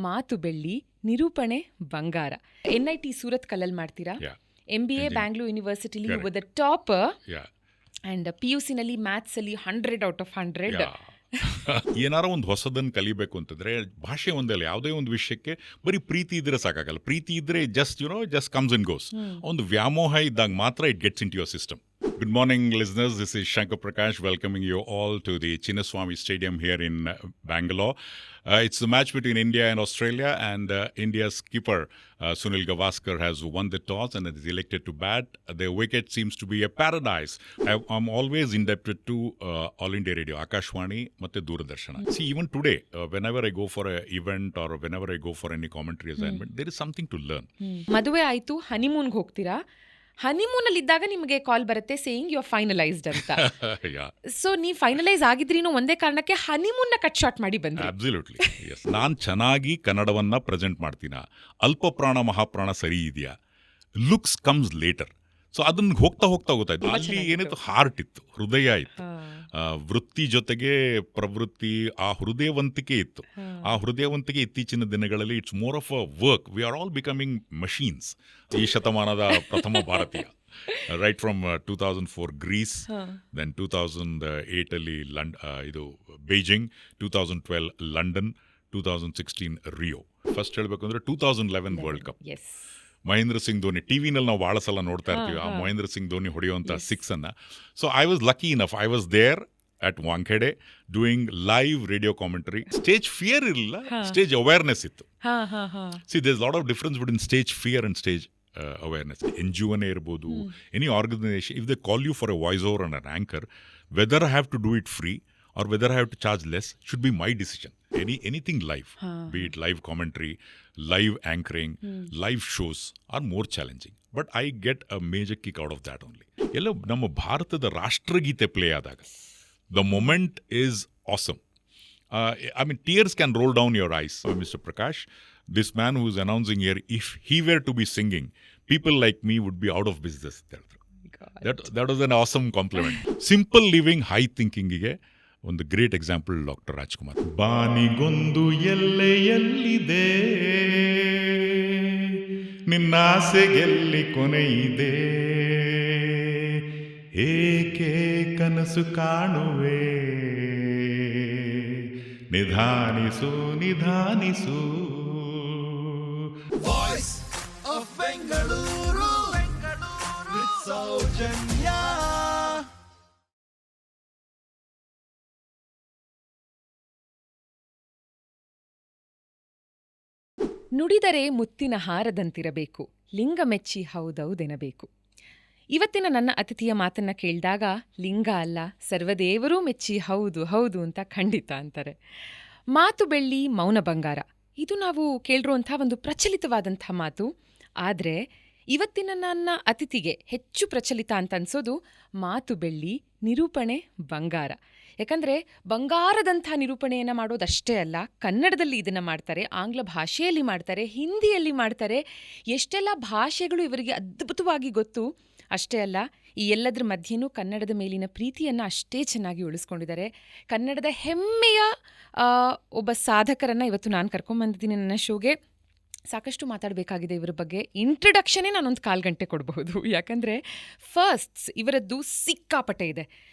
ಮಾತು ಬೆಳ್ಳಿ, ನಿರೂಪಣೆ ಬಂಗಾರ. NIT ಸೂರತ್ ಕಲ್ಲಲ್ಲಿ ಮಾಡ್ತೀರಾ. MBA ಬ್ಯಾಂಗ್ಳೂರ್ ಯೂನಿವರ್ಸಿಟಿಲಿ you were the topper. And PUC ನಲ್ಲಿ ಮ್ಯಾಥ್ಸ್ ಅಲ್ಲಿ 100 out of 100. ಏನಾರ ಒಂದು ಹೊಸದನ್ನು ಕಲಿಬೇಕು ಅಂತಂದ್ರೆ ಭಾಷೆ ಒಂದಲ್ಲ, ಯಾವುದೇ ಒಂದು ವಿಷಯಕ್ಕೆ ಬರೀ ಪ್ರೀತಿ ಇದ್ರೆ ಸಾಕಾಗಲ್ಲ. ಪ್ರೀತಿ ಇದ್ರೆ ಜಸ್ಟ್ ಕಮ್ಸ್ ಅಂಡ್ ಗೋಸ್. ಒಂದು ವ್ಯಾಮೋಹ ಇದ್ದಾಗ ಮಾತ್ರ it gets into your system. Good morning, listeners. This is Shankar Prakash welcoming you all to the Chinnaswamy Stadium here in Bangalore. It's the match between India and Australia, and India's skipper Sunil Gavaskar has won the toss and is elected to bat. Their wicket seems to be a paradise. I'm always indebted to All India Radio, Akashwani, matte Doordarshana. See, even today, whenever I go for an event or whenever I go for any commentary assignment, there is something to learn. ಮದುವೆ ಆಯ್ತು, ಹನಿಮೂನ್ಗೆ ಹೋಗ್ತೀರಾ. ಹನಿಮೂನಲ್ಲಿ ಇದ್ದಾಗ ನಿಮಗೆ ಕಾಲ್ ಬರುತ್ತೆ saying you are finalised ಅಂತ. So ನೀವು finalise ಆಗಿದ್ರೀನು ಒಂದೇ ಕಾರಣಕ್ಕೆ ಹನಿಮೂನ್ನ ಕಟ್ ಶಾರ್ಟ್ ಮಾಡಿ ಬಂದ್ರಿ. ಅಬ್ಸಲ್ಯೂಟ್ಲಿ. ನಾನು ಚೆನ್ನಾಗಿ ಕನ್ನಡವನ್ನ ಪ್ರೆಸೆಂಟ್ ಮಾಡ್ತೀನ, ಅಲ್ಪ ಪ್ರಾಣ ಮಹಾಪ್ರಾಣ ಸರಿ ಇದೆಯಾ, ಲುಕ್ಸ್ ಕಮ್ಸ್ ಲೇಟರ್. ಸೊ ಅದನ್ನ ಹೋಗ್ತಾ ಗೊತ್ತಾಯ್ತು ಅಲ್ಲಿ ಏನಿತ್ತು, ಹಾರ್ಟ್ ಇತ್ತು, ಹೃದಯ ಇತ್ತು, ವೃತ್ತಿ ಜೊತೆಗೆ ಪ್ರವೃತ್ತಿ, ಆ ಹೃದಯವಂತಿಕೆ ಇತ್ತು. ಆ ಹೃದಯವಂತಿಕೆ ಇತ್ತೀಚಿನ ದಿನಗಳಲ್ಲಿ it's more of a work. V are all becoming machines. ಈ ಶತಮಾನದ ಪ್ರಥಮ ಭಾರತೀಯ, ರೈಟ್ ಫ್ರಮ್ 2004 ಗ್ರೀಸ್, ದೆನ್ 2008 ಅಲ್ಲಿ ಇದು ಬೀಜಿಂಗ್, 2012 ಲಂಡನ್, 2016 ರಿಯೋ. ಫಸ್ಟ್ ಹೇಳ್ಬೇಕು ಅಂದ್ರೆ 2011 ವರ್ಲ್ಡ್ ಕಪ್. ಮಹೇಂದ್ರ ಸಿಂಗ್ ಧೋನಿ, ಟಿವಿನಲ್ಲಿ ನಾವು ಭಾಳ ಸಲ ನೋಡ್ತಾ ಇರ್ತೀವಿ ಆ ಮಹೇಂದ್ರ ಸಿಂಗ್ ಧೋನಿ ಹೊಡೆಯುವಂಥ 6 ಅನ್ನ. So I was lucky enough, I was there at Wankhede doing live radio commentary. Stage fear ಇರಲಿಲ್ಲ, ಸ್ಟೇಜ್ ಅವೇರ್ನೆಸ್ ಇತ್ತು. See there is lot of difference between stage fear and stage awareness. NGO ಇರ್ಬೋದು, any organisation, if they call you for a voice over and an anchor, whether I have to do it free or whether I have to charge less should be my decision. Anything live, be it live commentary, live anchoring, live shows are more challenging. But I get a major kick out of that only. Yello namma bharatada rashtragite play adaga the moment is awesome. I mean, tears can roll down your eyes. Mr. Prakash, this man who is announcing here, if he were to be singing, people like me would be out of business. That was an awesome compliment. Simple living, high thinking ige ಒಂದು great example doctor Rajkumar. ಬಾನಿಗೊಂದು ಎಲ್ಲೆಯಲ್ಲಿದೆ, ನಿನ್ನಾಸೆಗೆಲ್ಲಿ ಕೊನೆಯಿದೆ, ಏಕೆ ಕನಸು ಕಾಣುವೆ, ನಿಧಾನಿಸು ನಿಧಾನಿಸು. Voice of Bengaluru, Soujanya. ನುಡಿದರೆ ಮುತ್ತಿನ ಹಾರದಂತಿರಬೇಕು, ಲಿಂಗ ಮೆಚ್ಚಿ ಹೌದೌದೆನಬೇಕು. ಇವತ್ತಿನ ನನ್ನ ಅತಿಥಿಯ ಮಾತನ್ನ ಕೇಳಿದಾಗ ಲಿಂಗ ಅಲ್ಲ, ಸರ್ವದೇವರೂ ಮೆಚ್ಚಿ ಹೌದು ಹೌದು ಅಂತ ಖಂಡಿತ ಅಂತಾರೆ. ಮಾತು ಬೆಳ್ಳಿ, ಮೌನ ಬಂಗಾರ, ಇದು ನಾವು ಕೇಳಿರುವಂಥ ಒಂದು ಪ್ರಚಲಿತವಾದಂಥ ಮಾತು. ಆದರೆ ಇವತ್ತಿನ ನನ್ನ ಅತಿಥಿಗೆ ಹೆಚ್ಚು ಪ್ರಚಲಿತ ಅಂತ ಅನ್ಸೋದು ಮಾತು ಬೆಳ್ಳಿ, ನಿರೂಪಣೆ ಬಂಗಾರ. ಯಾಕಂದರೆ ಬಂಗಾರದಂಥ ನಿರೂಪಣೆಯನ್ನು ಮಾಡೋದಷ್ಟೇ ಅಲ್ಲ, ಕನ್ನಡದಲ್ಲಿ ಇದನ್ನು ಮಾಡ್ತಾರೆ, ಆಂಗ್ಲ ಭಾಷೆಯಲ್ಲಿ ಮಾಡ್ತಾರೆ, ಹಿಂದಿಯಲ್ಲಿ ಮಾಡ್ತಾರೆ. ಎಷ್ಟೆಲ್ಲ ಭಾಷೆಗಳು ಇವರಿಗೆ ಅದ್ಭುತವಾಗಿ ಗೊತ್ತು. ಅಷ್ಟೇ ಅಲ್ಲ, ಈ ಎಲ್ಲದರ ಮಧ್ಯೆಯೂ ಕನ್ನಡದ ಮೇಲಿನ ಪ್ರೀತಿಯನ್ನು ಅಷ್ಟೇ ಚೆನ್ನಾಗಿ ಉಳಿಸ್ಕೊಂಡಿದ್ದಾರೆ. ಕನ್ನಡದ ಹೆಮ್ಮೆಯ ಒಬ್ಬ ಸಾಧಕರನ್ನು ಇವತ್ತು ನಾನು ಕರ್ಕೊಂಬಂದಿದ್ದೀನಿ ನನ್ನ ಶೋಗೆ. ಸಾಕಷ್ಟು ಮಾತಾಡಬೇಕಾಗಿದೆ ಇವರ ಬಗ್ಗೆ. ಇಂಟ್ರಡಕ್ಷನೇ ನಾನೊಂದು 1/4 ಗಂಟೆ ಕೊಡಬಹುದು. ಯಾಕಂದರೆ ಫಸ್ಟ್ಸ್ ಇವರದ್ದು ಸಿಕ್ಕಾಪಟ್ಟೆ ಇದೆ.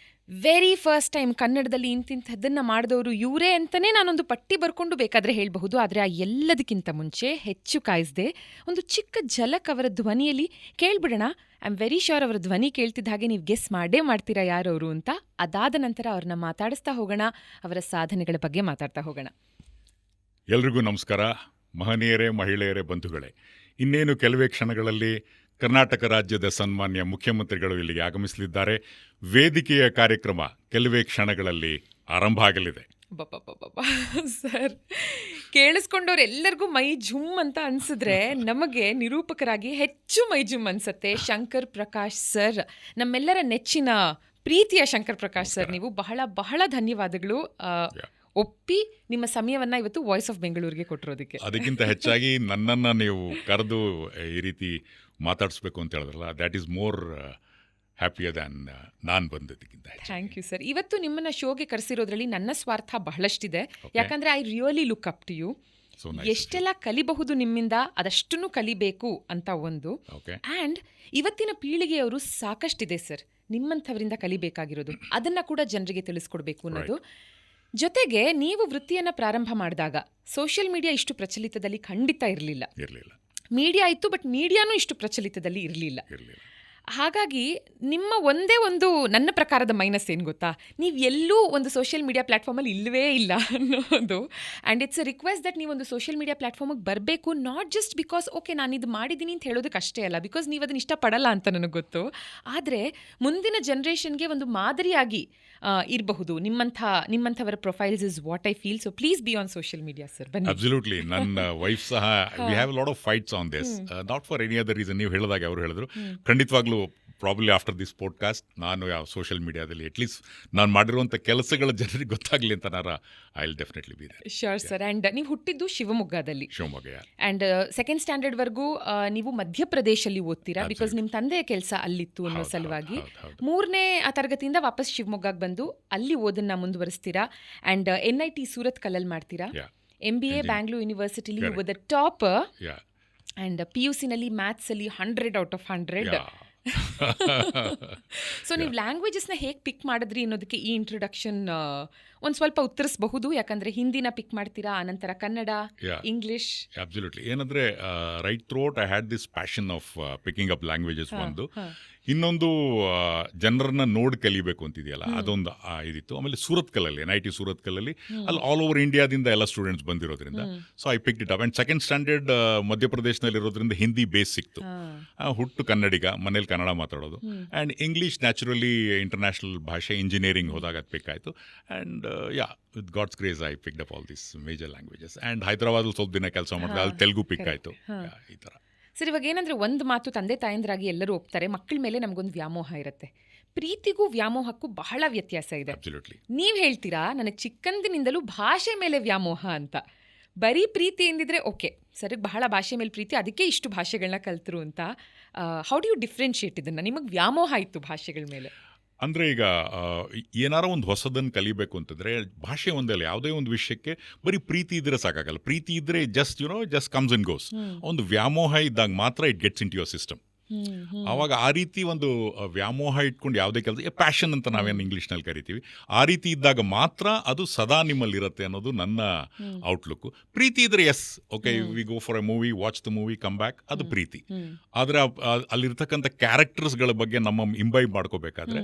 ವೆರಿ ಫಸ್ಟ್ ಟೈಮ್ ಕನ್ನಡದಲ್ಲಿ ಇಂತಿಂಥದ್ದನ್ನು ಮಾಡಿದವರು ಇವರೇ ಅಂತಲೇ ನಾನೊಂದು ಪಟ್ಟಿ ಬರ್ಕೊಂಡು ಬೇಕಾದರೆ ಹೇಳಬಹುದು. ಆದರೆ ಆ ಎಲ್ಲದಕ್ಕಿಂತ ಮುಂಚೆ ಹೆಚ್ಚು ಕಾಯಿಸದೆ ಒಂದು ಚಿಕ್ಕ ಝಲಕ್ ಅವರ ಧ್ವನಿಯಲ್ಲಿ ಕೇಳಿಬಿಡೋಣ. ಐ ಆಮ್ ವೆರಿ ಶ್ಯೂರ್ ಅವರ ಧ್ವನಿ ಕೇಳ್ತಿದ್ದ ಹಾಗೆ ನೀವು ಗೆಸ್ ಮಾಡೇ ಮಾಡ್ತೀರಾ ಯಾರವರು ಅಂತ. ಅದಾದ ನಂತರ ಅವ್ರನ್ನ ಮಾತಾಡಿಸ್ತಾ ಹೋಗೋಣ, ಅವರ ಸಾಧನೆಗಳ ಬಗ್ಗೆ ಮಾತಾಡ್ತಾ ಹೋಗೋಣ. ಎಲ್ರಿಗೂ ನಮಸ್ಕಾರ. ಮಹನೀಯರೇ, ಮಹಿಳೆಯರೇ, ಬಂಧುಗಳೇ, ಇನ್ನೇನು ಕೆಲವೇ ಕ್ಷಣಗಳಲ್ಲಿ ಕರ್ನಾಟಕ ರಾಜ್ಯದ ಸನ್ಮಾನ್ಯ ಮುಖ್ಯಮಂತ್ರಿಗಳು ಇಲ್ಲಿಗೆ ಆಗಮಿಸಲಿದ್ದಾರೆ. ವೇದಿಕೆಯ ಕಾರ್ಯಕ್ರಮ ಕೆಲವೇ ಕ್ಷಣಗಳಲ್ಲಿ ಆರಂಭ ಆಗಲಿದೆ. ಸರ್, ಕೇಳಿಸ್ಕೊಂಡವ್ರೆಲ್ಲರಿಗೂ ಮೈ ಜುಮ್ ಅಂತ ಅನ್ಸಿದ್ರೆ ನಮಗೆ ನಿರೂಪಕರಾಗಿ ಹೆಚ್ಚು ಮೈ ಜುಮ್ ಅನ್ಸುತ್ತೆ. ಶಂಕರ್ ಪ್ರಕಾಶ್ ಸರ್, ನಮ್ಮೆಲ್ಲರ ನೆಚ್ಚಿನ ಪ್ರೀತಿಯ ಶಂಕರ್ ಪ್ರಕಾಶ್ ಸರ್, ನೀವು ಬಹಳ ಬಹಳ ಧನ್ಯವಾದಗಳು ಒಪ್ಪಿ ನಿಮ್ಮ ಸಮಯವನ್ನ ಇವತ್ತು ವಾಯ್ಸ್ ಆಫ್ ಬೆಂಗಳೂರಿಗೆ ಕೊಟ್ಟಿರೋದಕ್ಕೆ. ಅದಕ್ಕಿಂತ ಹೆಚ್ಚಾಗಿ ನನ್ನನ್ನು ನೀವು ಕರೆದು ಈ ರೀತಿ ಮಾತಾಡಿಸ್ಬೇಕು ಅಂತ ಹೇಳಿದ್ರಲ್ಲ, that is more happier than ನಾನು ಬಂದದಕ್ಕಿಂತ. Thank you sir. ಇವತ್ತು ನಿಮ್ಮನ್ನ ಶೋಗೆ ಕರೆಸಿರೋದ್ರಲ್ಲಿ ನನ್ನ ಸ್ವಾರ್ಥ ಬಹಳಷ್ಟಿದೆ. ಯಾಕಂದರೆ I really look up to you. So nice. ಎಷ್ಟೆಲ್ಲ ಕಲಿಬಹುದು ನಿಮ್ಮಿಂದ ಅದಷ್ಟನ್ನು ಕಲಿಬೇಕು ಅಂತ ಒಂದು. Okay. ಆ್ಯಂಡ್ ಇವತ್ತಿನ ಪೀಳಿಗೆಯವರು ಸಾಕಷ್ಟಿದೆ ಸರ್ ನಿಮ್ಮಂಥವರಿಂದ ಕಲಿಬೇಕಾಗಿರೋದು, ಅದನ್ನು ಕೂಡ ಜನರಿಗೆ ತಿಳಿಸ್ಕೊಡ್ಬೇಕು ಅನ್ನೋದು. ಜೊತೆಗೆ ನೀವು ವೃತ್ತಿಯನ್ನು ಪ್ರಾರಂಭ ಮಾಡಿದಾಗ ಸೋಷಿಯಲ್ ಮೀಡಿಯಾ ಇಷ್ಟು ಪ್ರಚಲಿತದಲ್ಲಿ ಖಂಡಿತ ಇರಲಿಲ್ಲ. ಮೀಡಿಯಾ ಇತ್ತು, ಬಟ್ ಮೀಡಿಯಾನೂ ಇಷ್ಟು ಪ್ರಚಲಿತದಲ್ಲಿ ಇರಲಿಲ್ಲ. ಹಾಗಾಗಿ ನಿಮ್ಮ ಒಂದೇ ಒಂದು ನನ್ನ ಪ್ರಕಾರದ ಮೈನಸ್ ಏನು ಗೊತ್ತಾ, ನೀವು ಎಲ್ಲೂ ಒಂದು ಸೋಷಿಯಲ್ ಮೀಡಿಯಾ ಪ್ಲ್ಯಾಟ್ಫಾರ್ಮಲ್ಲಿ ಇಲ್ಲವೇ ಇಲ್ಲ ಅನ್ನೋದು. And it's a request that ನೀವು ಒಂದು ಸೋಷಿಯಲ್ ಮೀಡಿಯಾ ಪ್ಲ್ಯಾಟ್ಫಾರ್ಮಿಗೆ ಬರಬೇಕು, ನಾಟ್ ಜಸ್ಟ್ ಬಿಕಾಸ್ ಓಕೆ ನಾನು ಇದು ಮಾಡಿದ್ದೀನಿ ಅಂತ ಹೇಳೋದಕ್ಕೆ ಅಷ್ಟೇ ಅಲ್ಲ, ಬಿಕಾಸ್ ನೀವು ಅದನ್ನು ಇಷ್ಟಪಡಲ್ಲ ಅಂತ ನನಗೆ ಗೊತ್ತು. ಆದರೆ ಮುಂದಿನ ಜನ್ರೇಷನ್ಗೆ ಒಂದು ಮಾದರಿಯಾಗಿ ಇರಬಹುದು ನಿಮ್ಮಂಥವರ profiles is what I feel. So please be on social media sir. ಬನ್ನಿ. ಅಬ್ಸಲ್ಯೂಟ್ಲಿ. ನನ್ನ ವೈಫ್ ಸಹ we have lot of fights on this, not for any other reason. ನೀವು ಹೇಳಿದಾಗ ಅವರು ಹೇಳಿದ್ರು, ಖಂಡಿತವಾಗ್ಲೂ ಪ್ರಾಬ್ಲಿ ಆಫ್ಟರ್ ದಿಸ್ ಪಾಡ್ಕಾಸ್ಟ್ ನಾನು ಯಾವ ಸೋಷಿಯಲ್ ಮೀಡಿಯಾದಲ್ಲಿ ಅಟ್ಲೀಸ್ಟ್ ನಾನು ಮಾಡಿರುವಂಥ ಕೆಲಸಗಳ ಜನರಿಗೆ ಗೊತ್ತಾಗಲಿ ಅಂತ I will definitely be there. Sure sir. And ನೀವು ಹುಟ್ಟಿದ್ದು ಶಿವಮೊಗ್ಗದಲ್ಲಿ. ಆ್ಯಂಡ್ ಸೆಕೆಂಡ್ ಸ್ಟ್ಯಾಂಡರ್ಡ್ವರೆಗೂ ನೀವು ಮಧ್ಯಪ್ರದೇಶಲ್ಲಿ ಓದ್ತೀರಾ, ಬಿಕಾಸ್ ನಿಮ್ಮ ತಂದೆಯ ಕೆಲಸ ಅಲ್ಲಿತ್ತು ಅನ್ನೋ ಸಲುವಾಗಿ. 3ನೇ ತರಗತಿಯಿಂದ ವಾಪಸ್ ಶಿವಮೊಗ್ಗಕ್ಕೆ ಬಂದು ಅಲ್ಲಿ ಓದನ್ನ ಮುಂದುವರಿಸ್ತೀರಾ. ಆ್ಯಂಡ್ NIT ಸೂರತ್ ಕಲ್ಲಲ್ಲಿ ಮಾಡ್ತೀರಾ. MBA ಬ್ಯಾಂಗ್ಳೂರ್ ಯೂನಿವರ್ಸಿಟಿಲಿ you were the topper. And PUCನಲ್ಲಿ ಮ್ಯಾಥ್ಸಲ್ಲಿ 100 out of 100. ಸೊ ನೀವು ಲ್ಯಾಂಗ್ವೇಜಸ್ನ ಹೇಗೆ ಪಿಕ್ ಮಾಡಿದ್ರಿ ಅನ್ನೋದಕ್ಕೆ ಈ ಇಂಟ್ರೊಡಕ್ಷನ್ ಒಂದು ಸ್ವಲ್ಪ ಉತ್ತರಿಸಬಹುದು. ಯಾಕಂದ್ರೆ ಹಿಂದಿನ ಪಿಕ್ ಮಾಡ್ತೀರಾ, ಆನಂತರ ಕನ್ನಡ, ಇಂಗ್ಲಿಷ್. ಅಬ್ಸಲ್ಯೂಟ್ಲಿ. ಏನಂದ್ರೆ right throughout I had this passion of picking up languages. ಒಂದು ಇನ್ನೊಂದು ಜನರನ್ನ ನೋಡಿ ಕಲಿಬೇಕು ಅಂತಿದೆಯಲ್ಲ, ಅದೊಂದು ಇದಿತ್ತು. ಆಮೇಲೆ ಸೂರತ್ ಕಲ್ಲಲ್ಲಿ NIT ಸೂರತ್ ಕಲ್ಲಲ್ಲಿ ಅಲ್ಲಿ ಆಲ್ ಓವರ್ ಇಂಡಿಯಾದಿಂದ ಎಲ್ಲ ಸ್ಟೂಡೆಂಟ್ಸ್ ಬಂದಿರೋದ್ರಿಂದ so I picked it up. And second standard ಮಧ್ಯಪ್ರದೇಶನಲ್ಲಿ ಇರೋದ್ರಿಂದ ಹಿಂದಿ ಬೇಸ್ ಸಿಕ್ತು. ಹುಟ್ಟು ಕನ್ನಡಿಗ, ಮನೇಲಿ ಕನ್ನಡ ಮಾತಾಡೋದು. ಆ್ಯಂಡ್ ಇಂಗ್ಲೀಷ್ ನ್ಯಾಚುರಲಿ ಇಂಟರ್ನ್ಯಾಷನಲ್ ಭಾಷೆ, ಇಂಜಿನಿಯರಿಂಗ್ ಹೋದಾಗ ಅದು ಪಿಕ್ ಆಯಿತು. And with God's grace I picked up all this major languages. And ಹೈದರಾಬಾದಲ್ಲಿ ಸ್ವಲ್ಪ ದಿನ ಕೆಲಸ ಮಾಡಿದೆ, ಅಲ್ಲಿ ತೆಲುಗು ಪಿಕ್ ಆಯಿತು. ಈ ಥರ. ಸರ್, ಇವಾಗ ಏನಂದರೆ ಒಂದು ಮಾತು ತಂದೆ ತಾಯಂದ್ರಾಗಿ ಎಲ್ಲರೂ ಒಪ್ತಾರೆ, ಮಕ್ಕಳ ಮೇಲೆ ನಮಗೊಂದು ವ್ಯಾಮೋಹ ಇರುತ್ತೆ. ಪ್ರೀತಿಗೂ ವ್ಯಾಮೋಹಕ್ಕೂ ಬಹಳ ವ್ಯತ್ಯಾಸ ಇದೆ. ನೀವು ಹೇಳ್ತೀರಾ ನನಗೆ ಚಿಕ್ಕಂದಿನಿಂದಲೂ ಭಾಷೆ ಮೇಲೆ ವ್ಯಾಮೋಹ ಅಂತ. ಬರೀ ಪ್ರೀತಿ ಎಂದಿದ್ರೆ ಓಕೆ, ಸರಿಗೆ ಬಹಳ ಭಾಷೆ ಮೇಲೆ ಪ್ರೀತಿ, ಅದಕ್ಕೆ ಇಷ್ಟು ಭಾಷೆಗಳನ್ನ ಕಲ್ತರು ಅಂತ. ಹೌ ಡು ಯು ಡಿಫ್ರೆನ್ಶಿಯೇಟ್ ಇದನ್ನು? ನಿಮಗೆ ವ್ಯಾಮೋಹ ಇತ್ತು ಭಾಷೆಗಳ ಮೇಲೆ ಅಂದರೆ ಈಗ ಏನಾರೋ ಒಂದು ಹೊಸದನ್ನು ಕಲಿಬೇಕು ಅಂತಂದರೆ ಭಾಷೆ ಒಂದೇ ಅಲ್ಲ, ಯಾವುದೇ ಒಂದು ವಿಷಯಕ್ಕೆ ಬರೀ ಪ್ರೀತಿ ಇದ್ದರೆ ಸಾಕಾಗಲ್ಲ. ಪ್ರೀತಿ ಇದ್ದರೆ ಜಸ್ಟ್ ಕಮ್ಸ್ ಅಂಡ್ ಗೋಸ್. ಒಂದು ವ್ಯಾಮೋಹ ಇದ್ದಾಗ ಮಾತ್ರ it gets into your system. ಆವಾಗ ಆ ರೀತಿ ಒಂದು ವ್ಯಾಮೋಹ ಇಟ್ಕೊಂಡು ಯಾವುದೇ ಕೆಲಸ, ಪ್ಯಾಷನ್ ಅಂತ ನಾವೇನು ಇಂಗ್ಲೀಷ್ನಲ್ಲಿ ಕರಿತೀವಿ, ಆ ರೀತಿ ಇದ್ದಾಗ ಮಾತ್ರ ಅದು ಸದಾ ನಿಮ್ಮಲ್ಲಿರುತ್ತೆ ಅನ್ನೋದು ನನ್ನ ಔಟ್ಲುಕ್. ಪ್ರೀತಿ ಇದ್ರೆ yes okay, we go for a movie, watch the movie, come back, ಅದು ಪ್ರೀತಿ. ಆದರೆ ಅಲ್ಲಿರ್ತಕ್ಕಂಥ ಕ್ಯಾರೆಕ್ಟರ್ಸ್ಗಳ ಬಗ್ಗೆ ನಮ್ಮ ಇಂಬೈಬ್ ಮಾಡ್ಕೋಬೇಕಾದ್ರೆ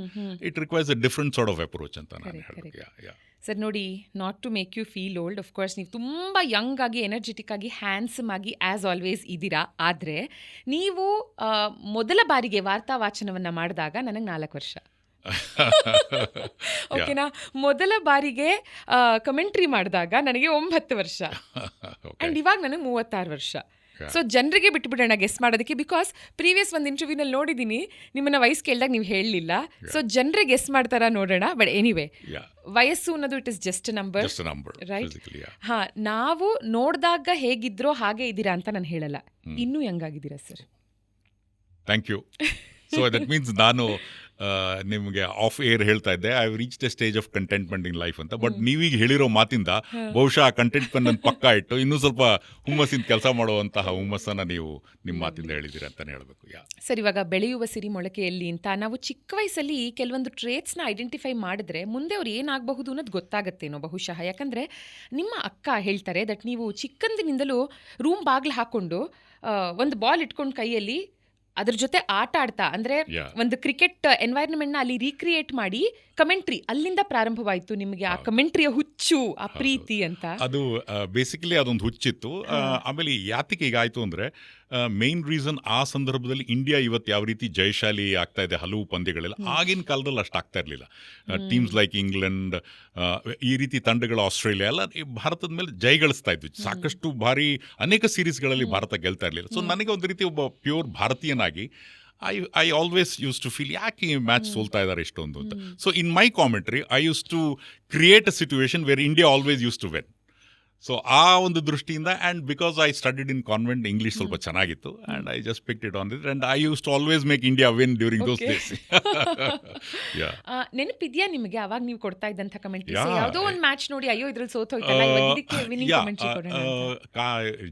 it requires a different sort of approach ಅಂತ ನಾನು ಹೇಳ್ಬೇಕು. ಸರ್ ನೋಡಿ, not to make you feel old, of course ನೀವು ತುಂಬ ಯಂಗ್ ಆಗಿ, ಎನರ್ಜೆಟಿಕ್ ಆಗಿ, ಹ್ಯಾಂಡ್ಸಮ್ ಆಗಿ ಆ್ಯಸ್ ಆಲ್ವೇಸ್ ಇದ್ದೀರಾ. ಆದರೆ ನೀವು ಮೊದಲ ಬಾರಿಗೆ ವಾರ್ತಾ ವಾಚನವನ್ನು ಮಾಡಿದಾಗ ನನಗೆ 4 ವರ್ಷ. ಓಕೆನಾ? ಮೊದಲ ಬಾರಿಗೆ ಕಮೆಂಟ್ರಿ ಮಾಡಿದಾಗ ನನಗೆ 9 ವರ್ಷ. ಆ್ಯಂಡ್ ಇವಾಗ ನನಗೆ 36 ವರ್ಷ. ಸೊ ಜನರಿಗೆ ಬಿಟ್ಬಿಡೋಣ ಗೆಸ್ ಮಾಡೋದಕ್ಕೆ, ಬಿಕಾಸ್ ಪ್ರೀವಿಯಸ್ ಒಂದು ಇಂಟರ್ವ್ಯೂನಲ್ಲಿ ನೋಡಿದ್ದೀನಿ ನಿಮ್ಮನ್ನ ವಯಸ್ಸು ಕೇಳಿದಾಗ ನೀವು ಹೇಳಲಿಲ್ಲ. ಸೊ ಜನರಿಗೆ ಗೆಸ್ ಮಾಡ್ತಾರ ನೋಡೋಣ. ಬಟ್ ಎನಿವೇ, ವಯಸ್ಸು ಅನ್ನೋದು it is just a number, right? ಹಾಂ, ನಾವು ನೋಡಿದಾಗ ಹೇಗಿದ್ರೋ ಹಾಗೆ ಇದ್ದೀರಾ ಅಂತ ನಾನು ಹೇಳಲ್ಲ. ಇನ್ನೂ ಹೆಂಗಾಗಿದ್ದೀರಾ sir? Thank you. So that means ನಾನು ನಿಮಗೆ ಆಫ್ ಏರ್ ಹೇಳ್ತಾ ಇದ್ದೆ, I reached a stage of contentment in life ಅಂತ. ಬಟ್ ನೀವೀಗ ಹೇಳಿರೋ ಮಾತಿಂದ ಬಹುಶಃ ಆ ಕಂಟೆಂಟ್ಮೆಂಟ್ ನನ್ನ ಪಕ್ಕ ಇಟ್ಟು ಇನ್ನೂ ಸ್ವಲ್ಪ ಹುಮ್ಮಸ್ಸಿಂದ ಕೆಲಸ ಮಾಡುವಂತಹ ಹುಮ್ಮಸ್ಸನ್ನು ನೀವು ನಿಮ್ಮ ಮಾತಿಂದ ಹೇಳಿದ್ದೀರಿ ಅಂತಲೇ ಹೇಳಬೇಕು. ಸರ್, ಇವಾಗ ಬೆಳೆಯುವ ಸಿರಿ ಮೊಳಕೆಯಲ್ಲಿ ಅಂತ ನಾವು ಚಿಕ್ಕ ವಯಸ್ಸಲ್ಲಿ ಕೆಲವೊಂದು ಟ್ರೇಟ್ಸ್ನ ಐಡೆಂಟಿಫೈ ಮಾಡಿದ್ರೆ ಮುಂದೆ ಅವ್ರು ಏನಾಗಬಹುದು ಅನ್ನೋದು ಗೊತ್ತಾಗತ್ತೇನೋ ಬಹುಶಃ. ಯಾಕಂದರೆ ನಿಮ್ಮ ಅಕ್ಕ ಹೇಳ್ತಾರೆ ದಟ್ ನೀವು ಚಿಕ್ಕಂದಿನಿಂದಲೂ ರೂಮ್ ಬಾಗಿಲು ಹಾಕ್ಕೊಂಡು ಒಂದು ಬಾಲ್ ಇಟ್ಕೊಂಡು ಕೈಯಲ್ಲಿ ಅದ್ರ ಜೊತೆ ಆಟ ಆಡ್ತಾ, ಅಂದ್ರೆ ಒಂದು ಕ್ರಿಕೆಟ್ ಎನ್ವೈರನ್ಮೆಂಟ್ನ ಅಲ್ಲಿ ರೀಕ್ರಿಯೇಟ್ ಮಾಡಿ ಕಮೆಂಟ್ರಿ, ಅಲ್ಲಿಂದ ಪ್ರಾರಂಭವಾಯಿತು ನಿಮಗೆ ಆ ಕಮೆಂಟ್ರಿಯ ಹುಚ್ಚು, ಆ ಪ್ರೀತಿ ಅಂತ. ಅದು ಬೇಸಿಕಲಿ ಅದೊಂದು ಹುಚ್ಚಿತ್ತು. ಆಮೇಲೆ ಯಾತಕ್ಕೆ ಹೀಗಾಯಿತು ಅಂದರೆ ಮೇನ್ ರೀಸನ್, ಆ ಸಂದರ್ಭದಲ್ಲಿ ಇಂಡಿಯಾ ಇವತ್ತು ಯಾವ ರೀತಿ ಜಯಶಾಲಿ ಆಗ್ತಾ ಇದೆ ಹಲವು ಪಂದ್ಯಗಳೆಲ್ಲ, ಆಗಿನ ಕಾಲದಲ್ಲಿ ಅಷ್ಟು ಆಗ್ತಾ ಇರಲಿಲ್ಲ. ಟೀಮ್ಸ್ ಲೈಕ್ ಇಂಗ್ಲೆಂಡ್, ಈ ರೀತಿ ತಂಡಗಳು, ಆಸ್ಟ್ರೇಲಿಯಾ ಎಲ್ಲ ಭಾರತದ ಮೇಲೆ ಜಯಗಳಿಸ್ತಾ ಇದ್ವಿ. ಸಾಕಷ್ಟು ಬಾರಿ ಅನೇಕ ಸೀರೀಸ್ಗಳಲ್ಲಿ ಭಾರತ ಗೆಲ್ತಾ ಇರಲಿಲ್ಲ. ಸೊ ನನಗೆ ಒಂದು ರೀತಿ ಒಬ್ಬ ಪ್ಯೂರ್ ಭಾರತೀಯನಾಗಿ I always used to feel ಯಾಕೆ ಈ ಮ್ಯಾಚ್ ಸೋಲ್ತಾ ಇದ್ದಾರೆ ಎಷ್ಟೊಂದು ಅಂತ. So in my commentary I used to create a situation where India always used to win. ಸೊ ಆ ಒಂದು ದೃಷ್ಟಿಯಿಂದ and because I studied in convent English ಸ್ವಲ್ಪ ಚೆನ್ನಾಗಿತ್ತು and I just picked it on it and I used to always make India win during those days. ನೆನಪಿದ್ಯಾ ನಿಮಗೆ ಅವಾಗ ನೀವು ಕೊಡ್ತಾ ಇದ್ದಂಥ ಕಮೆಂಟ್ರಿ Yeah. ಯಾವುದೋ ಒಂದು ಮ್ಯಾಚ್ ನೋಡಿ ಅಯ್ಯೋ ಇದ್ರಲ್ಲಿ ಸೋತೋಯ್ತಲ್ಲ ಇವಾಗ ಇದಕ್ಕೆ ವಿನ್ನಿಂಗ್ ಕಮೆಂಟ್ರಿ ಕೊಡೋಣ ಅಂತ.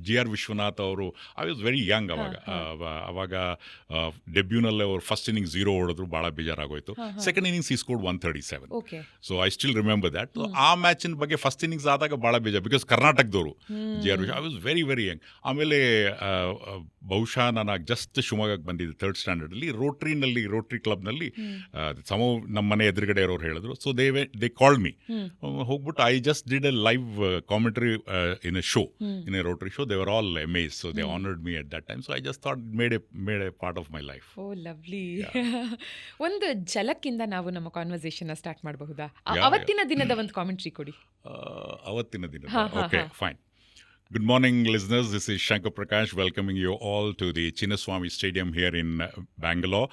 ಜಿ ಆರ್ ವಿಶ್ವನಾಥ್ ಅವರು ಐ ವಾಸ್ ವೆರಿ ಯಂಗ್ ಅವಾಗ ಡೆಬ್ಯೂನಲ್ಲೇ ಅವರು ಫಸ್ಟ್ ಇನ್ನಿಂಗ್ 0 ಹೊಡೆದ್ರು, ಭಾಳ ಬೇಜಾರಾಗೋಯ್ತು. ಸೆಕೆಂಡ್ ಇನ್ನಿಂಗ್ಸ್ ಈ scored 137. Okay. So I still remember that. ಆ ಮ್ಯಾಚಿನ ಬಗ್ಗೆ ಫಸ್ಟ್ ಇನ್ನಿಂಗ್ಸ್ ಆದಾಗ ಭಾಳ ಬೇಜಾರು, ಬಿಕಾಸ್ ಕರ್ನಾಟಕದವರು G R I was very very young. ಆಮೇಲೆ ಬಹುಶಃ ನಾನು ಜಸ್ಟ್ ಶಿವಮೊಗ್ಗಕ್ಕೆ ಬಂದಿದ್ದೆ 3rd ಸ್ಟ್ಯಾಂಡರ್ಡಲ್ಲಿ, ರೋಟ್ರಿ ಕ್ಲಬ್ನಲ್ಲಿ ನಮ್ಮ ಮನೆ ಎದುರುಗಡೆ ಇರೋರು ಹೇಳಿದ್ರು. ಸೊ ದೇ ಕಾಲ್ಡ್ ಮೀ, ಹೋಗ್ಬಿಟ್ಟು I just did a live commentary in a show, in a Rotary show. They were all amazed, so they honoured me at that time. So I just thought made a part of my life. Oh lovely. ಒಂದು ಝಲಕ್ಕಿಂದ ನಾವು ನಮ್ಮ conversation start ಮಾಡಬಹುದಾ? ಅವತ್ತಿನ ದಿನದ ಒಂದು commentary ಕೊಡಿ. ಅವತ್ತಿನ ದಿನ. Okay, fine. Good morning, listeners. This is Shankar Prakash welcoming you all to the Chinnaswamy Stadium here in Bangalore.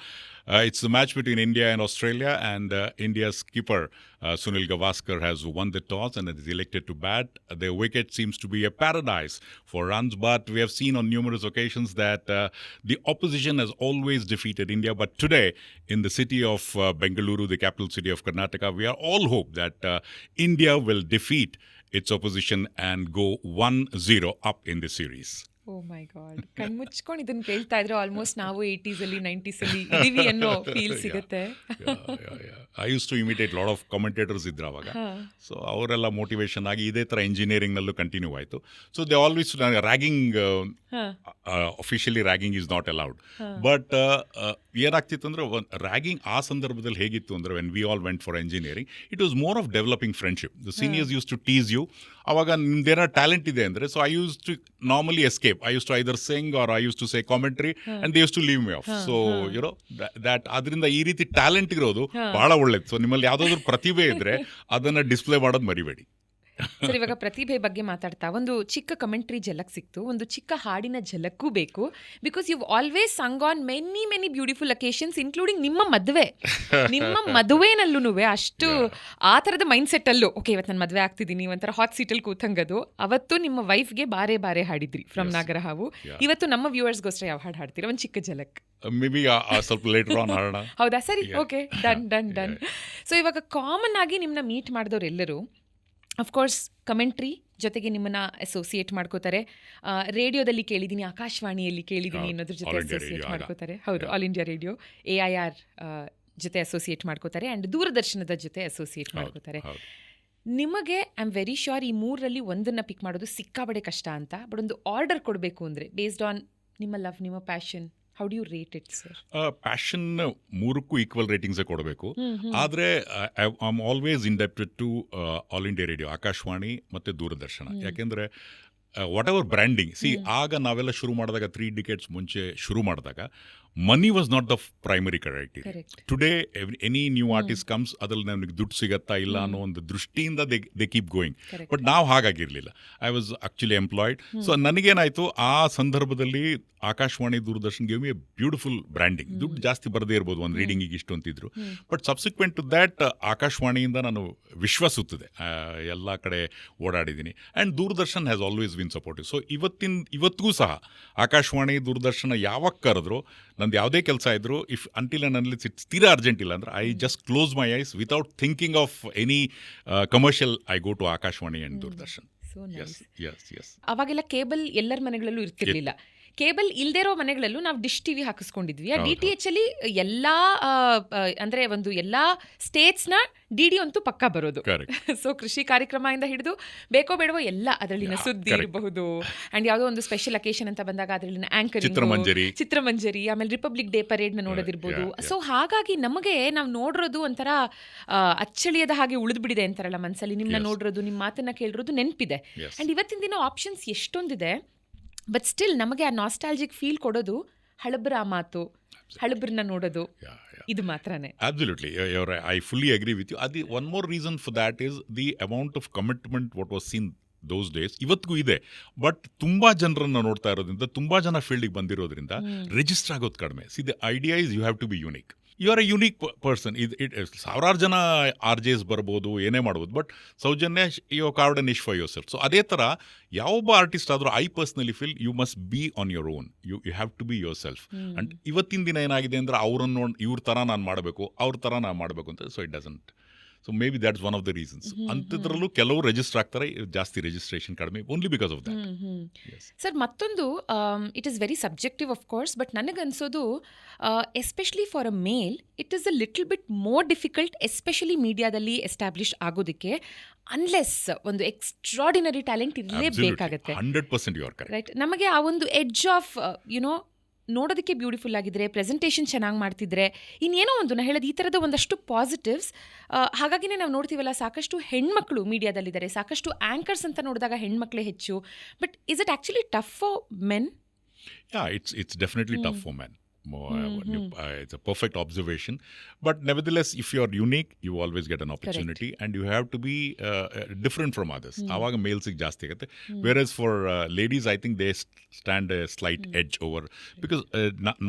It's the match between India and Australia, and India's skipper Sunil Gavaskar has won the toss and is elected to bat. Their wicket seems to be a paradise for runs, but we have seen on numerous occasions that the opposition has always defeated India. But today, in the city of Bengaluru, the capital city of Karnataka, we are all hope that India will defeat its opposition and go 1-0 up in the series. Oh my God, ಕಣ್ಮುಚ್ಕೊಂಡು ಇದನ್ನ ಕೇಳ್ತಾ ಇದ್ರೆ almost ನಾವು 80s ಅಲ್ಲಿ 90s ಅಲ್ಲಿ ಇದೀವಿ ಅನ್ನೋ feel ಸಿಗುತ್ತೆ. I used to imitate lot of commentators ಇದ್ರು ಅವಾಗ. ಸೊ ಅವರೆಲ್ಲ ಮೋಟಿವೇಶನ್ ಆಗಿ ಇದೇ ಥರ ಇಂಜಿನಿಯರಿಂಗ್ನಲ್ಲೂ ಕಂಟಿನ್ಯೂ ಆಯಿತು. So they always ragging, officially ragging is not allowed. But ಏನಾಗ್ತಿತ್ತು ಅಂದರೆ ರ್ಯಾಗಿಂಗ್ ಆ ಸಂದರ್ಭದಲ್ಲಿ ಹೇಗಿತ್ತು ಅಂದರೆ, when we all went for engineering, it was more of developing friendship. The seniors used to tease you. ಅವಾಗ ನಿಮ್ದೇನಾರು ಟ್ಯಾಲೆಂಟ್ ಇದೆ ಅಂದರೆ, so I used to normally escape. I used to either sing or I used to say commentary and they used to leave me off. So, you know, that ಅದರಿಂದ ಈ ರೀತಿ talent ಇರೋದು ಬಹಳ ಒಳ್ಳೇದು. ಸೊ ನಿಮ್ಮಲ್ಲಿ ಯಾವುದಾದ್ರೂ ಪ್ರತಿಭೆ ಇದ್ರೆ ಅದನ್ನ ಡಿಸ್ಪ್ಲೇ ಮಾಡೋದು ಮರಿಬೇಡಿ. ಸರ್, ಇವಾಗ ಪ್ರತಿಭೆ ಬಗ್ಗೆ ಮಾತಾಡ್ತಾ ಒಂದು ಚಿಕ್ಕ ಕಮೆಂಟ್ರಿ ಝಲಕ್ ಸಿಕ್ತು, ಒಂದು ಚಿಕ್ಕ ಹಾಡಿನ ಝಲಕ್ಕೂ ಬೇಕು. Because you always sung on many beautiful occasions, including ನಿಮ್ಮ ಮದುವೆನಲ್ಲೂ ಅಷ್ಟು ಆ ಥರದ ಮೈಂಡ್ ಸೆಟ್ ಅಲ್ಲೂ ಓಕೆ ಇವತ್ತು ನಾನು ಮದುವೆ ಆಗ್ತಿದ್ದೀನಿ ಒಂಥರ ಹಾಟ್ ಸೀಟಲ್ಲಿ ಕೂತಂಗದು. ಅವತ್ತು ನಿಮ್ಮ ವೈಫ್ಗೆ ಬಾರೆ ಹಾಡಿದ್ರಿ ಫ್ರಮ್ ನಾಗರಹಾವು. ಇವತ್ತು ನಮ್ಮ ವ್ಯೂವರ್ಸ್ಗೋಸ್ಕರ ಯಾವ ಹಾಡು ಹಾಡ್ತೀರಾ? ಒಂದು ಚಿಕ್ಕ ಝಲಕ್. ಮೇ ಬಿ ಸ್ವಲ್ಪ ಲೇಟರ್ ಆನ್ ಹಾಡೋಣ. ಹೌದಾ? ಸರಿ, ಓಕೆ, ಡನ್. ಸೊ ಇವಾಗ ಕಾಮನ್ ಆಗಿ ನಿಮ್ಮನ್ನ ಮೀಟ್ ಮಾಡಿದವರೆಲ್ಲರೂ ಅಫ್ಕೋರ್ಸ್ ಕಮೆಂಟ್ರಿ ಜೊತೆಗೆ ನಿಮ್ಮನ್ನ ಅಸೋಸಿಯೇಟ್ ಮಾಡ್ಕೋತಾರೆ. ರೇಡಿಯೋದಲ್ಲಿ ಕೇಳಿದ್ದೀನಿ, ಆಕಾಶವಾಣಿಯಲ್ಲಿ ಕೇಳಿದ್ದೀನಿ ಅನ್ನೋದ್ರ ಜೊತೆ ಅಸೋಸಿಯೇಟ್ ಮಾಡ್ಕೋತಾರೆ. ಹೌದು, ಆಲ್ ಇಂಡಿಯಾ ರೇಡಿಯೋ, AIR ಜೊತೆ ಅಸೋಸಿಯೇಟ್ ಮಾಡ್ಕೋತಾರೆ ಆ್ಯಂಡ್ ದೂರದರ್ಶನದ ಜೊತೆ ಅಸೋಸಿಯೇಟ್ ಮಾಡ್ಕೋತಾರೆ. ನಿಮಗೆ ಐ ಆಮ್ ವೆರಿ ಶ್ಯೂರ್ ಈ ಮೂರರಲ್ಲಿ ಒಂದನ್ನು ಪಿಕ್ ಮಾಡೋದು ಸಿಕ್ಕಾಬಡೆ ಕಷ್ಟ ಅಂತ. ಬಟ್ ಒಂದು ಆರ್ಡರ್ ಕೊಡಬೇಕು ಅಂದರೆ ಬೇಸ್ಡ್ ಆನ್ ನಿಮ್ಮ ಲವ್, ನಿಮ್ಮ passion, how do you rate it sir? Passion ಮೂರಕ್ಕೂ ಈಕ್ವಲ್ ರೇಟಿಂಗ್ಸೇ ಕೊಡಬೇಕು. ಆದರೆ I am always indebted to All India Radio, Akashvani ಮತ್ತು ದೂರದರ್ಶನ. ಯಾಕೆಂದರೆ ವಾಟ್ ಎವರ್ ಬ್ರ್ಯಾಂಡಿಂಗ್, ಆಗ ನಾವೆಲ್ಲ ಶುರು ಮಾಡಿದಾಗ 3 decades ಮುಂಚೆ ಶುರು ಮಾಡಿದಾಗ money was not the primary criteria. Today any new artist comes, ಅದ್ರಲ್ಲಿ ನನಗೆ ದುಡ್ಡು ಸಿಗತ್ತಾ ಇಲ್ಲ ಅನ್ನೋ ಒಂದು ದೃಷ್ಟಿಯಿಂದ ದೇ ಕೀಪ್ ಗೋಯಿಂಗ್. ಬಟ್ ನಾವು ಹಾಗಾಗಿರಲಿಲ್ಲ. I was actually employed. So ನನಗೇನಾಯಿತು, ಆ ಸಂದರ್ಭದಲ್ಲಿ Akashvani, Doordarshan give me a beautiful branding. ದುಡ್ಡು ಜಾಸ್ತಿ ಬರದೇ ಇರ್ಬೋದು, ಒಂದು ರೀಡಿಂಗಿಗೆ ಇಷ್ಟು ಅಂತಿದ್ರು. ಬಟ್ ಸಬ್ಸಿಕ್ವೆಂಟ್ ಟು ದ್ಯಾಟ್ ಆಕಾಶವಾಣಿಯಿಂದ ನಾನು ವಿಶ್ವಾಸುತ್ತದೆ, ಎಲ್ಲ ಕಡೆ ಓಡಾಡಿದ್ದೀನಿ. And Doordarshan has always been supportive. So ಇವತ್ತಿಗೂ ಸಹ ಆಕಾಶವಾಣಿ, ದೂರದರ್ಶನ ಯಾವಾಗ ಕರೆದ್ರು, ನಂದು ಯಾವುದೇ ಕೆಲಸ ಇದ್ರು, ಇಫ್ ಅಂಟಿಲ್ ನನ್ನಲ್ಲಿ ತೀರಾ ಅರ್ಜೆಂಟ್ ಇಲ್ಲ ಅಂದರೆ I just close my eyes without thinking of any commercial, I go to Akashvani and Doordarshan. ಅವಾಗೆಲ್ಲ ಕೇಬಲ್ ಎಲ್ಲರ ಮನೆಗಳಲ್ಲೂ ಇರ್ತಿರ್ಲಿಲ್ಲ. ಕೇಬಲ್ ಇಲ್ದೇ ಇರೋ ಮನೆಗಳಲ್ಲೂ ನಾವು ಡಿಶ್ ಟಿವಿ ಹಾಕಿಸ್ಕೊಂಡಿದ್ವಿ. ಆ DTH ಅಲ್ಲಿ ಎಲ್ಲ ಅಂದರೆ ಒಂದು ಎಲ್ಲ ಸ್ಟೇಟ್ಸ್ನ DD ಅಂತೂ ಪಕ್ಕ ಬರೋದು. ಸೊ ಕೃಷಿ ಕಾರ್ಯಕ್ರಮದಿಂದ ಹಿಡಿದು ಬೇಕೋ ಬೇಡವೋ ಎಲ್ಲ ಅದರಲ್ಲಿನ ಸುದ್ದಿ ಇರಬಹುದು. ಆ್ಯಂಡ್ ಯಾವುದೋ ಒಂದು ಸ್ಪೆಷಲ್ ಅಕೇಶನ್ ಅಂತ ಬಂದಾಗ ಅದರಲ್ಲಿನ ಆ್ಯಂಕರಿಂಗ್, ಚಿತ್ರಮಂಜರಿ, ಆಮೇಲೆ ರಿಪಬ್ಲಿಕ್ ಡೇ ಪರೇಡ್ನ ನೋಡೋದಿರ್ಬೋದು. ಸೊ ಹಾಗಾಗಿ ನಮಗೆ ನಾವು ನೋಡಿರೋದು ಒಂಥರ ಅಚ್ಚಳಿಯದ ಹಾಗೆ ಉಳಿದ್ಬಿಡಿದೆ ಅಂತಾರಲ್ಲ ಮನಸ್ಸಲ್ಲಿ. ನಿಮ್ಮನ್ನ ನೋಡಿರೋದು, ನಿಮ್ಮ ಮಾತನ್ನ ಕೇಳಿರೋದು ನೆನಪಿದೆ. ಆ್ಯಂಡ್ ಇವತ್ತಿನ ದಿನ ಆಪ್ಷನ್ಸ್ ಎಷ್ಟೊಂದಿದೆ. ಬಟ್ ಸ್ಟಿಲ್ ನಮಗೆ ಆ ನಾಸ್ಟಾಲ್ಜಿಕ್ ಫೀಲ್ ಕೊಡೋದು ಹಳಬ್ರ ಆ ಮಾತು, ಹಳಬ್ರನ್ನ ನೋಡೋದು, ಇದು ಮಾತ್ರನೇ. Absolutely. I fully agree with you. One more reason for that is the amount of commitment what was seen those days ಇವತ್ತಿಗೂ ಇದೆ. ಬಟ್ ತುಂಬಾ ಜನರನ್ನ ನೋಡ್ತಾ ಇರೋದ್ರಿಂದ, ತುಂಬಾ ಜನ ಫೀಲ್ಡಿಗೆ ಬಂದಿರೋದ್ರಿಂದ ರಿಜಿಸ್ಟರ್ ಆಗೋದು ಕಡಿಮೆ. See the idea is you have to be unique. You are a unique person. ಸಾವಿರಾರು ಜನ ಆರ್ ಜೆಸ್ ಬರ್ಬೋದು, ಏನೇ ಮಾಡ್ಬೋದು, but Soujanya you carved niche for yourself. So ಅದೇ ಥರ ಯಾವೊಬ್ಬ ಆರ್ಟಿಸ್ಟ್ ಆದರೂ I personally feel you must be on your own. You have to be yourself. And ಇವತ್ತಿನ ದಿನ ಏನಾಗಿದೆ ಅಂದರೆ ಅವರನ್ನು ಇವ್ರ ಥರ ನಾನು ಮಾಡಬೇಕು, ಅವ್ರ ಥರ ನಾನು ಮಾಡಬೇಕು ಅಂತ. So it doesn't. So maybe that's one of the reasons. ಅಂಥದ್ರಲ್ಲೂ ಕೆಲವು ರಿಜಿಸ್ಟರ್ ಆಗ್ತಾರೆ, ಜಾಸ್ತಿ ರಿಜಿಸ್ಟ್ರೇಷನ್ ಕಡಿಮೆ, only because of that. Sir, ಮತ್ತೊಂದು, it is very subjective of course, but ನನಗನ್ಸೋದು especially for a male it is a little bit more difficult, especially ಮೀಡಿಯಾದಲ್ಲಿ establish ಆಗೋದಕ್ಕೆ, unless ಒಂದು ಎಕ್ಸ್ಟ್ರಾಡಿನರಿ ಟ್ಯಾಲೆಂಟ್ ಇರಲೇಬೇಕಾಗತ್ತೆ. 100% ಯು ಆರ್ ಕರೆಕ್ಟ್. ರೈಟ್. ನಮಗೆ ಆ ಒಂದು edge of you know ನೋಡೋದಕ್ಕೆ ಬ್ಯೂಟಿಫುಲ್ ಆಗಿದ್ರೆ, ಪ್ರೆಸೆಂಟೇಷನ್ ಚೆನ್ನಾಗಿ ಮಾಡ್ತಿದ್ರೆ, ಇನ್ನೇನೋ ಒಂದು ನಾ ಹೇಳೋದು ಈ ಥರದ ಒಂದಷ್ಟು ಪಾಸಿಟಿವ್ಸ್. ಹಾಗಾಗಿನೇ ನಾವು ನೋಡ್ತೀವಲ್ಲ, ಸಾಕಷ್ಟು ಹೆಣ್ಮಕ್ಳು ಮೀಡಿಯಾದಲ್ಲಿದ್ದಾರೆ, ಸಾಕಷ್ಟು ಆ್ಯಂಕರ್ಸ್ ಅಂತ ನೋಡಿದಾಗ ಹೆಣ್ಮಕ್ಳೇ ಹೆಚ್ಚು. But is it actually tough for men? It's definitely tough for men. It's a perfect observation. But nevertheless, if you are unique, you always get an opportunity. Correct. And you have to be different from others. Avaga males ಜಾಸ್ತಿ ಆಗುತ್ತೆ. Whereas for ladies, I think they stand a slight edge over. Because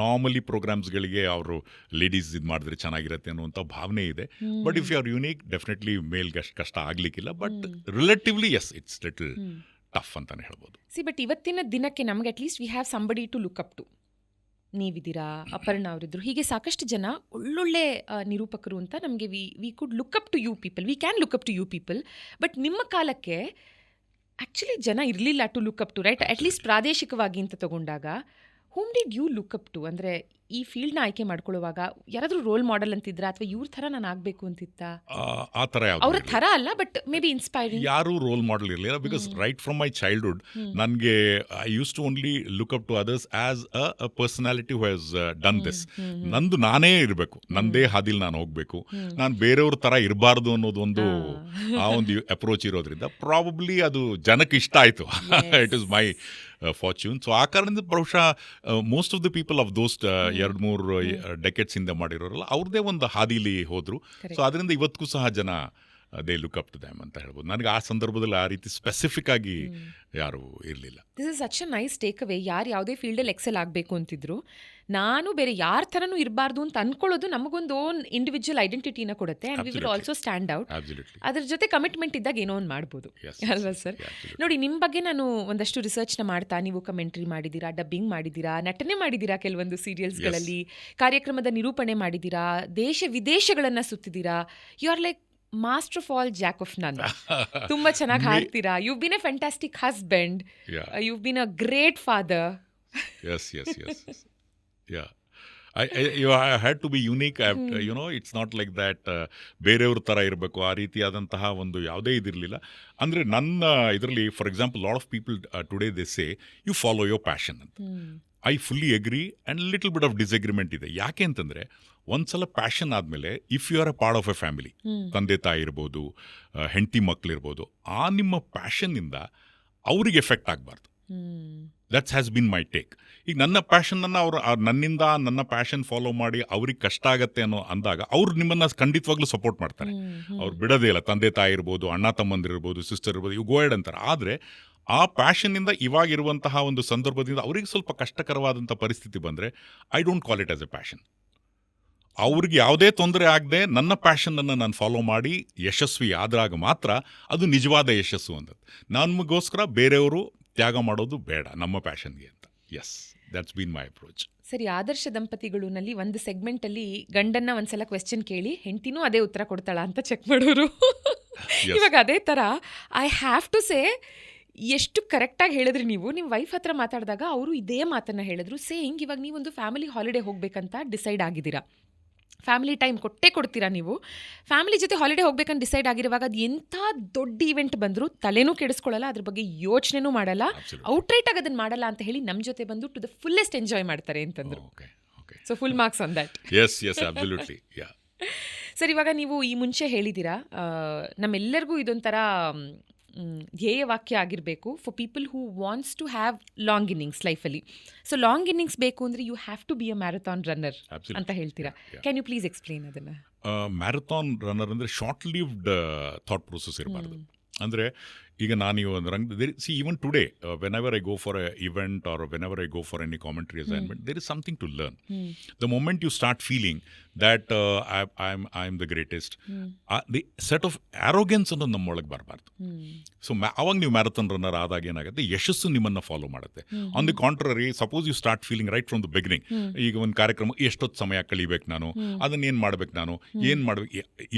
normally programs-ಗಳಿಗೆ ಅವರು ladies ಇದು ಮಾಡಿದ್ರೆ ಚೆನ್ನಾಗಿರುತ್ತೆ ಅನ್ನುವಂಥ ಭಾವನೆ ಇದೆ. But if you are unique, definitely ಮೇಲ್ಗೆ ಅಷ್ಟು ಕಷ್ಟ ಆಗಲಿಕ್ಕಿಲ್ಲ. But relatively, yes, it's little tough ಅಂತಾನೆ ಹೇಳ್ಬೋದು. ಬಟ್ ಇವತ್ತಿನ ದಿನಕ್ಕೆ ನಮಗೆ at least we have somebody to look up to. ನೀವಿದ್ದೀರಾ, ಅಪರ್ಣ ಅವರಿದ್ರು, ಹೀಗೆ ಸಾಕಷ್ಟು ಜನ ಒಳ್ಳೊಳ್ಳೆ ನಿರೂಪಕರು ಅಂತ ನಮಗೆ we could look up to you people, we can look up to you people. But ನಿಮ್ಮ ಕಾಲಕ್ಕೆ ಆ್ಯಕ್ಚುಲಿ ಜನ ಇರಲಿಲ್ಲ to look up to, right? At least ಪ್ರಾದೇಶಿಕವಾಗಿ ಅಂತ ತಗೊಂಡಾಗ whom did you look up to? ಅಂದರೆ ಈ ಫೀಲ್ಡ್ನ ಆಯ್ಕೆ ಮಾಡ್ಕೊಳ್ಳುವಾಗ ಯಾರಾದರೂ ರೋಲ್ ಮಾಡೆಲ್ ಅಂತಿದ್ರ, ಅಥವಾ ಇವ್ರ ಥರ ನಾನು ಆಗಬೇಕು ಅಂತಿತ್ತ? ಆ ಥರ ಅವ್ರ ಥರ ಅಲ್ಲ, ಬಟ್ ಮೇ ಬಿ ಇನ್ಸ್ಪೈರಿಂಗ್. ಯಾರೂ ರೋಲ್ ಮಾಡೆಲ್ ಇರಲಿಲ್ಲ. Because right from my childhood ನನಗೆ I used to only look up to others as a personality who has done this. ನಂದು ನಾನೇ ಇರಬೇಕು, ನಂದೇ ಹಾದಿಲಿ ನಾನು ಹೋಗಬೇಕು, ನಾನು ಬೇರೆಯವ್ರ ಥರ ಇರಬಾರ್ದು ಅನ್ನೋದೊಂದು ಆ ಒಂದು ಅಪ್ರೋಚ್ ಇರೋದ್ರಿಂದ ಪ್ರಾಬಬ್ಲಿ ಅದು ಜನಕ್ಕೆ ಇಷ್ಟ ಆಯಿತು. It is my fortune. So ಆ ಕಾರಣದಿಂದ ಬಹುಶಃ most of the people of those 2-3 decades ಇಂದ ಮಾಡಿರೋರಲ್ಲ, ಅವ್ರದ್ದೇ ಒಂದು ಹಾದಿಲಿ ಹೋದ್ರು. ಸೊ ಅದರಿಂದ ಇವತ್ತಿಗೂ ಸಹ ಜನ they look up to them ಅಂತ ಹೇಳ್ಬೋದು. ನನಗೆ ಆ ಸಂದರ್ಭದಲ್ಲಿ ಆ ರೀತಿ ಸ್ಪೆಸಿಫಿಕ್ ಆಗಿ ಯಾರು ಇರಲಿಲ್ಲ. This is such a nice take away. ಯಾರು ಯಾವುದೇ ಫೀಲ್ಡಲ್ಲಿ ಎಕ್ಸೆಲ್ ಆಗಬೇಕು ಅಂತಿದ್ರು, ನಾನು ಬೇರೆ ಯಾರ ಥರನೂ ಇರಬಾರ್ದು ಅಂತ ಅನ್ಕೊಳ್ಳೋದು ನಮಗೊಂದು ಓನ್ ಇಂಡಿವಿಜುವಲ್ ಐಡೆಂಟಿಟಿನ ಕೊಡುತ್ತೆ. And we will also stand out. ಅದ್ರ ಜೊತೆ ಕಮಿಟ್ಮೆಂಟ್ ಇದ್ದಾಗ ಏನೋ ಒಂದು ಮಾಡ್ಬೋದು, ಅಲ್ವಾ ಸರ್? ನೋಡಿ, ನಿಮ್ಮ ಬಗ್ಗೆ ನಾನು ಒಂದಷ್ಟು ರಿಸರ್ಚ್ನ ಮಾಡ್ತಾ, ನೀವು ಕಮೆಂಟ್ರಿ ಮಾಡಿದ್ದೀರಾ, ಡಬ್ಬಿಂಗ್ ಮಾಡಿದ್ದೀರಾ, ನಟನೆ ಮಾಡಿದ್ದೀರಾ, ಕೆಲವೊಂದು ಸೀರಿಯಲ್ಸ್ಗಳಲ್ಲಿ ಕಾರ್ಯಕ್ರಮದ ನಿರೂಪಣೆ ಮಾಡಿದ್ದೀರಾ, ದೇಶ ವಿದೇಶಗಳನ್ನು ಸುತ್ತಿದ್ದೀರಾ. You are like master of all, jack of none. ತುಂಬಾ ಚೆನ್ನಾಗಿ ಹಾಡ್ತೀರಾ. You been a fantastic husband, you been a great father. Yeah, I had to be unique. It's not like that ಬೇರೆಯವ್ರ ಥರ ಇರಬೇಕು, ಆ ರೀತಿಯಾದಂತಹ ಒಂದು ಯಾವುದೇ ಇದಿರಲಿಲ್ಲ. ಅಂದರೆ ನನ್ನ ಇದರಲ್ಲಿ, for example, lot of people today they say you follow your passion ಅಂತ. I fully agree and little bit of disagreement ಇದೆ. ಯಾಕೆ ಅಂತಂದರೆ, ಒಂದ್ಸಲ ಪ್ಯಾಷನ್ ಆದಮೇಲೆ if you are a part of a family, ತಂದೆ ತಾಯಿ ಇರ್ಬೋದು, ಹೆಂಡತಿ ಮಕ್ಕಳಿರ್ಬೋದು, ಆ ನಿಮ್ಮ ಪ್ಯಾಷನ್ನಿಂದ ಅವ್ರಿಗೆ ಎಫೆಕ್ಟ್ ಆಗಬಾರ್ದು. That's has been my take. ಈಗ ನನ್ನ ಪ್ಯಾಷನನ್ನು ನನ್ನಿಂದ ನನ್ನ ಪ್ಯಾಷನ್ ಫಾಲೋ ಮಾಡಿ ಅವ್ರಿಗೆ ಕಷ್ಟ ಆಗತ್ತೆ ಅನ್ನೋ ಅಂದಾಗ ಅವ್ರು ನಿಮ್ಮನ್ನು ಖಂಡಿತವಾಗ್ಲೂ ಸಪೋರ್ಟ್ ಮಾಡ್ತಾರೆ. ಅವ್ರು ಬಿಡೋದೇ ಇಲ್ಲ. ತಂದೆ ತಾಯಿ ಇರ್ಬೋದು, ಅಣ್ಣ ತಮ್ಮಂದಿರ್ಬೋದು, ಸಿಸ್ಟರ್ ಇರ್ಬೋದು, ಇವು ಗೋಯಡ್ ಅಂತಾರೆ. ಆದರೆ ಆ ಪ್ಯಾಷನ್ನಿಂದ ಇವಾಗಿರುವಂತಹ ಒಂದು ಸಂದರ್ಭದಿಂದ ಅವ್ರಿಗೆ ಸ್ವಲ್ಪ ಕಷ್ಟಕರವಾದಂಥ ಪರಿಸ್ಥಿತಿ ಬಂದರೆ, I don't call it as A passion. ಅವ್ರಿಗೆ ಯಾವುದೇ ತೊಂದರೆ ಆಗದೆ ನನ್ನ ಪ್ಯಾಷನನ್ನು ನಾನು ಫಾಲೋ ಮಾಡಿ ಯಶಸ್ವಿ ಆದಾಗ ಮಾತ್ರ ಅದು ನಿಜವಾದ ಯಶಸ್ಸು ಅಂತ. ನಮಗೋಸ್ಕರ ಬೇರೆಯವರು ತ್ಯಾಗ ಮಾಡೋದು ಬೇಡ ನಮ್ಮ ಪ್ಯಾಷನ್ಗೆ ಅಂತ. Yes, that's been my approach. ಸರಿ, ಆದರ್ಶ ದಂಪತಿಗಳಲ್ಲಿ ಒಂದು ಸೆಗ್ಮೆಂಟಲ್ಲಿ ಗಂಡನ್ನ ಒಂದ್ಸಲ ಕ್ವೆಶ್ಚನ್ ಕೇಳಿ ಹೆಂಡತಿನೂ ಅದೇ ಉತ್ತರ ಕೊಡ್ತಾಳ ಅಂತ ಚೆಕ್ ಮಾಡೋರು. ಇವಾಗ ಅದೇ ಥರ ಐ ಹ್ಯಾವ್ ಟು ಸೇ, ಎಷ್ಟು ಕರೆಕ್ಟಾಗಿ ಹೇಳಿದ್ರಿ ನೀವು. ನಿಮ್ಮ ವೈಫ್ ಹತ್ರ ಮಾತಾಡಿದಾಗ ಅವರು ಇದೇ ಮಾತನ್ನು ಹೇಳಿದ್ರು. ಸೇಯಿಂಗ್, ಇವಾಗ ನೀವೊಂದು ಫ್ಯಾಮಿಲಿ ಹಾಲಿಡೇ ಹೋಗ್ಬೇಕಂತ ಡಿಸೈಡ್ ಆಗಿದ್ದೀರಾ, ಫ್ಯಾಮಿಲಿ ಟೈಮ್ ಕೊಡ್ತೀರಾ ನೀವು. ಫ್ಯಾಮಿಲಿ ಜೊತೆ ಹಾಲಿಡೇ ಹೋಗ್ಬೇಕಂತ ಡಿಸೈಡ್ ಆಗಿರುವಾಗ ಅದು ಎಂಥ ದೊಡ್ಡ ಈವೆಂಟ್ ಬಂದರೂ ತಲೆನೂ ಕೆಡಿಸ್ಕೊಳ್ಳಲ್ಲ, ಅದ್ರ ಬಗ್ಗೆ ಯೋಚನೆನೂ ಮಾಡಲ್ಲ, ಔಟ್ರೈಟ್ ಆಗಿ ಅದನ್ನು ಮಾಡಲ್ಲ ಅಂತ ಹೇಳಿ ನಮ್ಮ ಜೊತೆ ಬಂದು ಟು ದ ಫುಲ್ಲೆಸ್ಟ್ ಎಂಜಾಯ್ ಮಾಡ್ತಾರೆ ಅಂತಂದ್ರು. So full marks on that. Yes, absolutely. Sir, ಇವಾಗ ನೀವು ಈ ಮುಂಚೆ ಹೇಳಿದ್ದೀರಾ, ನಮ್ಮೆಲ್ಲರಿಗೂ ಇದೊಂಥರ ಧ್ಯೇಯವಾಕ್ಯ ಆಗಿರಬೇಕು for people who wants to have long innings ಲೈಫಲ್ಲಿ. ಸೊ ಲಾಂಗ್ ಇನ್ನಿಂಗ್ಸ್ ಬೇಕು ಅಂದರೆ you have to be a marathon runner ಅಂತ ಹೇಳ್ತೀರಾ. ಕ್ಯಾನ್ ಯು ಪ್ಲೀಸ್ ಎಕ್ಸ್ಪ್ಲೇನ್ ಅದನ್ನು? ಮ್ಯಾರಥಾನ್ ರನ್ನರ್ ಅಂದರೆ ಶಾರ್ಟ್ ಲಿವ್ಡ್ ಥಾಟ್ ಪ್ರೊಸೆಸ್ ಇರಬಾರ್ದು. ಅಂದರೆ ಈಗ ನಾನು ಒಂದು ರಂಗ see even today whenever I go for A event or whenever I go for any commentary assignment there is something to learn. The moment you start feeling that I am the greatest, the set of ಆರೋಗ್ಯನ್ಸ್ ಅನ್ನೋದು ನಮ್ಮೊಳಗೆ ಬರಬಾರ್ದು. So ಅವಾಗ ನೀವು marathon runner ಆದಾಗ ಏನಾಗುತ್ತೆ, ಯಶಸ್ಸು ನಿಮ್ಮನ್ನು ಫಾಲೋ ಮಾಡುತ್ತೆ. On the contrary, suppose you start feeling right from the beginning, ಈಗ ಒಂದು ಕಾರ್ಯಕ್ರಮ ಎಷ್ಟೊತ್ತು ಸಮಯ ಕಳಿಬೇಕು ನಾನು, ಅದನ್ನೇನು ಮಾಡ್ಬೇಕು ನಾನು, ಏನು ಮಾಡ್ಬೇಕು,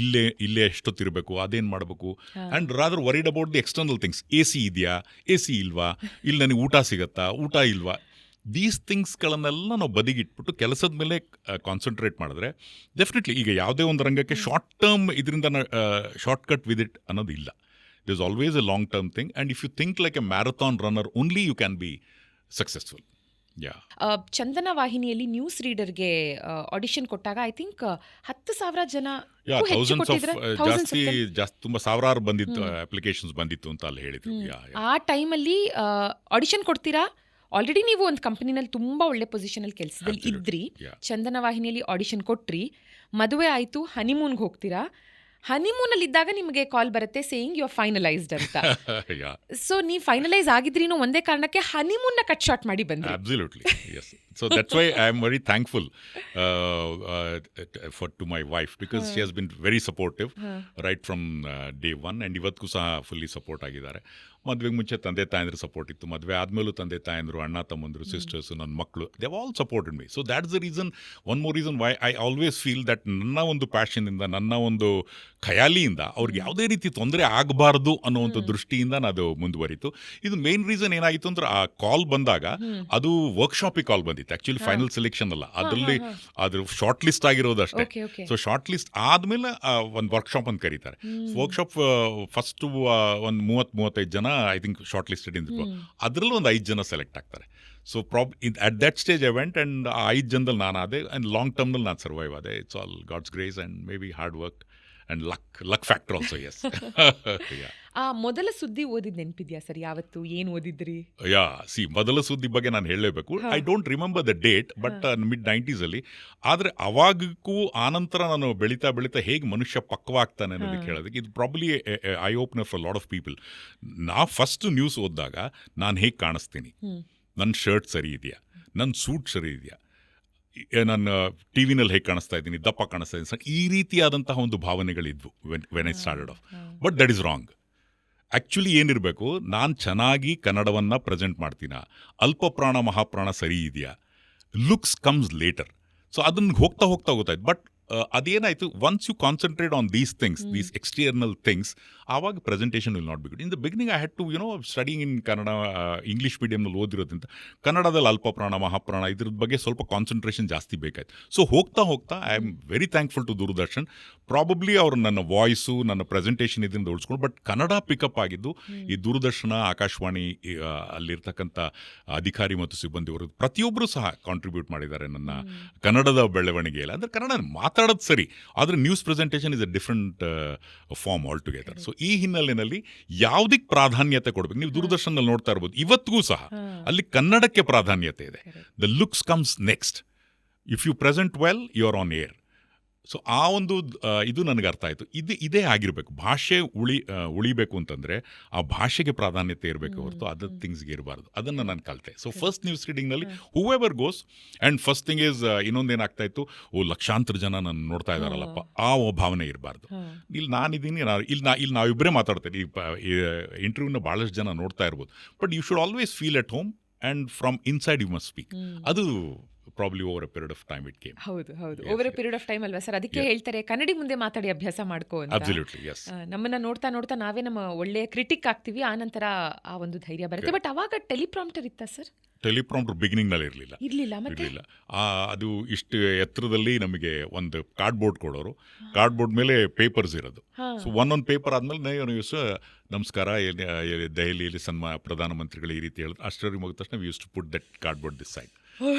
ಇಲ್ಲೇ ಎಷ್ಟೊತ್ತಿರಬೇಕು, ಅದೇನು ಮಾಡಬೇಕು, and rather worried about the external things. A C ಇದೆಯಾ, ಎ ಸಿ ಇಲ್ವಾ, ಇಲ್ಲಿ ನನಗೆ ಊಟ ಸಿಗತ್ತಾ, ಊಟ ಇಲ್ವಾ, ದೀಸ್ ಥಿಂಗ್ಸ್ಗಳನ್ನೆಲ್ಲ ನಾವು ಬದಿಗಿಟ್ಬಿಟ್ಟು ಕೆಲಸದ ಮೇಲೆ ಕಾನ್ಸಂಟ್ರೇಟ್ ಮಾಡಿದ್ರೆ ಡೆಫಿನೆಟ್ಲಿ ಈಗ ಯಾವುದೇ ಒಂದು ರಂಗಕ್ಕೆ ಶಾರ್ಟ್ ಟರ್ಮ್ ಇದರಿಂದ ಶಾರ್ಟ್ ಕಟ್ ವಿತ್ ಇಟ್ ಅನ್ನೋದು ಇಲ್ಲ. It is always a long term thing, and if you think like a marathon runner only you can be successful. Chandana ವಾಹಿನಿಯಲ್ಲಿ ನ್ಯೂಸ್ ರೀಡರ್ಗೆ ಆಡಿಷನ್ ಕೊಟ್ಟಾಗ ಐ ಥಿಂಕ್ 10,000 ಜನ ಜಾಸ್ತಿ ತುಂಬ ಸಾವಿರಾರು ಬಂದಿತ್ತು, ಅಪ್ಲಿಕೇಶನ್ಸ್ ಬಂದಿತ್ತು ಅಂತ ಅಲ್ಲಿ ಹೇಳಿದ್ರು. ಆ ಟೈಮಲ್ಲಿ ಆಡಿಷನ್ ಕೊಡ್ತೀರಾ, ಆಲ್ರೆಡಿ ನೀವು ಒಂದು ಕಂಪನಿನಲ್ಲಿ ತುಂಬಾ ಒಳ್ಳೆ ಪೊಸಿಷನಲ್ಲಿ ಕೆಲಸದಲ್ಲಿ ಇದ್ರಿ, ಚಂದನ ವಾಹಿನಿಯಲ್ಲಿ ಆಡಿಷನ್ ಕೊಟ್ರಿ, ಮದುವೆ ಆಯಿತು, ಹನಿಮೂನ್ಗೆ ಹೋಗ್ತೀರಾ. ಹನಿಮೂನಲ್ಲಿ ಇದ್ದಾಗ ನಿಮಗೆ ಕಾಲ್ ಬರುತ್ತೆ ಸೇಯಿಂಗ್ ಯು ಆರ್ ಫೈನಲೈಸ್ಡ್ ಅಂತ. ಸೊ ನೀವು ಫೈನಲೈಸ್ ಆಗಿದ್ರೀನು ಒಂದೇ ಕಾರಣಕ್ಕೆ ಹನಿಮೂನ್ನ ಕಟ್ ಶಾರ್ಟ್ ಮಾಡಿ ಬಂದ್ರಿ. Absolutely, yes. So that's why I am very thankful to my wife, because she has been very supportive right from day one, and ಇವತ್ತಿಗೂ ಸಹ fully support ಆಗಿದ್ದಾರೆ. ಮದುವೆಗೆ ಮುಂಚೆ ತಂದೆ ತಾಯಂದ್ರ ಸಪೋರ್ಟ್ ಇತ್ತು, ಮದುವೆ ಆದಮೇಲೂ ತಂದೆ ತಾಯಂದರು, ಅಣ್ಣ ತಮ್ಮಂದರು, ಸಿಸ್ಟರ್ಸು, ನನ್ನ ಮಕ್ಕಳು, they have all supported me. So that's the reason, one more reason why I always feel that ನನ್ನ ಒಂದು ಪ್ಯಾಷನಿಂದ, ನನ್ನ ಒಂದು ಖಯಾಲಿಯಿಂದ ಅವ್ರಿಗೆ ಯಾವುದೇ ರೀತಿ ತೊಂದರೆ ಆಗಬಾರ್ದು ಅನ್ನೋವಂಥ ದೃಷ್ಟಿಯಿಂದ ಅದು ಮುಂದುವರಿತು. ಇದು ಮೇನ್ ರೀಸನ್ ಏನಾಗಿತ್ತು ಅಂದ್ರೆ, ಆ ಕಾಲ್ ಬಂದಾಗ ಅದು ವರ್ಕ್ಶಾಪಿಗೆ ಕಾಲ್ ಬಂದಿತ್ತು, ಆ್ಯಕ್ಚುಲಿ ಫೈನಲ್ ಸೆಲೆಕ್ಷನ್ ಅಲ್ಲ, ಅದರಲ್ಲಿ ಅದ್ರ ಶಾರ್ಟ್ ಲಿಸ್ಟ್ ಆಗಿರೋದು ಅಷ್ಟೇ. ಸೊ ಶಾರ್ಟ್ ಲಿಸ್ಟ್ ಆದಮೇಲೆ ಒಂದು ವರ್ಕ್ಶಾಪ್ ಅಂತ ಕರೀತಾರೆ. ವರ್ಕ್ಶಾಪ್ ಫಸ್ಟು ಒಂದು 30-35 ಜನ ಐ ಥಿಂಕ್ ಶಾರ್ಟ್ ಲಿಸ್ಟೆಡ್ ಇದ್ರು, ಅದರಲ್ಲೂ ಒಂದು 5 ಜನ ಸೆಲೆಕ್ಟ್ ಆಗ್ತಾರೆ. So at that stage I went, and ಆ 5 ಜನದಲ್ಲಿ ನಾನು ಆದೆ, ಆ್ಯಂಡ್ ಲಾಂಗ್ ಟರ್ಮ್ನಲ್ಲಿ ನಾನು ಸರ್ವೈವ್ ಆದೆ. It's all God's grace and maybe hard work and luck factor also. Yes. ಆ ಮೊದಲ ಸುದ್ದಿ ಓದಿದ್ ನೆನಪಿದ್ಯಾ ಸರ್? ಯಾವತ್ತು, ಏನು ಓದಿದ್ರಿ? ಮೊದಲ ಸುದ್ದಿ ಬಗ್ಗೆ ನಾನು ಹೇಳಲೇಬೇಕು. I don't remember the date, but ಮಿಡ್-90s ಅಲ್ಲಿ. ಆದರೆ ಅವಾಗಕ್ಕೂ ಆನಂತರ ನಾನು ಬೆಳೀತಾ ಹೇಗೆ ಮನುಷ್ಯ ಪಕ್ವಾಗ್ತಾನೆ ಅನ್ನೋದಕ್ಕೆ ಹೇಳೋದಕ್ಕೆ ಇದು probably I opener for lot of people. ನಾ ಫಸ್ಟ್ ನ್ಯೂಸ್ ಓದಿದಾಗ ನಾನು ಹೇಗೆ ಕಾಣಿಸ್ತೀನಿ, ನನ್ನ ಶರ್ಟ್ ಸರಿ ಇದೆಯಾ, ನನ್ನ ಸೂಟ್ ಸರಿ ಇದೆಯಾ, ನಾನು ಟಿ ವಿನಲ್ಲಿ ಹೇಗೆ ಕಾಣಿಸ್ತಾ ಇದ್ದೀನಿ, ದಪ್ಪ ಕಾಣಿಸ್ತಾ ಇದ್ದೀನಿ, ಈ ರೀತಿಯಾದಂತಹ ಒಂದು ಭಾವನೆಗಳಿದ್ವು when I started off. But that is wrong. Actually ಏನಿರಬೇಕು, ನಾನು ಚೆನ್ನಾಗಿ ಕನ್ನಡವನ್ನು ಪ್ರೆಸೆಂಟ್ ಮಾಡ್ತೀನ, ಅಲ್ಪ ಪ್ರಾಣ ಮಹಾಪ್ರಾಣ ಸರಿ ಇದೆಯಾ, ಲುಕ್ಸ್ ಕಮ್ಸ್ ಲೇಟರ್. ಸೊ ಅದನ್ನು ಹೋಗ್ತಾ ಗೊತ್ತಾಯ್ತು. ಬಟ್ ಅದೇನಾಯಿತು, once you concentrate on these things, these external things, ಆವಾಗ presentation will not be good. In the beginning I had to studying in Kannada, English ಮೀಡಿಯಮ್ನಲ್ಲಿ ಓದಿರೋದ್ರಿಂದ ಕನ್ನಡದಲ್ಲಿ ಅಲ್ಪ ಪ್ರಾಣ ಮಹಾಪ್ರಾಣ ಇದ್ರ ಬಗ್ಗೆ ಸ್ವಲ್ಪ ಕಾನ್ಸಂಟ್ರೇಷನ್ ಜಾಸ್ತಿ ಬೇಕಾಯ್ತು. ಸೊ ಹೋಗ್ತಾ I am very thankful to Doordarshan. Probably ಅವರು ನನ್ನ ವಾಯ್ಸು, ನನ್ನ ಪ್ರೆಸೆಂಟೇಷನ್ ಇದರಿಂದ ಉಳಿಸ್ಕೊಂಡು, ಬಟ್ ಕನ್ನಡ ಪಿಕಪ್ ಆಗಿದ್ದು ಈ ದೂರದರ್ಶನ, ಆಕಾಶವಾಣಿ, ಅಲ್ಲಿರ್ತಕ್ಕಂಥ ಅಧಿಕಾರಿ ಮತ್ತು ಸಿಬ್ಬಂದಿಯವರು ಪ್ರತಿಯೊಬ್ಬರು ಸಹ ಕಾಂಟ್ರಿಬ್ಯೂಟ್ ಮಾಡಿದ್ದಾರೆ ನನ್ನ ಕನ್ನಡದ ಬೆಳವಣಿಗೆಯಲ್ಲಿ. ಅಂದರೆ ಕನ್ನಡ ಮಾತಾಡೋದು ಸರಿ, ಆದರೆ news presentation is a different form altogether. So ಈ ಹಿನ್ನೆಲೆಯಲ್ಲಿ ಯಾವುದಕ್ಕೆ ಪ್ರಾಧಾನ್ಯತೆ ಕೊಡಬೇಕು, ನೀವು ದೂರದರ್ಶನಲ್ಲಿ ನೋಡ್ತಾ ಇರ್ಬೋದು, ಇವತ್ತಿಗೂ ಸಹ ಅಲ್ಲಿ ಕನ್ನಡಕ್ಕೆ ಪ್ರಾಧಾನ್ಯತೆ ಇದೆ. The looks comes next. If you present well, you are on air. So ಆ ಒಂದು ಇದು ನನಗೆ ಅರ್ಥ ಆಯಿತು. ಇದೇ ಆಗಿರಬೇಕು. ಭಾಷೆ ಉಳಿಬೇಕು ಅಂತಂದರೆ ಆ ಭಾಷೆಗೆ ಪ್ರಾಧಾನ್ಯತೆ ಇರಬೇಕು ಹೊರತು ಅದರ್ ಥಿಂಗ್ಸ್ಗೆ ಇರಬಾರ್ದು. ಅದನ್ನು ನಾನು ಕಲಿತೆ. ಸೊ ಫಸ್ಟ್ ನ್ಯೂಸ್ ರೀಡಿಂಗ್ನಲ್ಲಿ whoever goes, and first thing is, ಇನ್ನೊಂದೇನಾಗ್ತಾ ಇತ್ತು, ಲಕ್ಷಾಂತರ ಜನ ನಾನು ನೋಡ್ತಾ ಇದ್ದಾರಲ್ಲಪ್ಪ, ಆ ಭಾವನೆ ಇರಬಾರ್ದು. ಇಲ್ಲಿ ನಾನಿದ್ದೀನಿ, ಇಲ್ಲಿ ನಾವಿಬ್ಬರೇ ಮಾತಾಡ್ತೇನೆ, ಈ ಇಂಟರ್ವ್ಯೂನ ಭಾಳಷ್ಟು ಜನ ನೋಡ್ತಾ ಇರ್ಬೋದು. But you should always feel at home, and from inside you must speak. ಅದು probably over a period of time it came. ಹೌದು, over A period of time ಅಲ್ವಾ ಸರ್? ಅದಕ್ಕೆ ಹೇಳ್ತಾರೆ ಕನ್ನಡಿ ಮುಂದೆ ಮಾತಾಡಿ ಅಭ್ಯಾಸ ಮಾಡ್ಕೋ ಅಂತ. Absolutely, yes. ನಮ್ಮನ್ನ ನೋಡ್ತಾ ನಾವೇ ನಮ್ಮ ಒಳ್ಳೆಯ ಕ್ರಿಟಿಕ್ ಆಗ್ತೀವಿ, ಆ ನಂತರ ಆ ಒಂದು ಧೈರ್ಯ ಬರುತ್ತೆ. ಬಟ್ ಅವಾಗ ಟೆಲಿಪ್ರಾಂಪ್ಟರ್ ಇತ್ತಾ ಸರ್? ಟೆಲಿಪ್ರಾಂಪ್ಟರ್ ಬಿಗಿನಿಂಗ್ನಲ್ಲಿ ಇರಲಿಲ್ಲ. ಮತ್ತೆ ಅದು ಇಷ್ಟು ಎತ್ತರದಲ್ಲಿ ನಮಗೆ ಒಂದು ಕಾರ್ಡ್ಬೋರ್ಡ್ ಕೊಡೋರು, ಕಾರ್ಡ್ಬೋರ್ಡ್ ಮೇಲೆ ಪೇಪರ್ಸ್ ಇರೋದು. ಸೊ ಒಂದೊಂದು ಪೇಪರ್ ಆದಮೇಲೆ ನಮಸ್ಕಾರ, ದೆಹಲಿಯಲ್ಲಿ ಪ್ರಧಾನಮಂತ್ರಿಗಳು ಈ ರೀತಿ ಹೇಳಿದ್ರು, ಅಷ್ಟರಲ್ಲಿ ಮುಗಿದ ತಕ್ಷಣ we used to put that cardboard this side.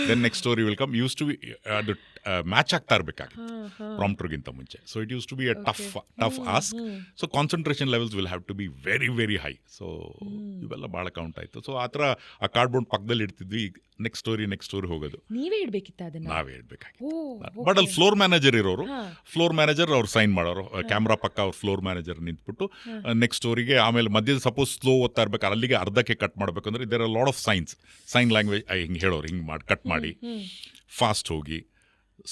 Then next story will come. Used to be ಅದು ಮ್ಯಾಚ್ ಆಗ್ತಾ ಇರಬೇಕಾಗಿತ್ತು ಪ್ರಾಂಪ್ಟರ್ಗಿಂತ ಮುಂಚೆ. So it used to be a tough ask. So concentration levels will have to be very very high. So ಇವೆಲ್ಲ ಭಾಳ count ಆಯಿತು. So ಆ ಥರ ಆ ಕಾರ್ಡ್ಬೋರ್ಡ್ ಪಕ್ಕದಲ್ಲಿ ಇಡ್ತಿದ್ವಿ. ನೆಕ್ಸ್ಟ್ ಸ್ಟೋರಿ ಹೋಗೋದು. ನೀವೇ ಇಡ್ಬೇಕಿತ್ತ ಅದನ್ನ? ನಾವೇ ಹೇಳ್ಬೇಕಾಗಿತ್ತು. ಓ, ಬಟ್ ಅಲ್ಲಿ ಫ್ಲೋರ್ ಮ್ಯಾನೇಜರ್ ಇರೋರು, ಹಾ. ಫ್ಲೋರ್ ಮ್ಯಾನೇಜರ್ ಅವ್ರು ಸೈನ್ ಮಾಡೋರು, ಕ್ಯಾಮ್ರಾ ಪಕ್ಕ ಅವ್ರು ಫ್ಲೋರ್ ಮ್ಯಾನೇಜರ್ ನಿಂತ್ಬಿಟ್ಟು ನೆಕ್ಸ್ಟ್ ಸ್ಟೋರಿಗೆ, ಆಮೇಲೆ ಮಧ್ಯದ ಸಪೋಸ್ ಸ್ಲೋ ಓದ್ತಾ ಇರ್ಬೇಕು, ಅಲ್ಲಿಗೆ ಅರ್ಧಕ್ಕೆ ಕಟ್ ಮಾಡಬೇಕಂದ್ರೆ there are lot of sign language ಹಿಂಗೆ ಹೇಳೋರು, ಹಿಂಗೆ ಮಾಡಿ ಕಟ್ ಮಾಡಿ, ಫಾಸ್ಟ್ ಹೋಗಿ,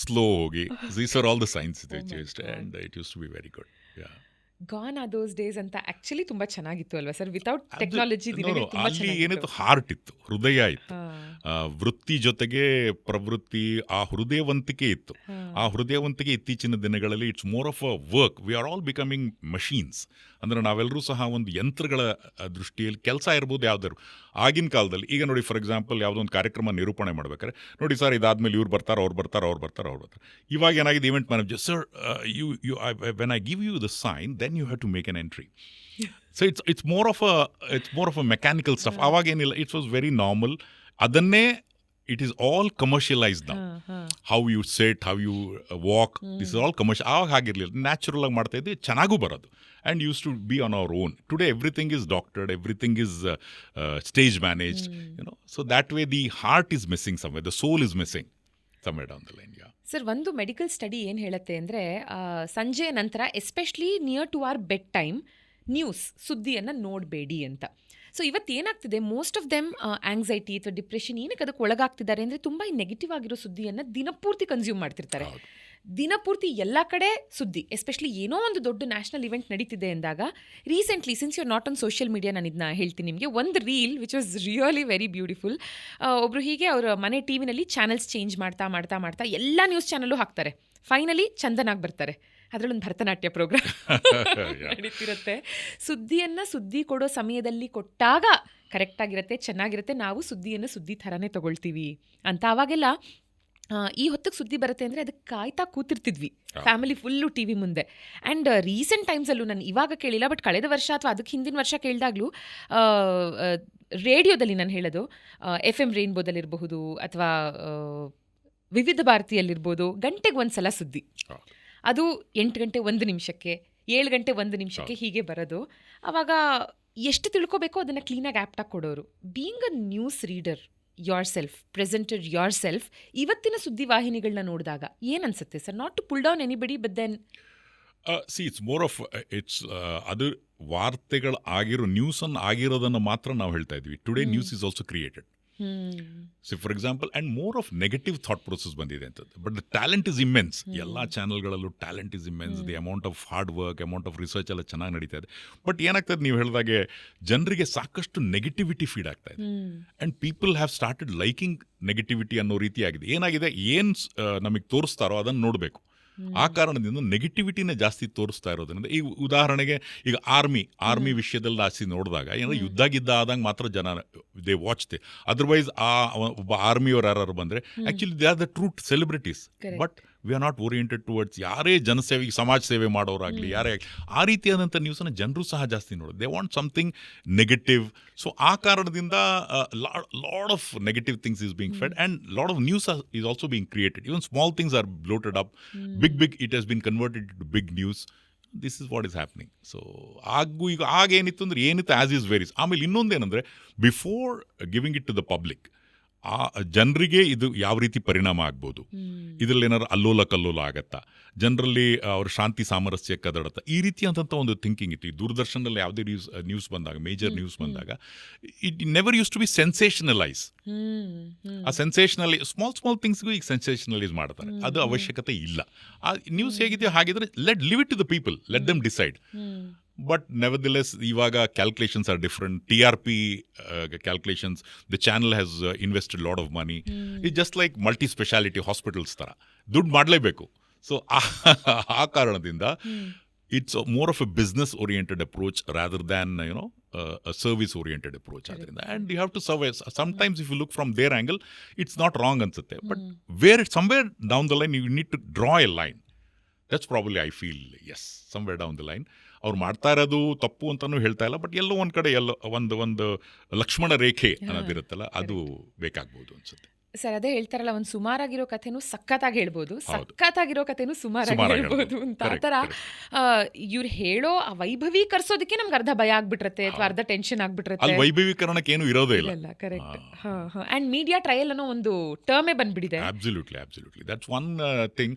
ಸ್ಲೋ ಹೋಗಿ, these are all the signs it used and it used to be very good. Gone are those days ಅಂತ ಆಕ್ಚುಲಿ ತುಂಬಾ ಚೆನ್ನಾಗಿತ್ತು ಅಲ್ವಾ ಸರ್? ವಿತೌಟ್ ಟೆಕ್ನಾಲಜಿ ಅಲ್ಲಿ ಏನಿತ್ತು, ಹಾರ್ಟ್ ಇತ್ತು, ಹೃದಯ ಇತ್ತು, ವೃತ್ತಿ ಜೊತೆಗೆ ಪ್ರವೃತ್ತಿ, ಆ ಹೃದಯವಂತಿಕೆ ಇತ್ತು. ಆ ಹೃದಯವಂತಿಕೆ ಇತ್ತೀಚಿನ ದಿನಗಳಲ್ಲಿ it's more of a work. V are all becoming machines. ಅಂದರೆ ನಾವೆಲ್ಲರೂ ಸಹ ಒಂದು ಯಂತ್ರಗಳ ದೃಷ್ಟಿಯಲ್ಲಿ ಕೆಲಸ ಇರ್ಬೋದು ಯಾವ್ದಾದ್ರು. ಆಗಿನ ಕಾಲದಲ್ಲಿ ಈಗ ನೋಡಿ, ಫಾರ್ ಎಕ್ಸಾಂಪಲ್ ಯಾವುದೊಂದು ಕಾರ್ಯಕ್ರಮ ನಿರೂಪಣೆ ಮಾಡ್ಬೇಕಾದ್ರೆ ನೋಡಿ ಸರ್, ಇದಾದ್ಮೇಲೆ ಇವ್ರು ಬರ್ತಾರೆ, ಅವ್ರು ಬರ್ತಾರೆ. ಇವಾಗ ಏನಾಗಿದೆ, event manager sir, when I give you the sign then you have to make an entry. So it's more of a mechanical stuff. ಅವಾಗೇನಿಲ್ಲ, ಇಟ್ಸ್ ವಾಸ್ ವೆರಿ ನಾರ್ಮಲ್. ಅದನ್ನೇ ಇಟ್ ಈಸ್ ಆಲ್ ಕಮರ್ಷಿಯಲೈಸ್ಡ್ ನಾವು. How you set, how you walk, this is all commercial. ಆವಾಗ ಹಾಗಿರಲಿಲ್ಲ, natural ಆಗಿ ಮಾಡ್ತಾ ಇದ್ದೆ, ಚೆನ್ನಾಗೂ ಬರೋದು. And used to be on our own. Today everything is doctored, everything is stage managed, so that way the heart is missing somewhere, the soul is missing somewhere down the line. Sir, ಒಂದು medical study ಏನು ಹೇಳುತ್ತೆ ಅಂದರೆ, ಸಂಜೆ ನಂತರ especially near to our bed time news, ಸುದ್ದಿಯನ್ನು ನೋಡಬೇಡಿ ಅಂತ. So ಇವತ್ತೇನಾಗ್ತಿದೆ, ಮೋಸ್ಟ್ ಆಫ್ ದೆಮ್ ಆಂಗ್ಸೈಟಿ ಅಥವಾ ಡಿಪ್ರೆಷನ್ ಏನಕ್ಕೆ ಅದಕ್ಕೆ ಒಳಗಾಗ್ತಿದ್ದಾರೆ ಅಂದರೆ, ತುಂಬ ನೆಗೆಟಿವ್ ಆಗಿರೋ ಸುದ್ದಿಯನ್ನು ದಿನಪೂರ್ತಿ ಕನ್ಸ್ಯೂಮ್ ಮಾಡ್ತಿರ್ತಾರೆ. ದಿನಪೂರ್ತಿ ಎಲ್ಲ ಕಡೆ ಸುದ್ದಿ, ಎಸ್ಪೆಷಲಿ ಏನೋ ಒಂದು ದೊಡ್ಡ ನ್ಯಾಷನಲ್ ಇವೆಂಟ್ ನಡೀತಿದೆ ಅಂದಾಗ. Recently, since you are not on social media, ನಾನು ಇದನ್ನ ಹೇಳ್ತೀನಿ ನಿಮಗೆ. ಒಂದು reel which was really very beautiful. ಒಬ್ಬರು ಹೀಗೆ ಅವರ ಮನೆ ಟಿ ವಿನಲ್ಲಿ ಚಾನಲ್ಸ್ ಚೇಂಜ್ ಮಾಡ್ತಾ ಎಲ್ಲ ನ್ಯೂಸ್ ಚಾನಲ್ಲು ಹಾಕ್ತಾರೆ. ಫೈನಲಿ ಚಂದನಾಗಿ ಬರ್ತಾರೆ, ಅದರಲ್ಲೊಂದು ಭರತನಾಟ್ಯ ಪ್ರೋಗ್ರಾಮ್ ನಡೀತಿರುತ್ತೆ. ಸುದ್ದಿ ಕೊಡೋ ಸಮಯದಲ್ಲಿ ಕೊಟ್ಟಾಗ ಕರೆಕ್ಟಾಗಿರುತ್ತೆ, ಚೆನ್ನಾಗಿರುತ್ತೆ, ನಾವು ಸುದ್ದಿ ಥರನೇ ತಗೊಳ್ತೀವಿ ಅಂತ. ಆವಾಗೆಲ್ಲ ಈ ಹೊತ್ತಿಗೆ ಸುದ್ದಿ ಬರುತ್ತೆ ಅಂದರೆ ಅದಕ್ಕೆ ಕಾಯ್ತಾ ಕೂತಿರ್ತಿದ್ವಿ, ಫ್ಯಾಮಿಲಿ ಫುಲ್ಲು ಟಿ ವಿ ಮುಂದೆ. ಆ್ಯಂಡ್ ರೀಸೆಂಟ್ ಟೈಮ್ಸಲ್ಲೂ, ನಾನು ಇವಾಗ ಕೇಳಿಲ್ಲ, ಬಟ್ ಕಳೆದ ವರ್ಷ ಅಥವಾ ಅದಕ್ಕೆ ಹಿಂದಿನ ವರ್ಷ ಕೇಳಿದಾಗಲೂ ರೇಡಿಯೋದಲ್ಲಿ, ನಾನು ಹೇಳೋದು FM ರೇನ್ಬೋದಲ್ಲಿರಬಹುದು ಅಥವಾ ವಿವಿಧ ಭಾರತಿಯಲ್ಲಿರ್ಬೋದು, ಗಂಟೆಗೆ ಒಂದು ಸಲ ಸುದ್ದಿ. ಅದು 8 ಗಂಟೆ 1 ನಿಮಿಷಕ್ಕೆ, 7 ಗಂಟೆ 1 ನಿಮಿಷಕ್ಕೆ ಹೀಗೆ ಬರೋದು. ಆವಾಗ ಎಷ್ಟು ತಿಳ್ಕೊಬೇಕೋ ಅದನ್ನು ಕ್ಲೀನಾಗಿ ಆ್ಯಪ್ಟಾಗಿ ಕೊಡೋರು. Being a news reader yourself, presenter yourself, ಇವತ್ತಿನ ಸುದ್ದಿವಾಹಿನಿಗಳನ್ನ ನೋಡಿದಾಗ ಏನನ್ಸುತ್ತೆ sir? Not to pull down anybody, but then it's more of ಅದು ವಾರ್ತೆಗಳು ಆಗಿರೋ, ನ್ಯೂಸನ್ನು ಆಗಿರೋದನ್ನು ಮಾತ್ರ ನಾವು ಹೇಳ್ತಾ ಇದ್ವಿ. Today news is also created. So for example, and more of negative thought process ಬಂದಿದೆ ಅಂತದ್ದು. But the talent is immense. ಎಲ್ಲ ಚಾನಲ್ಗಳಲ್ಲೂ talent is immense. The amount of hard work, amount of research ಎಲ್ಲ ಚೆನ್ನಾಗಿ ನಡೀತಾ ಇದೆ. ಬಟ್ ಏನಾಗ್ತದೆ, ನೀವು ಹೇಳಿದಾಗೆ ಜನರಿಗೆ ಸಾಕಷ್ಟು ನೆಗೆಟಿವಿಟಿ ಫೀಡ್ ಆಗ್ತಾ ಇದೆ. And people have started liking negativity ಅನ್ನೋ ರೀತಿ ಆಗಿದೆ. ಏನಾಗಿದೆ, ಏನು ನಮಗೆ ತೋರಿಸ್ತಾರೋ ಅದನ್ನು ನೋಡಬೇಕು. ಆ ಕಾರಣದಿಂದ ನೆಗೆಟಿವಿಟಿನೇ ಜಾಸ್ತಿ ತೋರಿಸ್ತಾ ಇರೋದ್ರಿಂದ, ಈ ಉದಾಹರಣೆಗೆ ಈಗ ಆರ್ಮಿ ವಿಷಯದಲ್ಲಿ ಜಾಸ್ತಿ ನೋಡಿದಾಗ ಏನಾದ್ರು ಯುದ್ಧ ಗಿದ್ದ ಆದಂಗೆ ಮಾತ್ರ ಜನ ದೇ ವಾಚ್ತೆ. ಅದರ್ವೈಸ್ ಒಬ್ಬ ಆರ್ಮಿಯವ್ರು ಯಾರು ಬಂದರೆ actually they are the true celebrities. But we are not oriented towards ಯಾರೇ ಜನಸೇವೆ, ಸಮಾಜ ಸೇವೆ ಮಾಡೋರಾಗಲಿ ಯಾರೇ ಆಗಲಿ, ಆ ರೀತಿಯಾದಂಥ ನ್ಯೂಸನ್ನು ಜನರು ಸಹ ಜಾಸ್ತಿ ನೋಡೋದು. They want something negative. So ಆ ಕಾರಣದಿಂದ load of negative things is being fed and load of news is also being created. Even small things are bloated up. Big it has been converted to big news. This is what is happening. So ಈಗ ಆಗೇನಿತ್ತು ಅಂದರೆ ಏನಿತ್ತು as is varies. ಆಮೇಲೆ ಇನ್ನೊಂದೇನೆಂದರೆ, before giving it to the public, ಆ ಜನರಿಗೆ ಇದು ಯಾವ ರೀತಿ ಪರಿಣಾಮ ಆಗ್ಬೋದು, ಇದರಲ್ಲಿ ಏನಾದ್ರು ಅಲ್ಲೋಲ ಕಲ್ಲೋಲ ಆಗತ್ತಾ, ಜನರಲ್ಲಿ ಅವ್ರ ಶಾಂತಿ ಸಾಮರಸ್ಯ ಕದಡತ್ತಾ, ಈ ರೀತಿಯಾದಂಥ ಒಂದು ಥಿಂಕಿಂಗ್ ಇತ್ತು. ಈ ದೂರದರ್ಶನದಲ್ಲಿ ಯಾವುದೇ ನ್ಯೂಸ್ ಬಂದಾಗ, ಮೇಜರ್ ನ್ಯೂಸ್ ಬಂದಾಗ, it never used to be sensationalise. ಆ ಸೆನ್ಸೇಷನಲಿ ಸ್ಮಾಲ್ ಥಿಂಗ್ಸ್ಗೂ ಈಗ ಸೆನ್ಸೇಷನಲೈಸ್ ಮಾಡ್ತಾರೆ. ಅದು ಅವಶ್ಯಕತೆ ಇಲ್ಲ. ಆ ನ್ಯೂಸ್ ಹೇಗಿದೆಯೋ ಹಾಗಿದ್ರೆ leave it to the people, let them decide. But nevertheless, ಇವಾಗ calculations are different. TRP calculations, the channel has invested a lot of money. It's just like multi-speciality hospitals ಥರ ದುಡ್ಡು ಮಾಡಲೇಬೇಕು. ಸೊ ಆ ಕಾರಣದಿಂದ it's more of A business oriented approach rather than a service oriented approach. Adrinda, and you have to survey. Sometimes if you look from their angle, it's not wrong ansutte, but somewhere down the line you need to draw a line. That's probably, I feel, yes, somewhere down the line ಅವ್ರು ಮಾಡ್ತಾ ಇರೋದು ತಪ್ಪು ಅಂತಲೂ ಹೇಳ್ತಾ ಇಲ್ಲ, but ಎಲ್ಲೋ ಒಂದು ಕಡೆ ಒಂದು ಲಕ್ಷ್ಮಣ ರೇಖೆ ಅನ್ನೋದಿರುತ್ತಲ್ಲ, ಅದು ಬೇಕಾಗ್ಬೋದು ಅನ್ಸುತ್ತೆ. ಸರ್ ಅದೇ ಹೇಳ್ತಾರಲ್ಲ, ಒಂದು ಸುಮಾರಾಗಿರೋ ಕಥೆನೂ ಸಖತ್ತಾಗಿ ಹೇಳ್ಬೋದು, ಹೌದು. ಸಖತ್ತಾಗಿರೋ ಕಥೆನೂ ಸುಮಾರಾಗಿ ಸುಮಾರಾಗಿ ಹೇಳ್ಬೋದು ಹೇಳ್ಬೋದು. ಅಂತ. ಆ Correct, ಥರ correct. ಇವ್ರು ಹೇಳೋ ಆ ವೈಭವೀಕರಿಸೋದಕ್ಕೆ ನಮ್ಗೆ ಅರ್ಧ ಭಯ ಆಗ್ಬಿಟ್ರತ್ತೆ ಅಥವಾ ಅರ್ಧ ಟೆನ್ಷನ್ ಆಗ್ಬಿಟ್ರತ್ತೆ. ಅಲ್ಲಿ ವೈಭವೀಕರಣಕ್ಕೆ ಏನು ಇರೋದೇ ಇಲ್ಲ. ಕರೆಕ್ಟ್. ಅಂಡ್ ಮೀಡಿಯಾ ಟ್ರಯಲ್ ಅನ್ನೋ ಒಂದು ಟರ್ಮೇ ಬಂದ್ಬಿಟ್ಟಿದೆ. Absolutely that's one thing.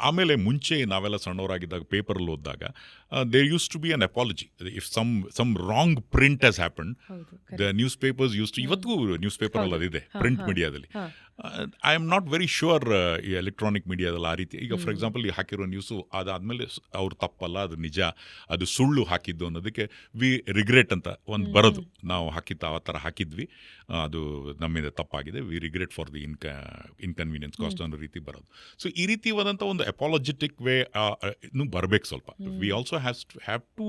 ಆಮೇಲೆ ಮುಂಚೆ ನಾವೆಲ್ಲ ಸಣ್ಣವರಾಗಿದ್ದಾಗ ಪೇಪರಲ್ಲಿ ಓದಿದಾಗ there used to be an apology if some wrong print has happen. ಹೌದು, the newspapers used to, ಇವತ್ತಿಗೂ ನ್ಯೂಸ್ ಪೇಪರ್ ಅಲ್ಲಿ ಅದಿದೆ ಪ್ರಿಂಟ್ ಮೀಡಿಯಾದಲ್ಲಿ. I am not very sure ಈ ಎಲೆಕ್ಟ್ರಾನಿಕ್ ಮೀಡಿಯಾದಲ್ಲಿ ಆ ರೀತಿ. ಈಗ ಫಾರ್ ಎಕ್ಸಾಂಪಲ್ ಈ ಹಾಕಿರೋ ನ್ಯೂಸು ಅದಾದಮೇಲೆ ಅವ್ರು ತಪ್ಪಲ್ಲ, ಅದು ನಿಜ, ಅದು ಸುಳ್ಳು ಹಾಕಿದ್ದು ಅನ್ನೋದಕ್ಕೆ ವಿ ರಿಗ್ರೆಟ್ ಅಂತ ಒಂದು ಬರೋದು, ನಾವು ಹಾಕಿದ್ದು ಆ ಥರ ಹಾಕಿದ್ವಿ, ಅದು ನಮ್ಮಿಂದ ತಪ್ಪಾಗಿದೆ, we regret for the inconvenience caused ಅನ್ನೋ ರೀತಿ ಬರೋದು. ಸೊ ಈ ರೀತಿಯಾದಂಥ ಒಂದು ಅಪಾಲಜೆಟಿಕ್ ವೇ ಇನ್ನೂ ಬರಬೇಕು ಸ್ವಲ್ಪ. We also have to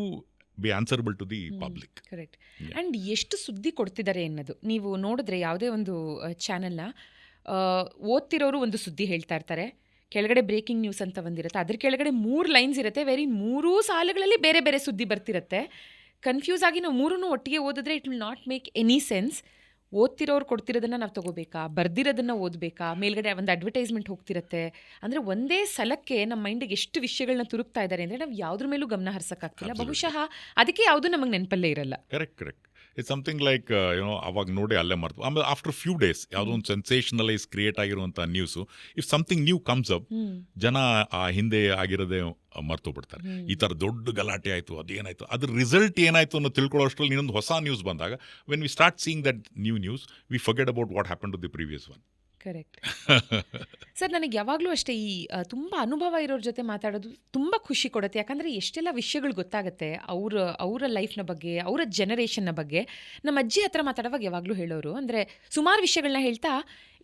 be answerable to the public. Correct. And ಎಷ್ಟು ಸುದ್ದಿ ಕೊಡ್ತಿದ್ದಾರೆ ಅನ್ನೋದು ನೀವು ನೋಡಿದ್ರೆ, ಯಾವುದೇ ಒಂದು ಚಾನೆಲ್ನ ಓದ್ತಿರೋರು ಒಂದು ಸುದ್ದಿ ಹೇಳ್ತಾ ಇರ್ತಾರೆ, ಕೆಳಗಡೆ ಬ್ರೇಕಿಂಗ್ ನ್ಯೂಸ್ ಅಂತ ಬಂದಿರುತ್ತೆ, ಅದ್ರ ಕೆಳಗಡೆ 3 ಲೈನ್ಸ್ ಇರುತ್ತೆ, ವೆರಿ 3 ಸಾಲುಗಳಲ್ಲಿ ಬೇರೆ ಬೇರೆ ಸುದ್ದಿ ಬರ್ತಿರುತ್ತೆ. ಕನ್ಫ್ಯೂಸ್ ಆಗಿ ನಾವು 3 ಒಟ್ಟಿಗೆ ಓದಿದ್ರೆ it will not make any sense. ಓದ್ತಿರೋರು ಕೊಡ್ತಿರೋದನ್ನ ನಾವು ತಗೋಬೇಕಾ, ಬರ್ದಿರೋದನ್ನ ಓದಬೇಕಾ, ಮೇಲ್ಗಡೆ ಒಂದು ಅಡ್ವರ್ಟೈಸ್ಮೆಂಟ್ ಹೋಗ್ತಿರುತ್ತೆ. ಅಂದರೆ ಒಂದೇ ಸಲಕ್ಕೆ ನಮ್ಮ ಮೈಂಡಿಗೆ ಎಷ್ಟು ವಿಷಯಗಳನ್ನ ತುರುಕ್ತಾ ಇದ್ದಾರೆ ಅಂದರೆ ನಾವು ಯಾವುದ್ರ ಮೇಲೂ ಗಮನ ಹರಿಸೋಕ್ಕಾಗ್ತಿಲ್ಲ. ಬಹುಶಃ ಅದಕ್ಕೆ ಯಾವುದೂ ನಮಗೆ ನೆನಪಲ್ಲೇ ಇರಲ್ಲ. ಕರೆಕ್ಟ್. ಇಟ್ಸ್ ಸಮಥಿಂಗ್ ಲೈಕ್ ಏನೋ ಅವಾಗ ನೋಡಿ ಅಲ್ಲೇ ಮರ್ತು. ಆಮೇಲೆ ಆಫ್ಟರ್ ಫ್ಯೂ ಡೇಸ್ ಯಾವುದೋ ಒಂದು ಸೆನ್ಸೇಷನಲೈಸ್ ಕ್ರಿಯೇಟ್ ಆಗಿರುವಂಥ news, if something new comes up, ಜನ ಆ ಹಿಂದೆ ಆಗಿರೋದೇ ಮರ್ತೋಗ್ಬಿಡ್ತಾರೆ. ಈ ಥರ ದೊಡ್ಡ ಗಲಾಟೆ ಆಯಿತು, ಅದೇನಾಯಿತು, ಅದ್ರ ರಿಸಲ್ಟ್ ಏನಾಯಿತು ಅನ್ನೋ ತಿಳ್ಕೊಳ್ಳೋಷ್ಟರಲ್ಲಿ ಇನ್ನೊಂದು ಹೊಸ ನ್ಯೂಸ್ ಬಂದಾಗ, when we start seeing that new news, we forget about what happen to the previous one. Correct. Sir, ನನಗೆ ಯಾವಾಗಲೂ ಅಷ್ಟೇ ಈ ತುಂಬ ಅನುಭವ ಇರೋರ ಜೊತೆ ಮಾತಾಡೋದು ತುಂಬ ಖುಷಿ ಕೊಡುತ್ತೆ. ಯಾಕಂದರೆ ಎಷ್ಟೆಲ್ಲ ವಿಷಯಗಳು ಗೊತ್ತಾಗುತ್ತೆ ಅವರ ಲೈಫ್ನ ಬಗ್ಗೆ, ಅವರ ಜನರೇಷನ್ನ ಬಗ್ಗೆ. ನಮ್ಮ ಅಜ್ಜಿ ಹತ್ರ ಮಾತಾಡುವಾಗ ಯಾವಾಗಲೂ ಹೇಳೋರು, ಅಂದರೆ ಸುಮಾರು ವಿಷಯಗಳನ್ನ ಹೇಳ್ತಾ,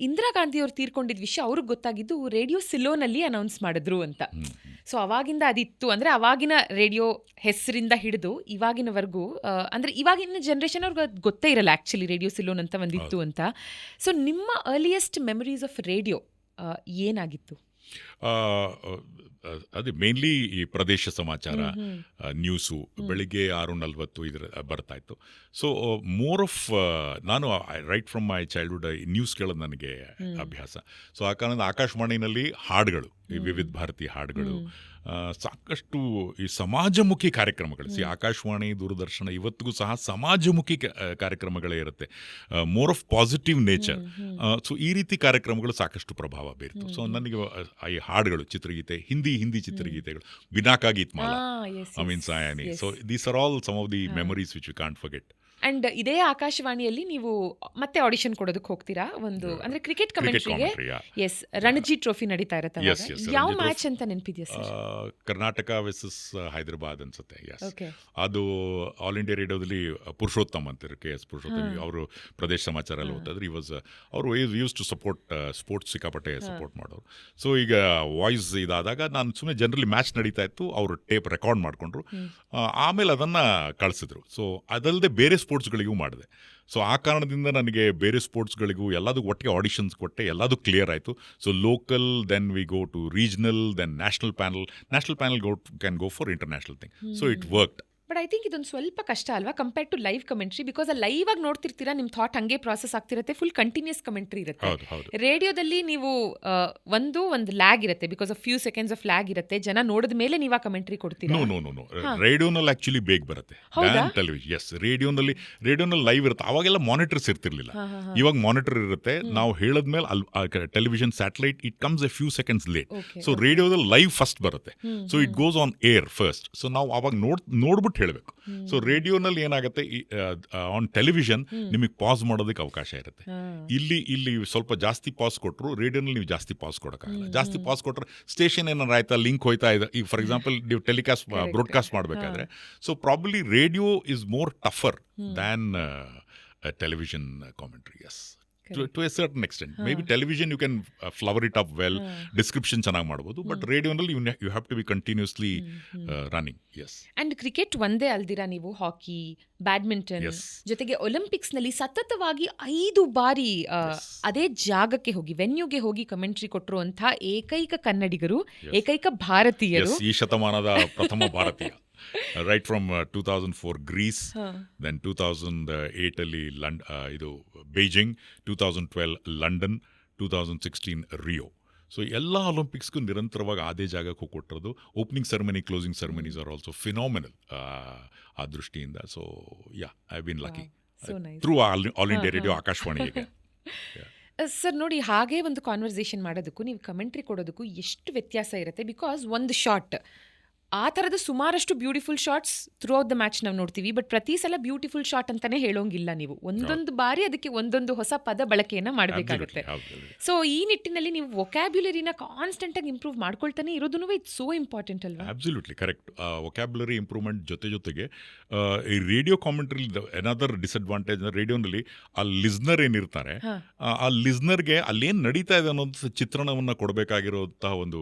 ಇಂದಿರಾ ಗಾಂಧಿಯವ್ರು ತೀರ್ಕೊಂಡಿದ್ದ ವಿಷಯ ಅವ್ರಿಗೆ ಗೊತ್ತಾಗಿದ್ದು ರೇಡಿಯೋ ಸಿಲೋನಲ್ಲಿ ಅನೌನ್ಸ್ ಮಾಡಿದ್ರು ಅಂತ. ಸೊ ಅವಾಗಿಂದ ಅದಿತ್ತು, ಅಂದರೆ ಅವಾಗಿನ ರೇಡಿಯೋ ಹೆಸರಿಂದ ಹಿಡಿದು ಇವಾಗಿನವರೆಗೂ, ಅಂದರೆ ಇವಾಗಿನ ಜನ್ರೇಷನ್ ಅವ್ರಿಗೆ ಅದು ಗೊತ್ತೇ ಇರಲ್ಲ ಆ್ಯಕ್ಚುಲಿ ರೇಡಿಯೋ ಸಿಲೋನ್ ಅಂತ ಒಂದಿತ್ತು ಅಂತ. ಸೊ ನಿಮ್ಮ ಅರ್ಲಿಯೆಸ್ಟ್ ಮೆಮರೀಸ್ ಆಫ್ ರೇಡಿಯೋ ಏನಾಗಿತ್ತು? ಅದೇ ಮೇನ್ಲಿ ಈ ಪ್ರದೇಶ ಸಮಾಚಾರ ನ್ಯೂಸು ಬೆಳಿಗ್ಗೆ 6:40 ಇದರ ಬರ್ತಾಯಿತ್ತು. ಸೊ ಮೋರ್ ಆಫ್ ನಾನು right from my childhood news ಕೇಳೋದು ನನಗೆ ಅಭ್ಯಾಸ. ಸೊ ಆ ಕಾರಣದಿಂದ ಆಕಾಶವಾಣಿನಲ್ಲಿ ಹಾಡುಗಳು, ಈ ವಿವಿಧ ಭಾರತಿ ಹಾಡುಗಳು, ಸಾಕಷ್ಟು ಈ ಸಮಾಜಮುಖಿ ಕಾರ್ಯಕ್ರಮಗಳು. ಆಕಾಶವಾಣಿ, ದೂರದರ್ಶನ ಇವತ್ತಿಗೂ ಸಹ ಸಮಾಜಮುಖಿ ಕಾರ್ಯಕ್ರಮಗಳೇ ಇರುತ್ತೆ, more of positive nature. So ಈ ರೀತಿ ಕಾರ್ಯಕ್ರಮಗಳು ಸಾಕಷ್ಟು ಪ್ರಭಾವ ಬೀರ್ತು. ಸೊ ನನಗೆ ಈ ಹಾಡುಗಳು, ಚಿತ್ರಗೀತೆ, ಹಿಂದಿ ಚಿತ್ರಗೀತೆಗಳು, Binaca Geetmala, Ameen Sayani. So these are all some of the memories which we can't forget. And ಇದೇ ಆಕಾಶವಾಣಿಯಲ್ಲಿ ನೀವು ಮತ್ತೆ ಆಡಿಷನ್ ಕೊಡೋದಕ್ಕೆ ಹೋಗ್ತೀರಾ, ಒಂದು ಅಂದ್ರೆ ಕ್ರಿಕೆಟ್ ಕಮೆಂಟ್ರಿಗೆ. ಎಸ್, ರಣಜಿ ಟ್ರೋಫಿ ನಡೀತಾ ಇರುತ್ತೆ. ಯಾವ ಮ್ಯಾಚ್ ಅಂತ ನೆನಪಿದೆಯಾ ಸರ್? ಕರ್ನಾಟಕ ವರ್ಸಸ್ ಹೈದರಾಬಾದ್ ಅನ್ಸುತ್ತೆ. ಎಸ್, ಅದು ಆಲ್ ಇಂಡಿಯಾ ರೇಡಿಯೋದಲ್ಲಿ ಪುರುಷೋತ್ತಮ್ ಅಂತಾರೆ, KS ಪುರುಷೋತ್ತಮ್, ಅವರು ಪ್ರದೇಶ ಸಮಾಚಾರ ಎಲ್ಲ ಓದಿದ್ರೆ ಅವರು ಯೂಸ್ ಟು ಸಪೋರ್ಟ್ ಸ್ಪೋರ್ಟ್ಸ್, ಸಿಕ್ಕಾಪಟ್ಟೆ ಸಪೋರ್ಟ್ ಮಾಡೋರು. ಸೊ ಈಗ ವಾಯ್ಸ್ ಇದಾದಾಗ ನಾನು ಸುಮ್ಮನೆ ಜನರಲಿ ಮ್ಯಾಚ್ ನಡೀತಾ ಇತ್ತು, ಅವರು ಟೇಪ್ ರೆಕಾರ್ಡ್ ಮಾಡಿಕೊಂಡ್ರು, ಆಮೇಲೆ ಅದನ್ನು ಕಳಿಸಿದ್ರು. ಸೊ ಅದಲ್ಲದೆ ಬೇರೆ ಸ್ಪೋರ್ಟ್ಸ್ಗಳಿಗೂ ಮಾಡಿದೆ. ಸೊ ಆ ಕಾರಣದಿಂದ ನನಗೆ ಬೇರೆ ಸ್ಪೋರ್ಟ್ಸ್ಗಳಿಗೂ ಎಲ್ಲದೂ ಒಟ್ಟಿಗೆ ಆಡಿಷನ್ಸ್ ಕೊಟ್ಟೆ, ಎಲ್ಲದೂ ಕ್ಲಿಯರ್ ಆಯಿತು. So local, then we go to regional, then national panel can go for international thing. So it worked. But I think ಇದೊಂದು ಸ್ವಲ್ಪ ಕಷ್ಟ ಅಲ್ವಾ compare to live commentary? Because live ಆಗಿ ನೋಡ್ತಿರ್ತೀರಾ, ನಿಮ್ಮ ಥಾಟ್ ಹಂಗೆ ಪ್ರಾಸೆಸ್ ಆಗ್ತಿರುತ್ತೆ, ಫುಲ್ ಕಂಟಿನ್ಯೂಸ್ ಕಮೆಂಟ್ರಿ ಇರುತ್ತೆ. ರೇಡಿಯೋದಲ್ಲಿ ನೀವು ಒಂದು ಲ್ಯಾಗ್ ಇರುತ್ತೆ, because of few seconds of lag ಇರುತ್ತೆ, ಜನ ನೋಡಿದ ಮೇಲೆ ನೀವು ಆ ಕಮೆಂಟ್ರಿ ಕೊಡ್ತೀರಾ? ನೋ, ರೇಡಿಯೋನಲ್ಲಿ ಆಕ್ಚುಲಿ ಬೇಗ ಬರುತ್ತೆ, ಟೆಲಿವಿಷನ್. ಎಸ್, ರೇಡಿಯೋನಲ್ಲಿ ಲೈವ್ ಇರುತ್ತೆ. ಅವಾಗೆಲ್ಲ ಮಾನಿಟರ್ಸ್ ಇರ್ತಿರ್ಲಿಲ್ಲ, ಇವಾಗ ಮಾನಿಟರ್ ಇರುತ್ತೆ. ನಾವು ಹೇಳದ್ಮೇಲೆ television satellite it comes a few seconds late. So ರೇಡಿಯೋದಲ್ಲಿ ಲೈವ್ ಫಸ್ಟ್ ಬರುತ್ತೆ. So it goes on air first. So ನಾವು ಅವಾಗ ನೋಡ್ಬಿಟ್ಟು ಹೇಳಬೇಕು. ಸೊ ರೇಡಿಯೋನಲ್ಲಿ ಏನಾಗುತ್ತೆ, ಆನ್ ಟೆಲಿವಿಷನ್ ನಿಮಗೆ ಪಾಸ್ ಮಾಡೋದಕ್ಕೆ ಅವಕಾಶ ಇರುತ್ತೆ. ಇಲ್ಲಿ ಸ್ವಲ್ಪ ಜಾಸ್ತಿ ಪಾಸ್ ಕೊಟ್ಟರು, ರೇಡಿಯೋನಲ್ಲಿ ನೀವು ಜಾಸ್ತಿ ಪಾಸ್ ಕೊಡೋಕ್ಕಾಗಲ್ಲ. ಜಾಸ್ತಿ ಪಾಸ್ ಕೊಟ್ಟರೆ ಸ್ಟೇಷನ್ ಏನಾರು ಆಯ್ತಾ, ಲಿಂಕ್ ಹೋಯ್ತಾ ಇದೆ. ಈಗ ಫಾರ್ ಎಕ್ಸಾಂಪಲ್ ನೀವು ಬ್ರಾಡ್ಕಾಸ್ಟ್ ಮಾಡಬೇಕಾದ್ರೆ, so probably radio is more tougher than television commentary. Yes, to a certain extent. Maybe television you can flower it up well, description ಚೆನ್ನಾಗಿ ಮಾಡಬಹುದು, ಬಟ್ ರೇಡಿಯೋನಲ್ಲಿ you have to be continuously running. Yes. And cricket ಒಂದೇ ಅಲ್ದಿರಾ, ನೀವು ಹಾಕಿ, badminton ಜೊತೆಗೆ Olympics ನಲ್ಲಿ ಸತತವಾಗಿ 5 ಬಾರಿ ಅದೇ ಜಾಗಕ್ಕೆ ಹೋಗಿ, ವೆನ್ಯೂಗೆ ಹೋಗಿ ಕಮೆಂಟ್ರಿ ಕೊಟ್ಟಿರುವಂತಹ ಏಕೈಕ ಕನ್ನಡಿಗರು, ಏಕೈಕ ಭಾರತೀಯರು, ಈ ಶತಮಾನದ ಪ್ರಥಮ ಭಾರತೀಯ. ರೈಟ್ ಫ್ರಮ್ 2004 ಗ್ರೀಸ್, ಹಾ. ದೆನ್ 2008 ಅಲ್ಲಿ ಇದು ಬೀಜಿಂಗ್, 2012 ಲಂಡನ್, 2016 ರಿಯೋ. ಸೊ ಎಲ್ಲ ಒಲಿಂಪಿಕ್ಸ್ಗೂ ನಿರಂತರವಾಗಿ ಅದೇ ಜಾಗಕ್ಕೆ ಕೊಟ್ಟಿರೋದು. Opening ceremony, closing ceremonies are also phenomenal ಆ ದೃಷ್ಟಿಯಿಂದ. So yeah, I been lucky So nice. Through all India radio, ಆಕಾಶವಾಣಿಗೆ. ಸರ್ ನೋಡಿ, ಹಾಗೇ ಒಂದು ಕಾನ್ವರ್ಸೇಷನ್ ಮಾಡೋದಕ್ಕೂ ನೀವು ಕಮೆಂಟ್ರಿ ಕೊಡೋದಕ್ಕೂ ಎಷ್ಟು ವ್ಯತ್ಯಾಸ ಇರುತ್ತೆ. ಬಿಕಾಸ್ ಒಂದು ಶಾಟ್, ಆ ಥರದ ಸುಮಾರಷ್ಟು beautiful shots through out the match ನಾವು ನೋಡ್ತೀವಿ. ಬಟ್ ಪ್ರತಿ ಸಲ ಬ್ಯೂಟಿಫುಲ್ ಶಾಟ್ ಅಂತಾನೆ ಹೇಳೋಂಗಿಲ್ಲ ನೀವು. ಒಂದೊಂದು ಬಾರಿ ಅದಕ್ಕೆ ಒಂದೊಂದು ಹೊಸ ಪದ ಬಳಕೆಯನ್ನು ಮಾಡಬೇಕಾಗುತ್ತೆ. ಸೊ ಈ ನಿಟ್ಟಿನಲ್ಲಿ ನೀವು ವೊಕ್ಯಾಬ್ಯುಲರಿನ ಕಾನ್ಸ್ಟೆಂಟ್ ಆಗಿ ಇಂಪ್ರೂವ್ ಮಾಡ್ಕೊಳ್ತಾನೆ ಇರೋದನ್ನು ಇಟ್ಸ್ ಸೋ ಇಂಪಾರ್ಟೆಂಟ್ ಅಲ್ವಾ? Absolutely correct. ವೊಕ್ಯಾಬ್ಯುಲರಿ ಇಂಪ್ರೂವ್ಮೆಂಟ್ ಜೊತೆಗೆ ಈ ರೇಡಿಯೋ ಕಾಮೆಂಟ್ರಿ ಎನದರ್ ಡಿಸ್ಅಡ್ವಾಂಟೇಜ್, ರೇಡಿಯೋನಲ್ಲಿ ಆ ಲಿಸ್ನರ್ ಏನಿರ್ತಾರೆ, ಆ ಲಿಸ್ನರ್ಗೆ ಅಲ್ಲೇನು ನಡೀತಾ ಇದೆ ಅನ್ನೋದು ಚಿತ್ರಣವನ್ನು ಕೊಡಬೇಕಾಗಿರುವಂತಹ ಒಂದು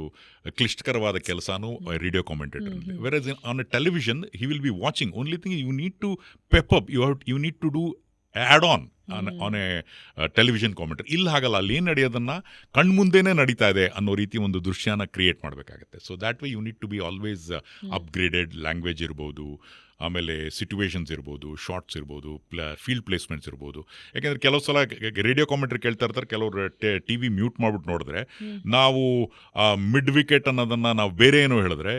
ಕ್ಲಿಷ್ಟಕರವಾದ ಕೆಲಸನೂ radio commentator. Whereas on a television, he will be watching. Only thing you need to pep up. You need to do add on a television commentary. ಇಲ್ಲಿ ಹಾಗಲ್ಲ, ಅಲ್ಲಿ ಏನು ನಡೆಯೋದನ್ನು ಕಣ್ಮುಂದೆನೇ ನಡೀತಾ ಇದೆ ಅನ್ನೋ ರೀತಿ ಒಂದು ದೃಶ್ಯನ ಕ್ರಿಯೇಟ್ ಮಾಡಬೇಕಾಗುತ್ತೆ. So that way you need to be always upgraded. Language ಇರ್ಬೋದು, ಆಮೇಲೆ ಸಿಚುವೇಶನ್ಸ್ ಇರ್ಬೋದು, ಶಾರ್ಟ್ಸ್ ಇರ್ಬೋದು, ಫೀಲ್ಡ್ ಪ್ಲೇಸ್ಮೆಂಟ್ಸ್ ಇರ್ಬೋದು. ಯಾಕೆಂದರೆ ಕೆಲವು ಸಲ ರೇಡಿಯೋ ಕಾಮೆಂಟ್ರಿ ಕೇಳ್ತಾ ಇರ್ತಾರೆ, ಕೆಲವರು ಟಿ ವಿ ಮ್ಯೂಟ್ ಮಾಡ್ಬಿಟ್ಟು ನೋಡಿದ್ರೆ ನಾವು ಮಿಡ್ ವಿಕೆಟ್ ಅನ್ನೋದನ್ನು ನಾವು ಬೇರೆ ಏನೋ ಹೇಳಿದ್ರೆ,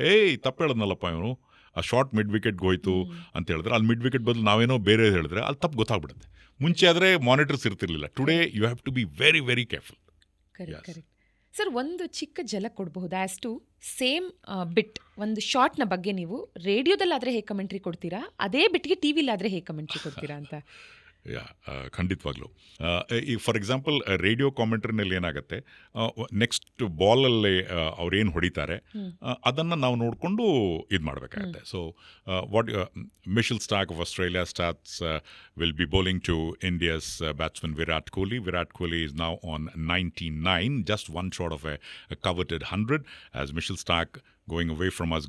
ತಪ್ಪು ಹೇಳದ್ನಲ್ಲಪ್ಪ ಇವನು, ಆ ಶಾರ್ಟ್ ಮಿಡ್ ವಿಕೆಟ್ಗೆ ಹೋಯ್ತು ಅಂತ ಹೇಳಿದ್ರೆ, ಅಲ್ಲಿ ಮಿಡ್ ವಿಕೆಟ್ ಬದಲು ನಾವೇನೋ ಬೇರೆ ಹೇಳಿದ್ರೆ ಅಲ್ಲಿ ತಪ್ಪು ಗೊತ್ತಾಗ್ಬಿಡುತ್ತೆ. ಮುಂಚೆ ಆದರೆ ಮಾನಿಟರ್ಸ್ ಇರ್ತಿರ್ಲಿಲ್ಲ. Today you have to be very very careful. Correct. Sir, ಒಂದು ಚಿಕ್ಕ ಜಲಕ್ ಕೊಡಬಹುದು ಆಸ್ ಟು ಸೇಮ್ ಬಿಟ್, ಒಂದು ಶಾರ್ಟ್ನ ಬಗ್ಗೆ ನೀವು ರೇಡಿಯೋದಲ್ಲಾದರೆ ಹೇಗೆ ಕಮೆಂಟ್ರಿ ಕೊಡ್ತೀರಾ, ಅದೇ ಬಿಟ್ಗೆ ಟಿ ವಿಲಾದರೆ ಹೇಗೆ ಕಮೆಂಟ್ರಿ ಕೊಡ್ತೀರಾ ಅಂತ? ಖಂಡಿತವಾಗ್ಲೂ. ಈ ಫಾರ್ ಎಕ್ಸಾಂಪಲ್ ರೇಡಿಯೋ ಕಾಮೆಂಟ್ರಿನಲ್ಲಿ ಏನಾಗುತ್ತೆ, ನೆಕ್ಸ್ಟ್ ಬಾಲಲ್ಲಿ ಅವ್ರೇನು ಹೊಡಿತಾರೆ ಅದನ್ನು ನಾವು ನೋಡಿಕೊಂಡು ಇದು ಮಾಡಬೇಕಾಗತ್ತೆ. So what Mitchell Starc of Australia starts will be bowling to India's batsman Virat Kohli. Virat Kohli is now on 99, just one short of a coveted 100, as Mitchell Starc going away from us,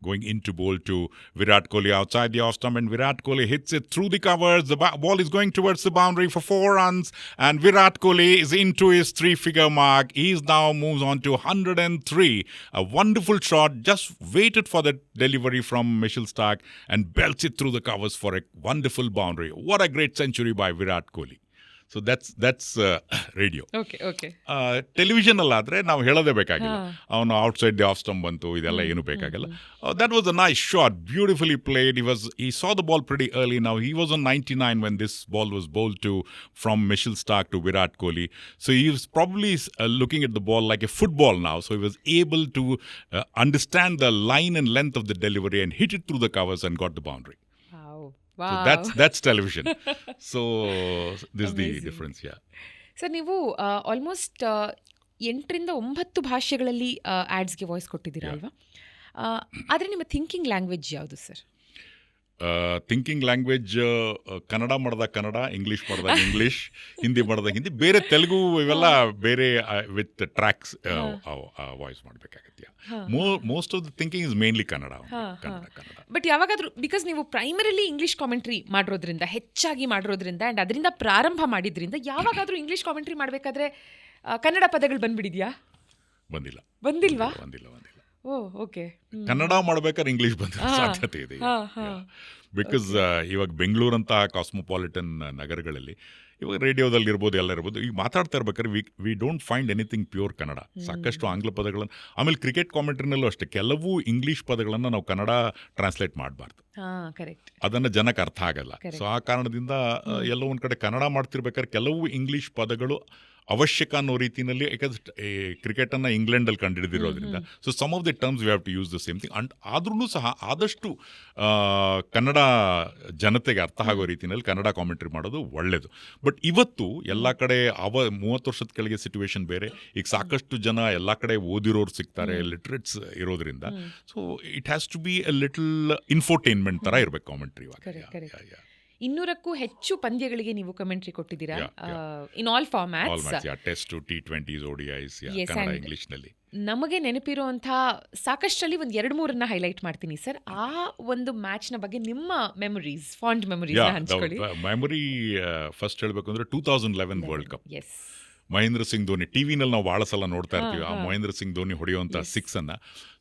going into bowl to Virat Kohli outside the off stump, and Virat Kohli hits it through the covers. The ball is going towards the boundary for 4 runs, and Virat Kohli is into his 3-figure mark. He now moves on to 103. A wonderful shot, just waited for the delivery from Mitchell Starc and belts it through the covers for a wonderful boundary. What a great century by Virat Kohli. So that's radio. Okay. Television ಅಲ್ಲಾದರೆ ನಾವು ಹೇಳೋದೇ ಬೇಕಾಗಿಲ್ಲ, ಅವನು outside the of stump ಬಂತು, ಇದೆಲ್ಲ ಏನೂ ಬೇಕಾಗಿಲ್ಲ. That was a nice shot, beautifully played. He saw the ball pretty early. Now he was on 99 when this ball was bowled to from Mitchell Starc to Virat Kohli. So he was probably looking at the ball like a football now. So he was able to understand the line and length of the delivery and hit it through the covers and got the boundary. Wow. So that's television. So this is the difference, yeah. Sir, ನೀವು almost 8-9 ಭಾಷೆಗಳಲ್ಲಿ ಆ್ಯಡ್ಸ್ಗೆ voice ಕೊಟ್ಟಿದ್ದೀರಾ ಅಲ್ವಾ? ಆದರೆ ನಿಮ್ಮ thinking language ಯಾವುದು sir? Thinking language Kannada ಮಾಡಿದಾಗ Kannada, English ಮಾಡಿದಾಗ English, Hindi ಮಾಡಿದಾಗ ಹಿಂದಿ, ಬೇರೆ ತೆಲುಗು ಇವೆಲ್ಲ ಬೇರೆ ವಿತ್ ಟ್ರ್ಯಾಕ್ಸ್ ವಾಯ್ಸ್ ಮಾಡಬೇಕಾಗತ್ತೆ. Most of the thinking is mainly Kannada. But ಯಾವಾಗಾದರೂ, ಬಿಕಾಸ್ ನೀವು ಪ್ರೈಮರಿಲಿ ಇಂಗ್ಲೀಷ್ ಕಾಮೆಂಟ್ರಿ ಮಾಡಿರೋದ್ರಿಂದ, ಹೆಚ್ಚಾಗಿ ಮಾಡಿರೋದ್ರಿಂದ ಆ್ಯಂಡ್ ಅದರಿಂದ ಪ್ರಾರಂಭ ಮಾಡಿದ್ರಿಂದ, ಯಾವಾಗಾದರೂ ಇಂಗ್ಲೀಷ್ ಕಾಮೆಂಟ್ರಿ ಮಾಡಬೇಕಾದ್ರೆ ಕನ್ನಡ ಪದಗಳು ಬಂದ್ಬಿಡಿದ್ಯಾ? ಬಂದಿಲ್ವಾ? ಓಕೆ. ಕನ್ನಡ ಮಾಡ್ಬೇಕಾದ್ರೆ ಇಂಗ್ಲೀಷ್ ಬಂದ ಸಾಧ್ಯತೆ ಇದೆ. ಬಿಕಾಸ್ ಇವಾಗ ಬೆಂಗಳೂರಂತಹ ಕಾಸ್ಮೋಪಾಲಿಟನ್ ನಗರಗಳಲ್ಲಿ ಇವಾಗ ರೇಡಿಯೋದಲ್ಲಿ ಇರ್ಬೋದು, ಎಲ್ಲ ಇರ್ಬೋದು, ಈಗ ಮಾತಾಡ್ತಾ ಇರ್ಬೇಕಾದ್ರೆ we don't find anything pure Kannada. ಸಾಕಷ್ಟು ಆಂಗ್ಲ ಪದಗಳನ್ನು, ಆಮೇಲೆ ಕ್ರಿಕೆಟ್ ಕಾಮೆಂಟ್ರಿನಲ್ಲೂ ಅಷ್ಟೇ ಕೆಲವು ಇಂಗ್ಲೀಷ್ ಪದಗಳನ್ನು ನಾವು ಕನ್ನಡ ಟ್ರಾನ್ಸ್ಲೇಟ್ ಮಾಡಬಾರ್ದು, ಅದನ್ನು ಜನಕ್ಕೆ ಅರ್ಥ ಆಗಲ್ಲ. ಸೊ ಆ ಕಾರಣದಿಂದ ಎಲ್ಲೋ ಒಂದು ಕಡೆ ಕನ್ನಡ ಮಾಡ್ತಿರ್ಬೇಕಾದ್ರೆ ಕೆಲವು ಇಂಗ್ಲೀಷ್ ಪದಗಳು ಅವಶ್ಯಕ ಅನ್ನೋ ರೀತಿಯಲ್ಲಿ, ಯಾಕಂದ್ರೆ ಕ್ರಿಕೆಟನ್ನು ಇಂಗ್ಲೆಂಡಲ್ಲಿ ಕಂಡುಹಿಡಿದಿರೋದ್ರಿಂದ, so some of the terms we have to use the same thing. And ಆದ್ರೂ ಸಹ ಆದಷ್ಟು ಕನ್ನಡ ಜನತೆಗೆ ಅರ್ಥ ಆಗೋ ರೀತಿಯಲ್ಲಿ ಕನ್ನಡ ಕಾಮೆಂಟ್ರಿ ಮಾಡೋದು ಒಳ್ಳೆಯದು. ಬಟ್ ಇವತ್ತು ಎಲ್ಲ ಕಡೆ 30 ವರ್ಷದ ಕೆಳಗೆ ಸಿಚುವೇಶನ್ ಬೇರೆ. ಈಗ ಸಾಕಷ್ಟು ಜನ ಎಲ್ಲ ಕಡೆ ಓದಿರೋರು ಸಿಗ್ತಾರೆ, ಲಿಟ್ರೇಟ್ಸ್ ಇರೋದ್ರಿಂದ. So it has to be a little infotainment ಥರ ಇರಬೇಕು ಕಾಮೆಂಟ್ರಿ. 200ಕ್ಕೂ ಹೆಚ್ಚು ಪಂದ್ಯಗಳಿಗೆ ನೀವು ಕಮೆಂಟ್ರಿ ಕೊಟ್ಟಿದ್ದೀರಾ, in all formats, test, T20s, ODIs, Kannada, ಇಂಗ್ಲಿಷ್ನಲ್ಲಿ. ನಮಗೆ ನೆನಪಿರುವಂಥ ಸಾಕಷ್ಟರಲ್ಲಿ ಒಂದು 2-3 ಹೈಲೈಟ್ ಮಾಡ್ತೀನಿ ಸರ್. ಆ ಒಂದು ಮ್ಯಾಚ್ನ ಬಗ್ಗೆ ನಿಮ್ಮ ಮೆಮೊರೀಸ್, ಫಾಂಡ್ ಮೆಮೊರೀಸ್ ಹಂಚ್ಕೊಳ್ಳಿ. ಮೆಮೊರಿ ಫಸ್ಟ್ ಹೇಳಬೇಕು ಅಂದರೆ 2011 ವರ್ಲ್ಡ್ ಕಪ್. ಮಹೇಂದ್ರ ಸಿಂಗ್ ಧೋನಿ, ಟಿವಿನಲ್ಲಿ ನಾವು ಭಾಳ ಸಲ ನೋಡ್ತಾ ಇರ್ತೀವಿ ಆ ಮಹೇಂದ್ರ ಸಿಂಗ್ ಧೋನಿ ಹೊಡೆಯುವಂಥ 6 ಅನ್ನು.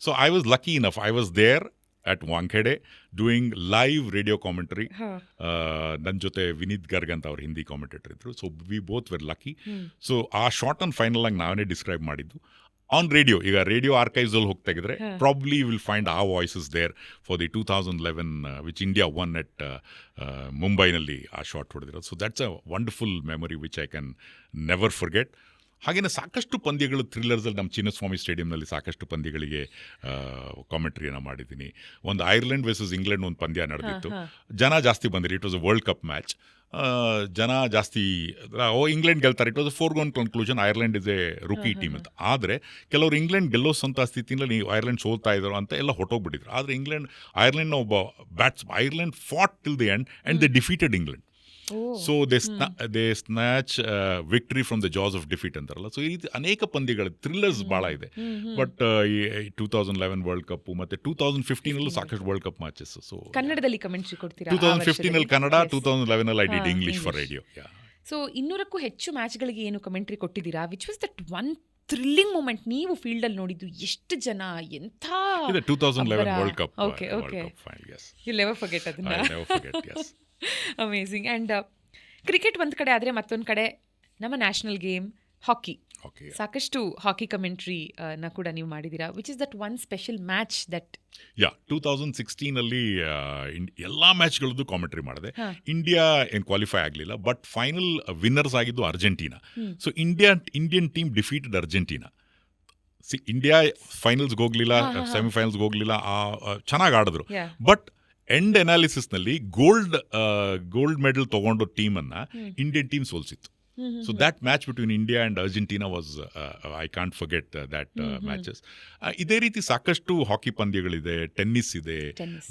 So I was lucky enough, I was there at Wankhede doing live radio commentary. ನನ್ನ ಜೊತೆ ವಿನೀತ್ ಗರ್ಗ್ ಅಂತ ಅವ್ರು ಹಿಂದಿ ಕಾಮೆಂಟೇಟರ್ ಇದ್ರು. So we both were lucky. So ಆ ಶಾರ್ಟ್ ಆನ್ ಫೈನಲ್ ಆಗಿ ನಾವೇ ಡಿಸ್ಕ್ರೈಬ್ ಮಾಡಿದ್ದು ಆನ್ ರೇಡಿಯೋ. ಈಗ ರೇಡಿಯೋ ಆರ್ಕೈವ್ಸಲ್ಲಿ ಹೋಗಿ ತೆಗೆದ್ರೆ ಪ್ರಾಬ್ಲಿ ವಿಲ್ ಫೈಂಡ್ ಆ voices there for the 2011 which India won at ಮುಂಬೈನಲ್ಲಿ ಆ ಶಾರ್ಟ್ ಹೊಡೆದಿರೋದು. So that's a wonderful memory which I can never forget. ಹಾಗೆಯೇ ಸಾಕಷ್ಟು ಪಂದ್ಯಗಳು ಥ್ರಿಲ್ಲರ್ಸಲ್ಲಿ ನಮ್ಮ ಚಿನ್ನಸ್ವಾಮಿ ಸ್ಟೇಡಿಯಂನಲ್ಲಿ ಸಾಕಷ್ಟು ಪಂದ್ಯಗಳಿಗೆ ಕಾಮೆಂಟ್ರಿಯನ್ನು ಮಾಡಿದ್ದೀನಿ. ಒಂದು ಐರ್ಲೆಂಡ್ ವರ್ಸಸ್ ಇಂಗ್ಲೆಂಡ್ ಒಂದು ಪಂದ್ಯ ನಡೆದಿತ್ತು. ಜನ ಜಾಸ್ತಿ ಬಂದಿರಿ. It was a world cup match. ಜನ ಜಾಸ್ತಿ ಇಂಗ್ಲೆಂಡ್ ಗೆಲ್ತಾರೆ. It was a foregone conclusion. Ireland is a rookie team ಅಂತ. ಆದರೆ ಕೆಲವರು ಇಂಗ್ಲೆಂಡ್ ಗೆಲ್ಲೋಸಂಥ ಸ್ಥಿತಿಯಲ್ಲಿ ನೀವು ಐರ್ಲೆಂಡ್ ಸೋಲ್ತಾ ಇದ್ರು ಅಂತ ಎಲ್ಲ ಹೊಟ್ಟೋಗ್ಬಿಟ್ಟಿದ್ರು. ಆದರೆ ಐರ್ಲೆಂಡ್ನ ಒಬ್ಬ Ireland fought till the end and they defeated England. So they snatch victory from the jaws of defeat ಅಂತಾರಲ್ಲ. ಸೊ ಈ ರೀತಿ ಅನೇಕ ಪಂದ್ಯಗಳು ಥ್ರಿಲ್ಲರ್ಸ್ ಭಾಳ ಇದೆ. ಬಟ್ 2011 ವರ್ಲ್ಡ್ ಕಪ್ ಮತ್ತು 2015 ಸಾಕಷ್ಟು ವರ್ಲ್ಡ್ ಕಪ್ ಮ್ಯಾಚಸ್. ಸೊ ಕನ್ನಡದಲ್ಲಿ ಕಮೆಂಟ್ರಿ ಕೊಡ್ತೀರಾ? 2015 Kannada, 2011 I did English for radio. So 200ಕ್ಕೂ ಹೆಚ್ಚು ಮ್ಯಾಚ್ಗಳಿಗೆ ಏನು ಕಮೆಂಟ್ರಿ ಕೊಟ್ಟಿದ್ದೀರಾ? Which was that one thrilling moment ನೀವು ಫೀಲ್ಡಲ್ಲಿ ನೋಡಿದ್ದು? ಎಷ್ಟು ಜನ, ಎಂಥ 2011 world cup. Okay you never forget ಅದನ್ನ. ಅಮೇಝಿಂಗ್. ಆ್ಯಂಡ್ ಕ್ರಿಕೆಟ್ ಒಂದು ಕಡೆ ಆದರೆ ಮತ್ತೊಂದು ಕಡೆ ನಮ್ಮ ನ್ಯಾಷನಲ್ ಗೇಮ್ ಹಾಕಿ. ಸಾಕಷ್ಟು ಹಾಕಿ ಕಮೆಂಟ್ರಿ ನ ಕೂಡ ನೀವು ಮಾಡಿದ್ದೀರಾ. Which is that one special match that 2016 ಎಲ್ಲ ಮ್ಯಾಚ್ಗಳದ್ದು ಕಾಮೆಂಟ್ರಿ ಮಾಡಿದೆ. ಇಂಡಿಯಾ ಏನು ಕ್ವಾಲಿಫೈ ಆಗಲಿಲ್ಲ, ಬಟ್ ಫೈನಲ್ ವಿನ್ನರ್ಸ್ ಆಗಿದ್ದು Argentina. So Indian team defeated Argentina. India ಫೈನಲ್ಸ್ಗೆ ಹೋಗಲಿಲ್ಲ, ಸೆಮಿಫೈನಲ್ಸ್ಗೆ ಹೋಗಲಿಲ್ಲ, ಚೆನ್ನಾಗಿ ಆಡಿದ್ರು. ಬಟ್ ಎಂಡ್ ಅನಾಲಿಸಿಸ್ನಲ್ಲಿ ಗೋಲ್ಡ್ ಮೆಡಲ್ ತಗೊಂಡು ಟೀಮನ್ನು ಇಂಡಿಯನ್ ಟೀಮ್ ಸೋಲ್ಸಿತ್ತು. So that match between India and Argentina was I can't forget that matches. ಇದೇ ರೀತಿ ಸಾಕಷ್ಟು ಹಾಕಿ ಪಂದ್ಯಗಳಿದೆ, ಟೆನ್ನಿಸ್ ಇದೆ,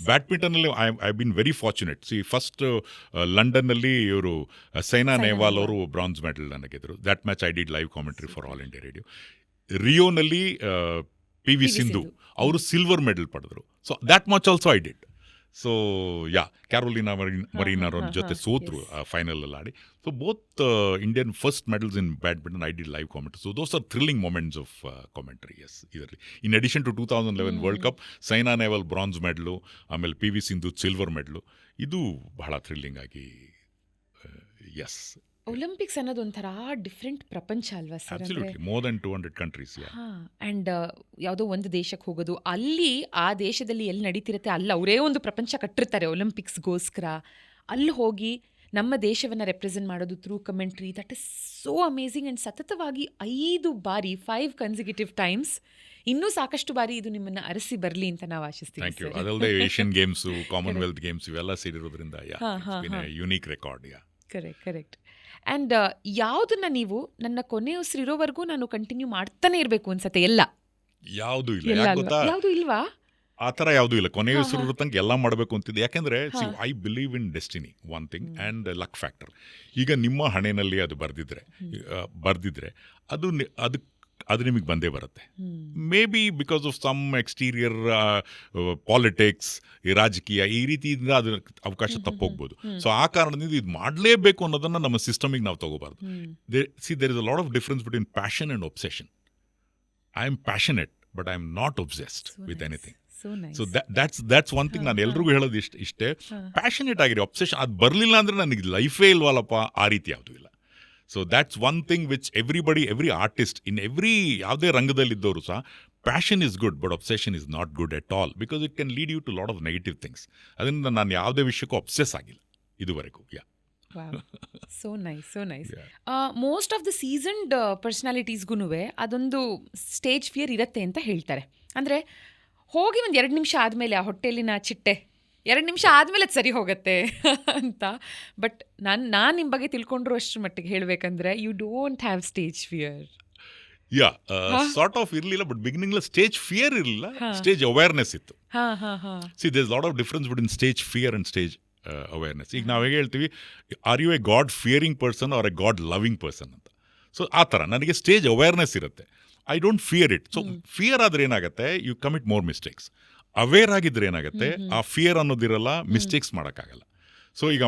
ಬ್ಯಾಡ್ಮಿಂಟನಲ್ಲಿ I been very fortunate. First ಲಂಡನ್ನಲ್ಲಿ ಇವರು ಸೈನಾ ನೆಹ್ವಾಲ್ ಅವರು ಬ್ರಾನ್ಸ್ ಮೆಡಲ್ ನನಗೆ ಗೆದ್ದರು. That match I did live commentary for all India radio. ರಿಯೋನಲ್ಲಿ PV ಸಿಂಧು ಅವರು ಸಿಲ್ವರ್ ಮೆಡಲ್ ಪಡೆದರು. So that much also I did. So Carolina Marin ಅವ್ರ ಜೊತೆ ಸೋತರು ಫೈನಲಲ್ಲಿ ಆಡಿ. So both Indian first medals in badminton I did live commentary. So those are thrilling moments of commentary. Yes, ಇದರಲ್ಲಿ in addition to 2011 world cup, Saina Nehwal bronze medal, ಆಮೇಲೆ PV Sindhu silver medal, ಇದು ಬಹಳ thrilling ಆಗಿ. ಎಸ್, ಒಲಿಂಪಿಕ್ಸ್ ಅನ್ನೋದು ಒಂಥರ different ಪ್ರಪಂಚ ಅಲ್ವಾ sir? Absolutely, more than 200 countries. And ಯಾವುದೋ ಒಂದು ದೇಶಕ್ಕೆ ಹೋಗೋದು, ಅಲ್ಲಿ ಆ ದೇಶದಲ್ಲಿ ಎಲ್ಲಿ ನಡೀತಿರುತ್ತೆ ಅಲ್ಲಿ ಅವರೇ ಒಂದು ಪ್ರಪಂಚ ಕಟ್ಟಿರ್ತಾರೆ ಒಲಿಂಪಿಕ್ಸ್ಗೋಸ್ಕರ. ಅಲ್ಲಿ ಹೋಗಿ ನಮ್ಮ ದೇಶವನ್ನು ರೆಪ್ರೆಸೆಂಟ್ ಮಾಡೋದು through commentary, that is so amazing. And ಸತತವಾಗಿ 5 ಕನ್ಸಿಕ್ಯೂಟಿವ್ ಟೈಮ್ಸ್, ಇನ್ನೂ ಸಾಕಷ್ಟು ಬಾರಿ ಇದು ನಿಮ್ಮನ್ನು ಅರಸಿ ಬರಲಿ ಅಂತ ನಾವು ಆಶಿಸ್ತೀವಿ. Thank you. ಅದಲ್ಲದೆ ಏಷ್ಯನ್ ಗೇಮ್ಸು, ಕಾಮನ್ವೆಲ್ತ್ ಗೇಮ್ಸ್ ಇವೆಲ್ಲ ಸೇರಿರೋದ್ರಿಂದ ಯುನೀಕ್ ರೆಕಾರ್ಡ್. ಕರೆಕ್ಟ್. ಆ್ಯಂಡ್ ಯಾವುದನ್ನ ನೀವು ನನ್ನ ಕೊನೆ ಉಸಿರಿರೋವರೆಗೂ ನಾನು ಕಂಟಿನ್ಯೂ ಮಾಡ್ತಾನೆ ಇರಬೇಕು ಅನ್ಸತ್ತೆ? ಯಾವುದೂ ಇಲ್ಲ. ಯಾವುದು ಇಲ್ವಾ? ಆ ಥರ ಯಾವುದೂ ಇಲ್ಲ. ಕೊನೆ ಉಸಿರು ತನಕ ಎಲ್ಲ ಮಾಡಬೇಕು ಅಂತಿದೆ. ಯಾಕೆಂದರೆ I believe in destiny, one thing, and luck factor. ಈಗ ನಿಮ್ಮ ಹಣೆಯಲ್ಲಿ ಅದು ಬರ್ದಿದ್ರೆ ಅದು ನಿಮಗೆ ಬಂದೇ ಬರುತ್ತೆ. Maybe because of some exterior politics, ರಾಜಕೀಯ, ಈ ರೀತಿಯಿಂದ ಅದ್ರ ಅವಕಾಶ ತಪ್ಪೋಗ್ಬೋದು. ಸೊ ಆ ಕಾರಣದಿಂದ ಇದು ಮಾಡಲೇಬೇಕು ಅನ್ನೋದನ್ನು ನಮ್ಮ ಸಿಸ್ಟಮಿಗೆ ನಾವು ತಗೋಬಾರ್ದು. There is a lot of difference between passion and obsession. I am passionate but I am not obsessed with anything. So that's one thing ನಾನು ಎಲ್ರಿಗೂ ಹೇಳೋದು ಇಷ್ಟೇ, ಪ್ಯಾಷನೇಟ್ ಆಗಿರಿ. ಒಬ್ಸೆಷನ್ ಅದು ಬರಲಿಲ್ಲ ಅಂದರೆ ನನಗೆ ಲೈಫೇ ಇಲ್ವಲ್ಲಪ್ಪ, ಆ ರೀತಿ ಯಾವುದೂ ಇಲ್ಲ. So that's one thing which every artist in ಯಾವುದೇ ರಂಗದಲ್ಲಿದ್ದವರು ಸಹ, passion is good but obsession is not good at all, because it can lead you to lot of negative things. ಅದರಿಂದ ನಾನು ಯಾವುದೇ ವಿಷಯಕ್ಕೂ ಅಬ್ಸೆಸ್ ಆಗಿಲ್ಲ ಇದುವರೆಗೂ. So nice. Most of the seasoned ಪರ್ಸನಾಲಿಟೀಸ್ಗೂ ಅದೊಂದು ಸ್ಟೇಜ್ ಫಿಯರ್ ಇರುತ್ತೆ ಅಂತ ಹೇಳ್ತಾರೆ. ಅಂದರೆ ಹೋಗಿ ಒಂದು 2 ನಿಮಿಷ ಆದಮೇಲೆ ಆ ಹೊಟ್ಟೆಲಿನ ಚಿಟ್ಟೆ 2 ನಿಮಿಷ ಆದಮೇಲೆ ಅದು ಸರಿ ಹೋಗುತ್ತೆ ಅಂತ. ಬಟ್ ನಾನು ನಿಮ್ಮ ಬಗ್ಗೆ ತಿಳ್ಕೊಂಡ್ರು ಅಷ್ಟರ ಮಟ್ಟಿಗೆ ಹೇಳಬೇಕಂದ್ರೆ you don't have stage fear. Sort of ಇರಲಿಲ್ಲ, ಬಟ್ ಬಿಗಿನಿಂಗ್ ಸ್ಟೇಜ್ ಫಿಯರ್ ಇರಲಿಲ್ಲ, ಸ್ಟೇಜ್ ಅವೇರ್ನೆಸ್ ಇತ್ತು. There is lot of difference between stage fear and stage awareness. ಈಗ ನಾವು ಹೇಗೆ ಹೇಳ್ತೀವಿ, are you a God fearing person or a God loving person ಅಂತ. So ಆ ಥರ ನನಗೆ ಸ್ಟೇಜ್ ಅವೇರ್ನೆಸ್ ಇರುತ್ತೆ. I don't fear it. So fear ಆದರೆ ಏನಾಗುತ್ತೆ, you commit more mistakes. Aware ಆಗಿದ್ರೆ ಏನಾಗುತ್ತೆ, ಆ ಫಿಯರ್ ಅನ್ನೋದಿರಲ್ಲ, ಮಿಸ್ಟೇಕ್ಸ್ ಮಾಡೋಕ್ಕಾಗಲ್ಲ. ಸೊ ಈಗ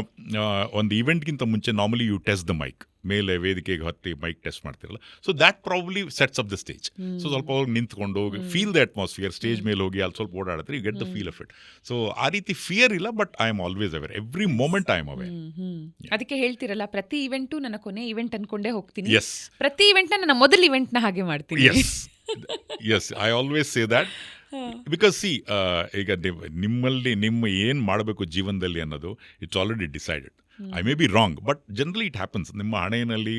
ಒಂದು ಇವೆಂಟ್ಗಿಂತ ಮುಂಚೆ normally you test the mic, ಮೇಲೆ ವೇದಿಕೆಗೆ ಹತ್ತಿ ಮೈಕ್ ಟೆಸ್ಟ್ ಮಾಡ್ತಿರಲ್ಲ. So that probably sets up the stage. So ಸ್ವಲ್ಪ ಹೋಗಿ ನಿಂತ್ಕೊಂಡು ಫೀಲ್ ದ ಅಟ್ಮಾಸ್ಫಿಯರ್, ಸ್ಟೇಜ್ ಮೇಲೆ ಹೋಗಿ ಅಲ್ಲಿ ಸ್ವಲ್ಪ ಓಡಾಡಿದ್ರೆ you get the feel of it. So ಆ ರೀತಿ ಫಿಯರ್ ಇಲ್ಲ, but I am always aware, every moment I am aware. ಅದಕ್ಕೆ ಹೇಳ್ತಿರಲ್ಲ, ಪ್ರತಿ ಇವೆಂಟು ನನ್ನ ಕೊನೆ ಇವೆಂಟ್ ಅನ್ಕೊಂಡೇ ಹೋಗ್ತೀನಿ, ಎಸ್, ಪ್ರತಿ ಇವೆಂಟ್ನ ನನ್ನ ಮೊದಲ ಇವೆಂಟ್ನ ಹಾಗೆ ಮಾಡ್ತೀನಿ. Yes, I always say that. Because see, ಈಗ ನಿಮ್ಮಲ್ಲಿ ನಿಮ್ಮ ಏನು ಮಾಡಬೇಕು ಜೀವನದಲ್ಲಿ ಅನ್ನೋದು it's already decided. I may be wrong, but generally it happens. ನಿಮ್ಮ ಹಣೆಯಲ್ಲಿ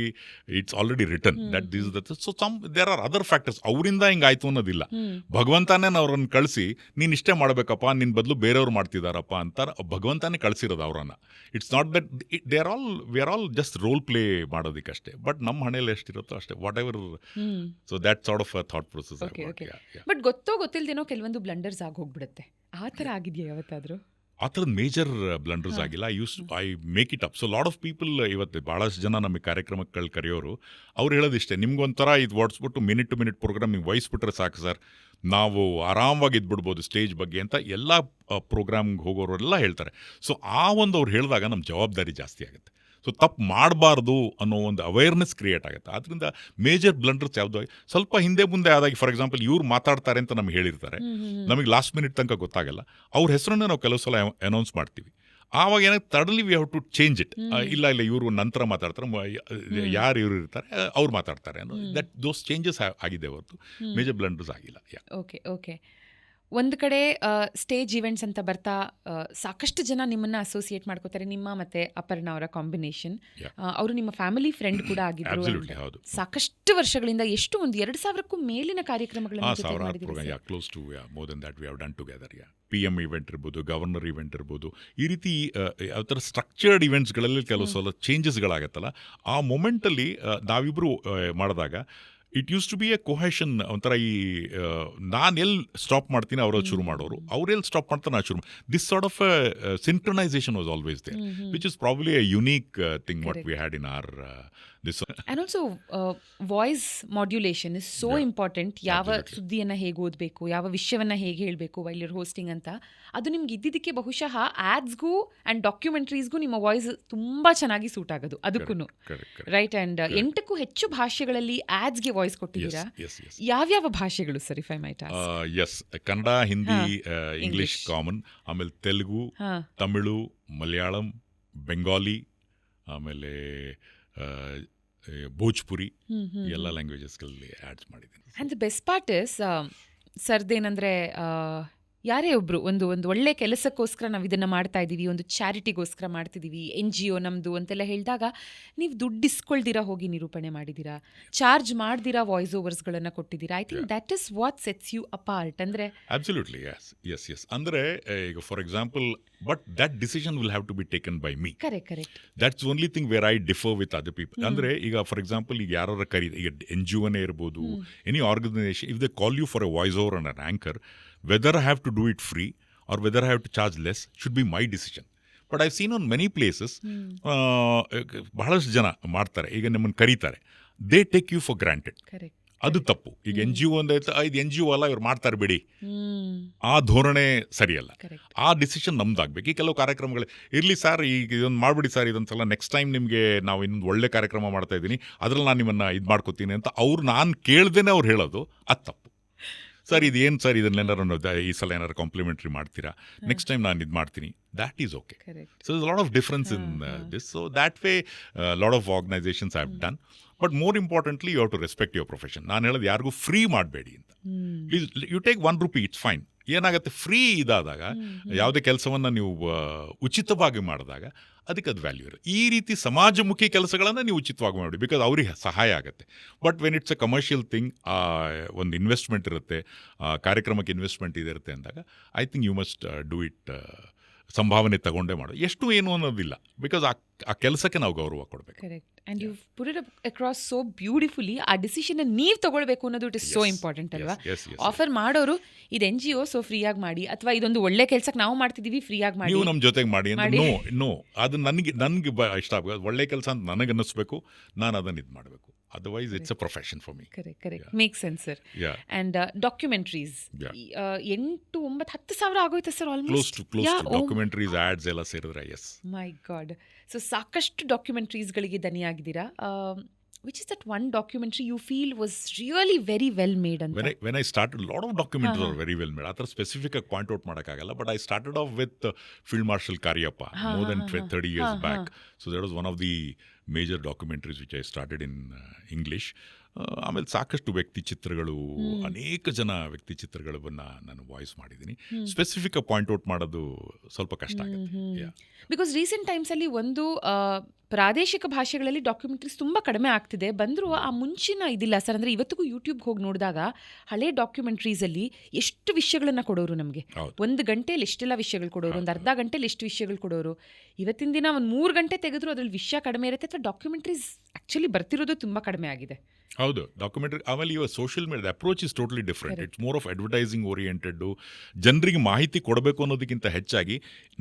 it's already return that this that. So there are other factors. ಅವರಿಂದ ಹಿಂಗಾಯ್ತು ಅನ್ನೋದಿಲ್ಲ. ಭಗವಂತನೇ ಅವ್ರನ್ನ ಕಳಿಸಿ ನೀನು ಇಷ್ಟೇ ಮಾಡಬೇಕಪ್ಪ, ನಿನ್ನ ಬದಲು ಬೇರೆಯವ್ರು ಮಾಡ್ತಿದ್ದಾರಪ್ಪ ಅಂತ ಭಗವಂತನೇ ಕಳಿಸಿರೋದು ಅವ್ರನ್ನ. It's not that we are all just role play ಮಾಡೋದಕ್ಕಷ್ಟೇ. ಬಟ್ ನಮ್ಮ ಹಣೆಯಲ್ಲಿ ಎಷ್ಟಿರುತ್ತೋ ಅಷ್ಟೇ, whatever. So that sort of thought process. But ಗೊತ್ತಿಲ್ದೇನೋ ಕೆಲವೊಂದು ಬ್ಲಂಡರ್ಸ್ ಆಗೋಗ್ಬಿಡುತ್ತೆ. ಆ ಥರ ಆಗಿದೆಯಾ ಯಾವತ್ತಾದರೂ? ಆ ಥರದ ಮೇಜರ್ ಬ್ಲಂಡರ್ಸ್ ಆಗಿಲ್ಲ. I make it up. So lot of people ಇವತ್ತು ಭಾಳಷ್ಟು ಜನ ನಮಗೆ ಕಾರ್ಯಕ್ರಮಕ್ಕೆ ಕರೆಯೋರು ಅವ್ರು ಹೇಳೋದಿಷ್ಟೇ, ನಿಮ್ಗೊಂಥರ ಇದು ಓಡಿಸ್ಬಿಟ್ಟು ಮಿನಿಟ್ ಟು ಮಿನಿಟ್ ಪ್ರೋಗ್ರಾಮ್ ನೀವು ವಹಿಸ್ಬಿಟ್ರೆ ಸಾಕು ಸರ್, ನಾವು ಆರಾಮವಾಗಿ ಇದ್ಬಿಡ್ಬೋದು ಸ್ಟೇಜ್ ಬಗ್ಗೆ ಅಂತ ಎಲ್ಲ ಪ್ರೋಗ್ರಾಮ್ಗೆ ಹೋಗೋರೆಲ್ಲ ಹೇಳ್ತಾರೆ. ಸೊ ಆ ಒಂದು ಅವ್ರು ಹೇಳಿದಾಗ ನಮ್ಮ ಜವಾಬ್ದಾರಿ ಜಾಸ್ತಿ ಆಗುತ್ತೆ. ಸೊ ತಪ್ಪು ಮಾಡಬಾರ್ದು ಅನ್ನೋ ಒಂದು ಅವೇರ್ನೆಸ್ ಕ್ರಿಯೇಟ್ ಆಗುತ್ತೆ. ಆದ್ದರಿಂದ ಮೇಜರ್ ಬ್ಲಂಡರ್ಸ್ ಯಾವುದೋ ಸ್ವಲ್ಪ ಹಿಂದೆ ಮುಂದೆ ಆದಾಗಿ, ಫಾರ್ ಎಕ್ಸಾಂಪಲ್ ಇವ್ರು ಮಾತಾಡ್ತಾರೆ ಅಂತ ನಮ್ಗೆ ಹೇಳಿರ್ತಾರೆ, ನಮಗೆ ಲಾಸ್ಟ್ ಮಿನಿಟ್ ತನಕ ಗೊತ್ತಾಗಲ್ಲ. ಅವ್ರ ಹೆಸರನ್ನ ನಾವು ಕೆಲವು ಸಲ ಅನೌನ್ಸ್ ಮಾಡ್ತೀವಿ. ಆವಾಗ ಏನಾಗುತ್ತೆ, ತಡಲಿ we have to change it. ಇಲ್ಲ ಇವರು ನಂತರ ಮಾತಾಡ್ತಾರೆ, ಯಾರು ಇವರು ಇರ್ತಾರೆ ಅವ್ರು ಮಾತಾಡ್ತಾರೆ ಅನ್ನೋ ದಟ್ ದೋಸ್ ಚೇಂಜಸ್ ಆಗಿದೆ ಹೊರತು ಮೇಜರ್ ಬ್ಲಂಡರ್ಸ್ ಆಗಿಲ್ಲ. ಓಕೆ. ಒಂದು ಕಡೆ ಸ್ಟೇಜ್ ಇವೆಂಟ್ಸ್ ಅಂತ ಬರ್ತಾ ಸಾಕಷ್ಟು ಜನ ನಿಮ್ಮನ್ನ ಅಸೋಸಿಯೇಟ್ ಮಾಡ್ಕೋತಾರೆ, ನಿಮ್ಮ ಮತ್ತೆ ಅಪರ್ಣಾ ಅವರ ಕಾಂಬಿನೇಷನ್. ಅವರು ನಿಮ್ಮ ಫ್ಯಾಮಿಲಿ ಫ್ರೆಂಡ್ ಕೂಡ ಆಗಿದ್ರು. ಸಾಕಷ್ಟು ವರ್ಷಗಳಿಂದ ಎಷ್ಟು ಒಂದು 2,000ಕ್ಕೂ ಮೇಲಿನ ಕಾರ್ಯಕ್ರಮಗಳನ್ನು close to more then that we have done together. PM event ಇರ್ಬೋದು, ಗವರ್ನರ್ ಇವೆಂಟ್ ಇರ್ಬೋದು, ಈ ರೀತಿ ಯಾವ ಥರ ಸ್ಟ್ರಕ್ಚರ್ಡ್ ಇವೆಂಟ್ಸ್ಗಳಲ್ಲಿ ಕೆಲವು ಸಲ ಚೇಂಜಸ್ಗಳಾಗತ್ತಲ್ಲ, ಆ ಮೊಮೆಂಟಲ್ಲಿ ನಾವಿಬ್ಬರು ಮಾಡಿದಾಗ it used to be a cohesion. ಒಂಥರ ಈ ನಾನು ಎಲ್ಲಿ ಸ್ಟಾಪ್ ಮಾಡ್ತೀನಿ ಅವರಲ್ಲಿ ಶುರು ಮಾಡೋರು, ಅವ್ರೆಲ್ಲಿ ಸ್ಟಾಪ್ ಮಾಡ್ತಾರೆ ನಾನು ಶುರು. This sort of synchronization was always there, which is probably a unique thing what we had in our this. And also voice modulation is so important. ಯಾವ ಸುದ್ದಿಯನ್ನು ಹೇಗೆ ಓದಬೇಕು, ಯಾವ ವಿಷಯವನ್ನು ಹೇಗೆ ಹೇಳಬೇಕು ವೈಲ್ ಯುರ್ ಹೋಸ್ಟಿಂಗ್ ಅಂತ, ಅದು ನಿಮ್ಗೆ ಇದ್ದಿದ್ದಕ್ಕೆ ಬಹುಶಃ ಆ್ಯಡ್ಸ್ಗೂ ಆ್ಯಂಡ್ ಡಾಕ್ಯುಮೆಂಟ್ರೀಸ್ಗೂ ನಿಮ್ಮ ವಾಯ್ಸ್ ತುಂಬ ಚೆನ್ನಾಗಿ ಸೂಟ್ ಆಗೋದು ಅದಕ್ಕೂ, ರೈಟ್? ಆ್ಯಂಡ್ 8ಕ್ಕೂ ಹೆಚ್ಚು ಭಾಷೆಗಳಲ್ಲಿ ಆ್ಯಡ್ಸ್ಗೆ ವಾಯ್ಸ್ ಕೊಟ್ಟಿದ್ದೀರಾ. ಯಾವ್ಯಾವ ಭಾಷೆಗಳು sir, if I might ask? Yes, Kannada, Hindi, English common, ಆಮೇಲೆ ತೆಲುಗು, ತಮಿಳು, ಮಲಯಾಳಂ, ಬೆಂಗಾಲಿ, ಆಮೇಲೆ ಭೋಜ್ಪುರಿ, ಎಲ್ಲ ಲ್ಯಾಂಗ್ವೇಜಸ್ಗಳಲ್ಲಿ ಆ್ಯಡ್ಸ್ ಮಾಡಿದ್ದೀನಿ. And the best part is ಸರ್ದೇನಂದರೆ, ಯಾರೇ ಒಬ್ಬರು ಒಂದು ಒಳ್ಳೆ ಕೆಲಸಕ್ಕೋಸ್ಕರ ನಾವು ಇದನ್ನು ಮಾಡ್ತಾ ಇದ್ದೀವಿ, ಒಂದು ಚಾರಿಟಿಗೋಸ್ಕರ ಮಾಡ್ತಿದ್ದೀವಿ, NGO ನಮ್ಮದು ಅಂತೆಲ್ಲ ಹೇಳಿದಾಗ ನೀವು ದುಡ್ಡು ಇಸ್ಕೊಳ್ದಿರಾ ಹೋಗಿ ನಿರೂಪಣೆ ಮಾಡಿದ್ದೀರಾ, ಚಾರ್ಜ್ ಮಾಡ್ದಿರಾ ವಾಯ್ಸ್ ಓವರ್ಸ್ಗಳನ್ನು ಕೊಟ್ಟಿದ್ದೀರಾ. I think that is what sets you apart. ಅಂದರೆ ಅಬ್ಸಲ್ಯೂಟ್ಲಿ ಎಸ್. ಅಂದರೆ ಈಗ for example, but that decision will have to be taken by me. Correct. That's only thing where I differ with other people. ಅಂದರೆ ಈಗ for example ಈಗ ಯಾರು ಈಗ NGOನೇ ಇರ್ಬೋದು, any organisation, if they call you for a voice over and an anchor, whether I have to do it free or whether I have to charge less should be my decision. But I've seen on many places, ಬಹಳಷ್ಟು ಜನ ಮಾಡ್ತಾರೆ, ಈಗ ನಿಮ್ಮನ್ನು ಕರೀತಾರೆ, they take you for granted. ಅದು ತಪ್ಪು. ಈಗ NGO ಅಂದಾಯ್ತು, ಇದು NGO ಅಲ್ಲ, ಇವ್ರು ಮಾಡ್ತಾರೆ ಬಿಡಿ, ಆ ಧೋರಣೆ ಸರಿಯಲ್ಲ. ಆ ಡಿಸಿಷನ್ ನಮ್ದಾಗಬೇಕು. ಈ ಕೆಲವು ಕಾರ್ಯಕ್ರಮಗಳು ಇರಲಿ ಸರ್, ಈಗ ಇದೊಂದು ಮಾಡಿಬಿಡಿ ಸರ್, ಇದೊಂದು ಸಲ ನೆಕ್ಸ್ಟ್ ಟೈಮ್ ನಿಮಗೆ ನಾವು ಇನ್ನೊಂದು ಒಳ್ಳೆ ಕಾರ್ಯಕ್ರಮ ಮಾಡ್ತಾ ಇದ್ದೀನಿ, ಅದ್ರಲ್ಲಿ ನಾನು ನಿಮ್ಮನ್ನು ಇದು ಮಾಡ್ಕೊತೀನಿ ಅಂತ ಅವ್ರು ನಾನು ಕೇಳ್ದೇನೆ ಅವ್ರು ಹೇಳೋದು, ಅದು ತಪ್ಪು. ಸರ್ ಇದೇನು ಸರ್, ಇದನ್ನೇನಾರು ಈ ಸಲ ಏನಾರು ಕಾಂಪ್ಲಿಮೆಂಟ್ರಿ ಮಾಡ್ತೀರಾ, ನೆಕ್ಸ್ಟ್ ಟೈಮ್ ನಾನು ಇದು ಮಾಡ್ತೀನಿ, that is okay. So lot of difference in this. So that way lot of organizations have done. But more importantly you have to respect your profession. ನಾನು ಹೇಳೋದು ಯಾರಿಗೂ ಫ್ರೀ ಮಾಡಬೇಡಿ ಅಂತ. Please you take ₹1, it's fine. ಏನಾಗುತ್ತೆ, free ಇದಾದಾಗ, ಯಾವುದೇ ಕೆಲಸವನ್ನು ನೀವು ಉಚಿತವಾಗಿ ಮಾಡಿದಾಗ ಅದಕ್ಕೆ ಅದು ವ್ಯಾಲ್ಯೂ ಇರುತ್ತೆ. ಈ ರೀತಿ ಸಮಾಜಮುಖಿ ಕೆಲಸಗಳನ್ನು ನೀವು ಉಚಿತವಾಗಿ ಮಾಡಿ, ಬಿಕಾಸ್ ಅವ್ರಿಗೆ ಸಹಾಯ ಆಗುತ್ತೆ. But when it's a commercial thing, ಒಂದು ಇನ್ವೆಸ್ಟ್ಮೆಂಟ್ ಇರುತ್ತೆ, ಕಾರ್ಯಕ್ರಮಕ್ಕೆ ಇನ್ವೆಸ್ಟ್ಮೆಂಟ್ ಇದಿರುತ್ತೆ ಅಂದಾಗ I think you must do it, ಸಂಭಾವನೆ ತಗೊಂಡೇ ಮಾಡು. ಎಷ್ಟು ಏನು ಅನ್ನೋದಿಲ್ಲ, ಬಿಕಾಸ್ ಆ ಕೆಲಸಕ್ಕೆ ನಾವು ಗೌರವ ಕೊಡಬೇಕು. Correct. And you put it across so beautifully. ಆ ಡಿಸಿಷನ್ ನೀವು ತಗೊಳ್ಬೇಕು ಅನ್ನೋದು ಇಟ್ ಇಸ್ ಸೋ ಇಂಪಾರ್ಟೆಂಟ್ ಅಲ್ವಾ? ಆಫರ್ ಮಾಡೋರು ಇದು NGO ಸೊ ಫ್ರೀಯಾಗಿ ಮಾಡಿ, ಅಥವಾ ಇದೊಂದು ಒಳ್ಳೆ ಕೆಲಸಕ್ಕೆ ನಾವು ಮಾಡ್ತಿದ್ದೀವಿ ಫ್ರೀಯಾಗಿ ಮಾಡಿ, ನೀವು ನಮ್ಮ ಜೊತೆಗೆ ಮಾಡಿ ಅಂತ. ನೋ ಅದು ನನಗೆ ಇಷ್ಟ ಆಗಬೇಕು. ಒಳ್ಳೆ ಕೆಲಸ ಅಂತ ನನಗೆ ಅನ್ನಿಸ್ಬೇಕು, ನಾನು ಅದನ್ನು ಇದು ಮಾಡಬೇಕು. Otherwise, it's a profession for me. Correct Yeah. Make sense sir. Yeah. And documentaries Yeah. 8,000-10,000 ಆಗೋಯ್ತಾ sir Close almost? to documentaries, ads ಎಲ್ಲ ಸೇರಿದ್ರೆ, yes. ಮೈ ಗಾಡ್. ಸೊ ಸಾಕಷ್ಟು ಡಾಕ್ಯುಮೆಂಟ್ರೀಸ್ಗಳಿಗೆ ದನಿಯಾಗಿದ್ದೀರಾ. Which is that one documentary you feel was really very well made ಅಂತ? When I started, a lot of documentaries are very well made. ಆ ಥರ specific ಆಗಿ point out ಮಾಡೋಕ್ಕಾಗಲ್ಲ. But I started off with field marshal Cariappa more than 30 years back. So that was one of the major documentaries which I started in English. ಆಮೇಲೆ ಸಾಕಷ್ಟು ವ್ಯಕ್ತಿ ಚಿತ್ರಗಳು, ಅನೇಕ ಜನ ವ್ಯಕ್ತಿ ಚಿತ್ರಗಳನ್ನ ನಾನು ವಾಯ್ಸ್ ಮಾಡಿದ್ದೀನಿ. ಸ್ಪೆಸಿಫಿಕ್ ಆಗಿ ಪಾಯಿಂಟ್ ಔಟ್ ಮಾಡೋದು ಸ್ವಲ್ಪ ಕಷ್ಟ ಆಗುತ್ತೆ. ಬಿಕಾಸ್ ರೀಸೆಂಟ್ ಟೈಮ್ಸಲ್ಲಿ ಒಂದು ಪ್ರಾದೇಶಿಕ ಭಾಷೆಗಳಲ್ಲಿ ಡಾಕ್ಯುಮೆಂಟ್ರೀಸ್ ತುಂಬ ಕಡಿಮೆ ಆಗ್ತಿದೆ. ಬಂದರೂ ಆ ಮುಂಚಿನ ಇದಿಲ್ಲ ಸರ್. ಅಂದರೆ ಇವತ್ತಿಗೂ ಯೂಟ್ಯೂಬ್ಗೆ ಹೋಗಿ ನೋಡಿದಾಗ ಹಳೆ ಡಾಕ್ಯುಮೆಂಟ್ರೀಸಲ್ಲಿ ಎಷ್ಟು ವಿಷಯಗಳನ್ನು ಕೊಡೋರು ನಮಗೆ. 1 ಗಂಟೆಯಲ್ಲಿ ಎಷ್ಟೆಲ್ಲ ವಿಷಯಗಳು ಕೊಡೋರು, ಒಂದು ಅರ್ಧ ಗಂಟೆಯಲ್ಲಿ ಎಷ್ಟು ವಿಷಯಗಳು ಕೊಡೋರು. ಇವತ್ತಿನ ದಿನ ಒಂದು 3 ಗಂಟೆ ತೆಗೆದ್ರು ಅದ್ರಲ್ಲಿ ವಿಷಯ ಕಡಿಮೆ ಇರುತ್ತೆ, ಅಥವಾ ಡಾಕ್ಯುಮೆಂಟ್ರೀಸ್ ಆ್ಯಕ್ಚುಲಿ ಬರ್ತಿರೋದು ತುಂಬ ಕಡಿಮೆ ಆಗಿದೆ. ಹೌದು, ಡಾಕ್ಯುಮೆಂಟ್ರಿ. ಆಮೇಲೆ ಇವಾಗ social media approach is totally different. It's more of advertising oriented. ಜನರಿಗೆ ಮಾಹಿತಿ ಕೊಡಬೇಕು ಅನ್ನೋದಕ್ಕಿಂತ ಹೆಚ್ಚಾಗಿ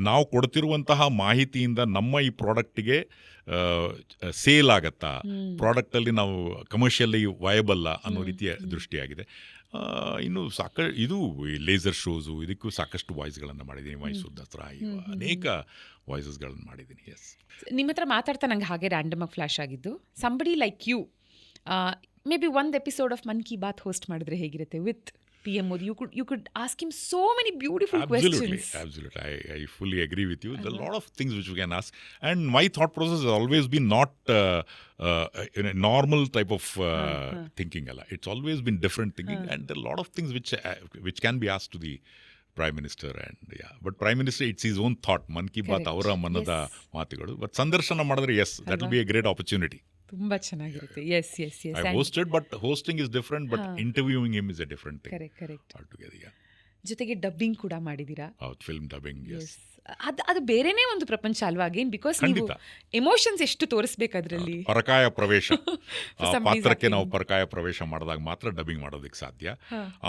ನಾವು ಕೊಡ್ತಿರುವಂತಹ ಮಾಹಿತಿಯಿಂದ ನಮ್ಮ ಈ ಪ್ರಾಡಕ್ಟಿಗೆ ಸೇಲ್ ಆಗತ್ತಾ, ಪ್ರಾಡಕ್ಟಲ್ಲಿ ನಾವು ಕಮರ್ಷಿಯಲಿ ವಯಬಲ್ಲ ಅನ್ನೋ ರೀತಿಯ ದೃಷ್ಟಿಯಾಗಿದೆ. ಇನ್ನು ಇದು ಲೇಸರ್ ಶೋಸು, ಇದಕ್ಕೂ ಸಾಕಷ್ಟು ವಾಯ್ಸ್ಗಳನ್ನು ಮಾಡಿದ್ದೀನಿ. ಮೈಸೂರು ದಸರಾ, ಅನೇಕ ವಾಯ್ಸಸ್ಗಳನ್ನು ಮಾಡಿದ್ದೀನಿ. ಎಸ್, ನಿಮ್ಮ ಹತ್ರ ಮಾತಾಡ್ತಾ ನಂಗೆ ಹಾಗೆ ರ್ಯಾಂಡಮ್ ಆಗಿ ಫ್ಲ್ಯಾಶ್ ಆಗಿದ್ದು, somebody like you maybe ಒಂದು episode of Mann Ki Baat host ಮಾಡಿದ್ರೆ ಹೇಗಿರುತ್ತೆ with PM Modi? You could ask him so many beautiful questions. Absolutely. I fully agree with you. There are a lot of things which we can ask. And my thought process has always been not in a normal type of thinking. It's always been different thinking. And there are a lot of things which can be asked to the Prime Minister. And but Prime Minister, it's his own thought. Man ki baat avara manada ಮಾತುಗಳು. But ಸಂದರ್ಶನ ಮಾಡಿದ್ರೆ, yes, that will be a great opportunity. ತುಂಬಾ ಚೆನ್ನಾಗಿರುತ್ತೆ. Yes yes yes. I hosted, but hosting is different, but interviewing him is a different thing. Correct. Altogether, yeah. ಜೊತೆಗೆ dubbing ಕೂಡ ಮಾಡಿದ್ದೀರಾ. Film dubbing, yes. ಅದು ಬೇರೆನೇ ಒಂದು ಪ್ರಪಂಚ ಅಲ್ವಾ ಅಗೇನ್, ಬಿಕಾಸ್ ನೀವು ಎಮೋಷನ್ಸ್ ಎಷ್ಟು ತೋರಿಸ್ಬೇಕು ಅದರಲ್ಲಿ. ಪರಕಾಯ ಪ್ರವೇಶ, ಪಾತ್ರಕ್ಕೆ ನಾವು ಪರಕಾಯ ಪ್ರವೇಶ ಮಾಡಿದಾಗ ಮಾತ್ರ ಡಬ್ಬಿಂಗ್ ಮಾಡೋದಕ್ಕೆ ಸಾಧ್ಯ.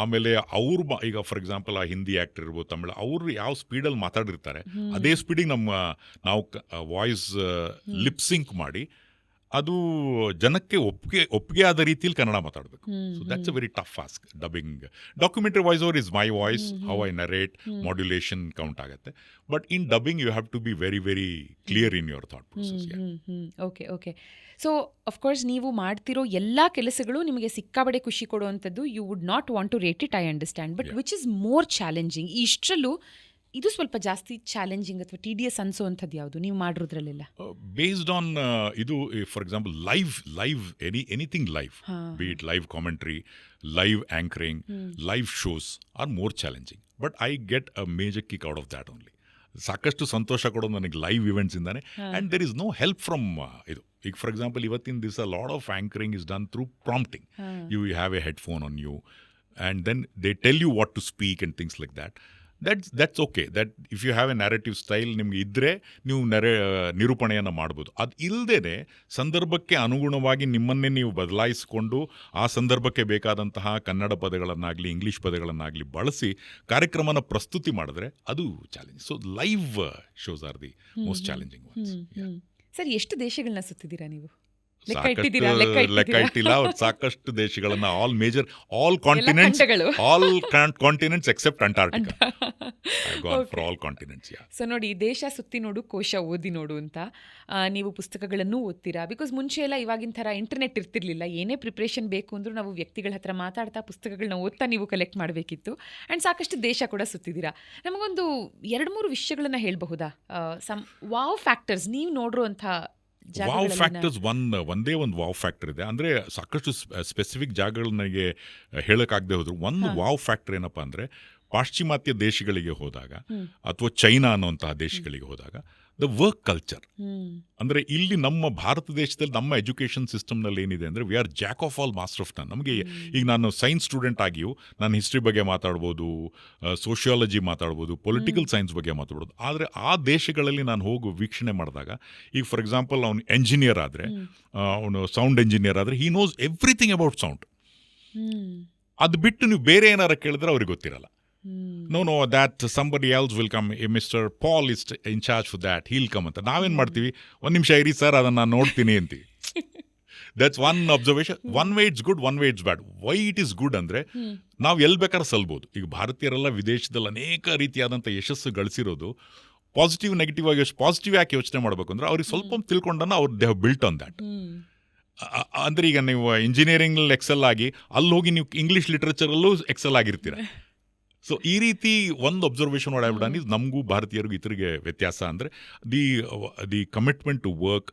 ಆಮೇಲೆ ಅವ್ರು ಈಗ ಫಾರ್ ಎಕ್ಸಾಂಪಲ್ ಆ ಹಿಂದಿ ಆಕ್ಟರ್ ಇರ್ಬೋದು, ತಮಿಳು, ಅವ್ರು ಯಾವ ಸ್ಪೀಡಲ್ಲಿ ಮಾತಾಡಿರ್ತಾರೆ ಅದೇ ಸ್ಪೀಡಿಗೆ ನಾವು ವಾಯ್ಸ್ ಲಿಪ್ ಸಿಂಕ್ ಮಾಡಿ ಅದು ಜನಕ್ಕೆ ಒಪ್ಪಿಗೆ ಆದ ರೀತಿಯಲ್ಲಿ ಕನ್ನಡ ಮಾತಾಡಬೇಕು. So that's a very tough ask. Dubbing documentary voice over is my voice, how I narrate, modulation count ಆಗುತ್ತೆ. But in dubbing you have to be very very clear in your thought process. Okay. So of course ನೀವು ಮಾಡ್ತಿರೋ ಎಲ್ಲ ಕೆಲಸಗಳು ನಿಮಗೆ ಸಿಕ್ಕಾಬಡೆ ಖುಷಿ ಕೊಡುವಂಥದ್ದು. You would not want to rate it, I understand. But which is more challenging? ಇಷ್ಟರಲ್ಲೂ ಇದು ಸ್ವಲ್ಪ ಜಾಸ್ತಿ ಚಾಲೆಂಜಿಂಗ್ ಅಥವಾ TDS ಅನ್ಸೋವಂಥದ್ದು ಯಾವುದು ನೀವು ಮಾಡಿರೋದ್ರಲ್ಲೆಲ್ಲ? ಬೇಸ್ಡ್ ಆನ್ ಇದು for example live anything live, be it live commentary, live anchoring, live shows are more challenging. But I get a major kick out of that only. ಸಾಕಷ್ಟು ಸಂತೋಷ ಕೊಡೋದು ನನಗೆ ಲೈವ್ ಇವೆಂಟ್ಸಿಂದಾನೆ. And there is no help from ಇದು. ಈಗ for example ಇವತ್ತಿನ ದಿವಸ lot of anchoring is done through prompting. You have a headphone on you and then they tell you what to speak and things like that. That's okay. That if you have a narrative style, ನಿಮ್ಗೆ ಇದ್ದರೆ ನೀವು ನಿರೂಪಣೆಯನ್ನು ಮಾಡ್ಬೋದು. ಅದು ಇಲ್ಲದೇ ಸಂದರ್ಭಕ್ಕೆ ಅನುಗುಣವಾಗಿ ನಿಮ್ಮನ್ನೇ ನೀವು ಬದಲಾಯಿಸಿಕೊಂಡು ಆ ಸಂದರ್ಭಕ್ಕೆ ಬೇಕಾದಂತಹ ಕನ್ನಡ ಪದಗಳನ್ನಾಗಲಿ ಇಂಗ್ಲೀಷ್ ಪದಗಳನ್ನಾಗಲಿ ಬಳಸಿ ಕಾರ್ಯಕ್ರಮನ ಪ್ರಸ್ತುತಿ ಮಾಡಿದ್ರೆ ಅದು challenge. So live shows are the most challenging ones. Sir, ಎಷ್ಟು ದೇಶಗಳನ್ನ ಸುತ್ತಿದ್ದೀರಾ ನೀವು? ಲೆಕ್ಕ ಇಟ್ಟಿಲ್ಲ. ಸಾಕಷ್ಟು ದೇಶಗಳನ್ನ, all continents except Antarctica. For all continents. So ನೋಡಿ, ದೇಶ ಸುತ್ತಿ ನೋಡು, ಕೋಶ ಓದಿ ನೋಡು ಅಂತ ನೀವು ಪುಸ್ತಕಗಳನ್ನು ಓದ್ತೀರಾ. ಬಿಕಾಸ್ ಮುಂಚೆ ಎಲ್ಲ ಇವಾಗಿನ ಥರ ಇಂಟರ್ನೆಟ್ ಇರ್ತಿರ್ಲಿಲ್ಲ. ಏನೇ ಪ್ರಿಪ್ರೇಷನ್ ಬೇಕು ಅಂದರೂ ನಾವು ವ್ಯಕ್ತಿಗಳ ಹತ್ರ ಮಾತಾಡ್ತಾ ಪುಸ್ತಕಗಳನ್ನ ಓದ್ತಾ ನೀವು ಕಲೆಕ್ಟ್ ಮಾಡಬೇಕಿತ್ತು. ಆ್ಯಂಡ್ ಸಾಕಷ್ಟು ದೇಶ ಕೂಡ ಸುತ್ತಿದ್ದೀರಾ. ನಮಗೊಂದು 2-3 ವಿಷಯಗಳನ್ನು ಹೇಳಬಹುದಾ? ಸಮ್ ವಾವ್ ಫ್ಯಾಕ್ಟರ್ಸ್ ನೀವು ನೋಡಿರುವಂಥ. ವಾವ್ ಫ್ಯಾಕ್ಟರ್ಸ್ ಒಂದೇ ಒಂದು ವಾವ್ ಫ್ಯಾಕ್ಟರ್ ಇದೆ. ಅಂದರೆ ಸಾಕಷ್ಟು ಸ್ಪೆಸಿಫಿಕ್ ಜಾಗಗಳು ನನಗೆ ಹೇಳೋಕ್ಕಾಗದೆ ಹೋದ್ರು. ಒಂದು ವಾವ್ ಫ್ಯಾಕ್ಟರ್ ಏನಪ್ಪ ಅಂದರೆ, ಪಾಶ್ಚಿಮಾತ್ಯ ದೇಶಗಳಿಗೆ ಹೋದಾಗ ಅಥವಾ ಚೈನಾ ಅನ್ನುವಂತಹ ದೇಶಗಳಿಗೆ ಹೋದಾಗ ದ ವರ್ಕ್ ಕಲ್ಚರ್. ಅಂದರೆ ಇಲ್ಲಿ ನಮ್ಮ ಭಾರತ ದೇಶದಲ್ಲಿ ನಮ್ಮ ಎಜುಕೇಷನ್ ಸಿಸ್ಟಮ್ನಲ್ಲಿ ಏನಿದೆ ಅಂದರೆ, we are Jack of all master of ನನ್. ನಮಗೆ ಈಗ ನಾನು ಸೈನ್ಸ್ ಸ್ಟೂಡೆಂಟ್ ಆಗಿಯೂ ನಾನು ಹಿಸ್ಟ್ರಿ ಬಗ್ಗೆ ಮಾತಾಡ್ಬೋದು, ಸೋಷಿಯಾಲಜಿ ಮಾತಾಡ್ಬೋದು, ಪೊಲಿಟಿಕಲ್ ಸೈನ್ಸ್ ಬಗ್ಗೆ ಮಾತಾಡ್ಬೋದು. ಆದರೆ ಆ ದೇಶಗಳಲ್ಲಿ ನಾನು ಹೋಗಿ ವೀಕ್ಷಣೆ ಮಾಡಿದಾಗ, ಈಗ ಫಾರ್ ಎಕ್ಸಾಂಪಲ್ ಅವನು ಎಂಜಿನಿಯರ್ ಆದರೆ, ಅವನು ಸೌಂಡ್ ಎಂಜಿನಿಯರ್ ಆದರೆ, he knows everything about sound. ಅದು ಬಿಟ್ಟು ನೀವು ಬೇರೆ ಏನಾರ ಕೇಳಿದ್ರೆ ಅವ್ರಿಗೆ ಗೊತ್ತಿರಲ್ಲ. No, that somebody else will come. Mr. Paul is in charge for that. He'll come ಅಂತ ನಾವೇನು ಮಾಡ್ತೀವಿ, 1 ನಿಮಿಷ ಇರಿ ಸರ್, ಅದನ್ನು ನಾನು ನೋಡ್ತೀನಿ ಅಂತೀವಿ. That's one observation. One way it's good, one way it's bad. Why it is good ಅಂದರೆ ನಾವು ಎಲ್ಲಿ ಬೇಕಾದ್ರೆ ಸಲ್ಬೋದು. ಈಗ ಭಾರತೀಯರೆಲ್ಲ ವಿದೇಶದಲ್ಲಿ ಅನೇಕ ರೀತಿಯಾದಂಥ ಯಶಸ್ಸು ಗಳಿಸಿರೋದು ಪಾಸಿಟಿವ್ ನೆಗೆಟಿವ್ ಆಗಿ ಪಾಸಿಟಿವ್ ಯಾಕೆ ಯೋಚನೆ ಮಾಡಬೇಕು ಅಂದರೆ ಅವ್ರಿಗೆ ಸ್ವಲ್ಪ ತಿಳ್ಕೊಂಡನ್ನು ಅವ್ರು they have built on that. ಅಂದರೆ ಈಗ ನೀವು ಇಂಜಿನಿಯರಿಂಗ್ನಲ್ಲಿ ಎಕ್ಸೆಲ್ ಆಗಿ ಅಲ್ಲಿ ಹೋಗಿ ನೀವು ಇಂಗ್ಲೀಷ್ ಲಿಟ್ರೇಚರಲ್ಲೂ ಎಕ್ಸೆಲ್ ಆಗಿರ್ತೀರ. ಸೊ ಈ ರೀತಿ ಒಂದು ಅಬ್ಸರ್ವೇಷನ್ ಮಾಡಾಬಿಡಾನ್ ಇಸ್ ನಮಗೂ ಭಾರತೀಯರಿಗೂ ಇತರಿಗೆ ವ್ಯತ್ಯಾಸ ಅಂದರೆ the commitment to work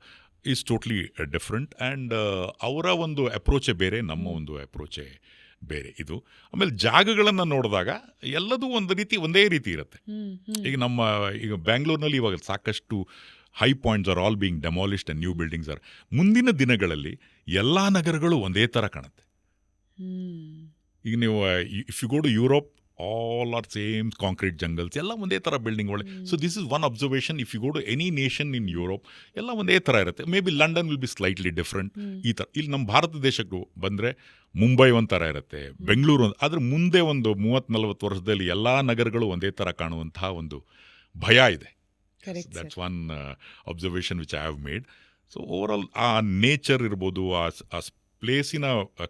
is totally different. And ಅವರ ಒಂದು ಅಪ್ರೋಚೇ ಬೇರೆ, ನಮ್ಮ ಒಂದು ಅಪ್ರೋಚೇ ಬೇರೆ. ಇದು ಆಮೇಲೆ ಜಾಗಗಳನ್ನು ನೋಡಿದಾಗ ಎಲ್ಲದೂ ಒಂದೇ ರೀತಿ ಇರುತ್ತೆ. ಈಗ ಬ್ಯಾಂಗ್ಳೂರ್ನಲ್ಲಿ ಇವಾಗ ಸಾಕಷ್ಟು high points are all being demolished and new buildings are. ಮುಂದಿನ ದಿನಗಳಲ್ಲಿ ಎಲ್ಲ ನಗರಗಳು ಒಂದೇ ಥರ ಕಾಣುತ್ತೆ. ಈಗ ನೀವು if you go to Europe, all are same concrete jungles, ಎಲ್ಲ ಒಂದೇ ಥರ ಬಿಲ್ಡಿಂಗ್ ಒಳ್ಳೆ. So this is one observation. If you go to any nation in Europe ಎಲ್ಲ ಒಂದೇ ಥರ ಇರುತ್ತೆ. Maybe London will be slightly different. ಈ ಥರ ಇಲ್ಲಿ ನಮ್ಮ ಭಾರತ ದೇಶಕ್ಕೂ ಬಂದರೆ ಮುಂಬೈ ಒಂಥರ ಇರುತ್ತೆ, ಬೆಂಗಳೂರು ಆದರೆ ಮುಂದೆ ಒಂದು 30-40 ವರ್ಷದಲ್ಲಿ ಎಲ್ಲ ನಗರಗಳು ಒಂದೇ ಥರ ಕಾಣುವಂತಹ ಒಂದು ಭಯ ಇದೆ. That's one observation which I have made. So overall ಆ ನೇಚರ್ ಇರ್ಬೋದು, ಆ ಪ್ಲೇಸಿನ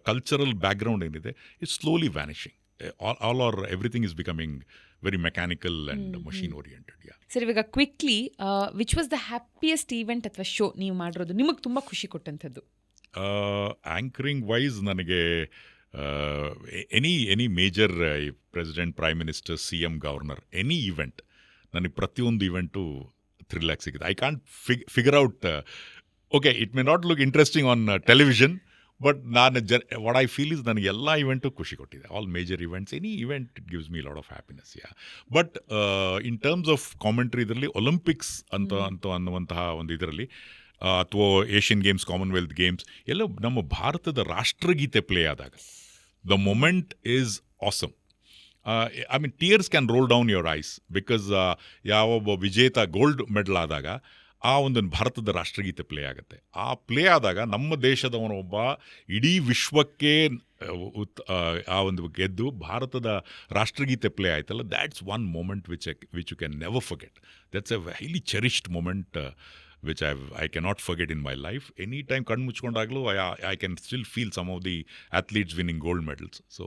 ಕಲ್ಚರಲ್ ಬ್ಯಾಕ್ಗ್ರೌಂಡ್ ಏನಿದೆ, it's slowly vanishing. all or everything is becoming very mechanical and machine oriented. Sir, ಇವಾಗ quickly which was the happiest event ಅಥವಾ show ನೀವು ಮಾಡಿರೋದು ನಿಮಗೆ ತುಂಬ ಖುಷಿ ಕೊಟ್ಟಂಥದ್ದು? ಆ್ಯಂಕರಿಂಗ್ ವೈಸ್ ನನಗೆ any major president, prime minister, CM, governor, any event ನನಗೆ ಪ್ರತಿಯೊಂದು ಇವೆಂಟು ಥ್ರಿಲ್ಲಾಗಿ ಸಿಗುತ್ತೆ. I can't figure out. Okay, it may not look interesting on television, but what I feel is ನನಗೆ ಎಲ್ಲ ಇವೆಂಟು ಖುಷಿ ಕೊಟ್ಟಿದೆ. All major events, any event it gives me lot of happiness. But in terms of commentary ಇದರಲ್ಲಿ Olympics ಅನ್ನುವಂತಹ ಒಂದು ಇದರಲ್ಲಿ ಅಥವಾ Asian games, Commonwealth games ಎಲ್ಲ ನಮ್ಮ ಭಾರತದ ರಾಷ್ಟ್ರಗೀತೆ ಪ್ಲೇ ಆದಾಗ the moment is awesome. I mean tears can roll down your eyes because ಯಾವೊಬ್ಬ ವಿಜೇತ ಗೋಲ್ಡ್ ಮೆಡಲ್ ಆದಾಗ ಆ ಒಂದು ಭಾರತದ ರಾಷ್ಟ್ರಗೀತೆ ಪ್ಲೇ ಆಗುತ್ತೆ. ಆ ಪ್ಲೇ ಆದಾಗ ನಮ್ಮ ದೇಶದವನೊಬ್ಬ ಇಡೀ ವಿಶ್ವಕ್ಕೆ ಆ ಒಂದು ಗೆದ್ದು ಭಾರತದ ರಾಷ್ಟ್ರಗೀತೆ ಪ್ಲೇ ಆಯ್ತಲ್ಲ, that's one moment which you can never forget. That's a highly cherished moment which I cannot forget in my life. Any time ಕಣ್ಣು ಮುಚ್ಕೊಂಡಾಗಲೂ I can still feel some of the athletes winning gold medals. So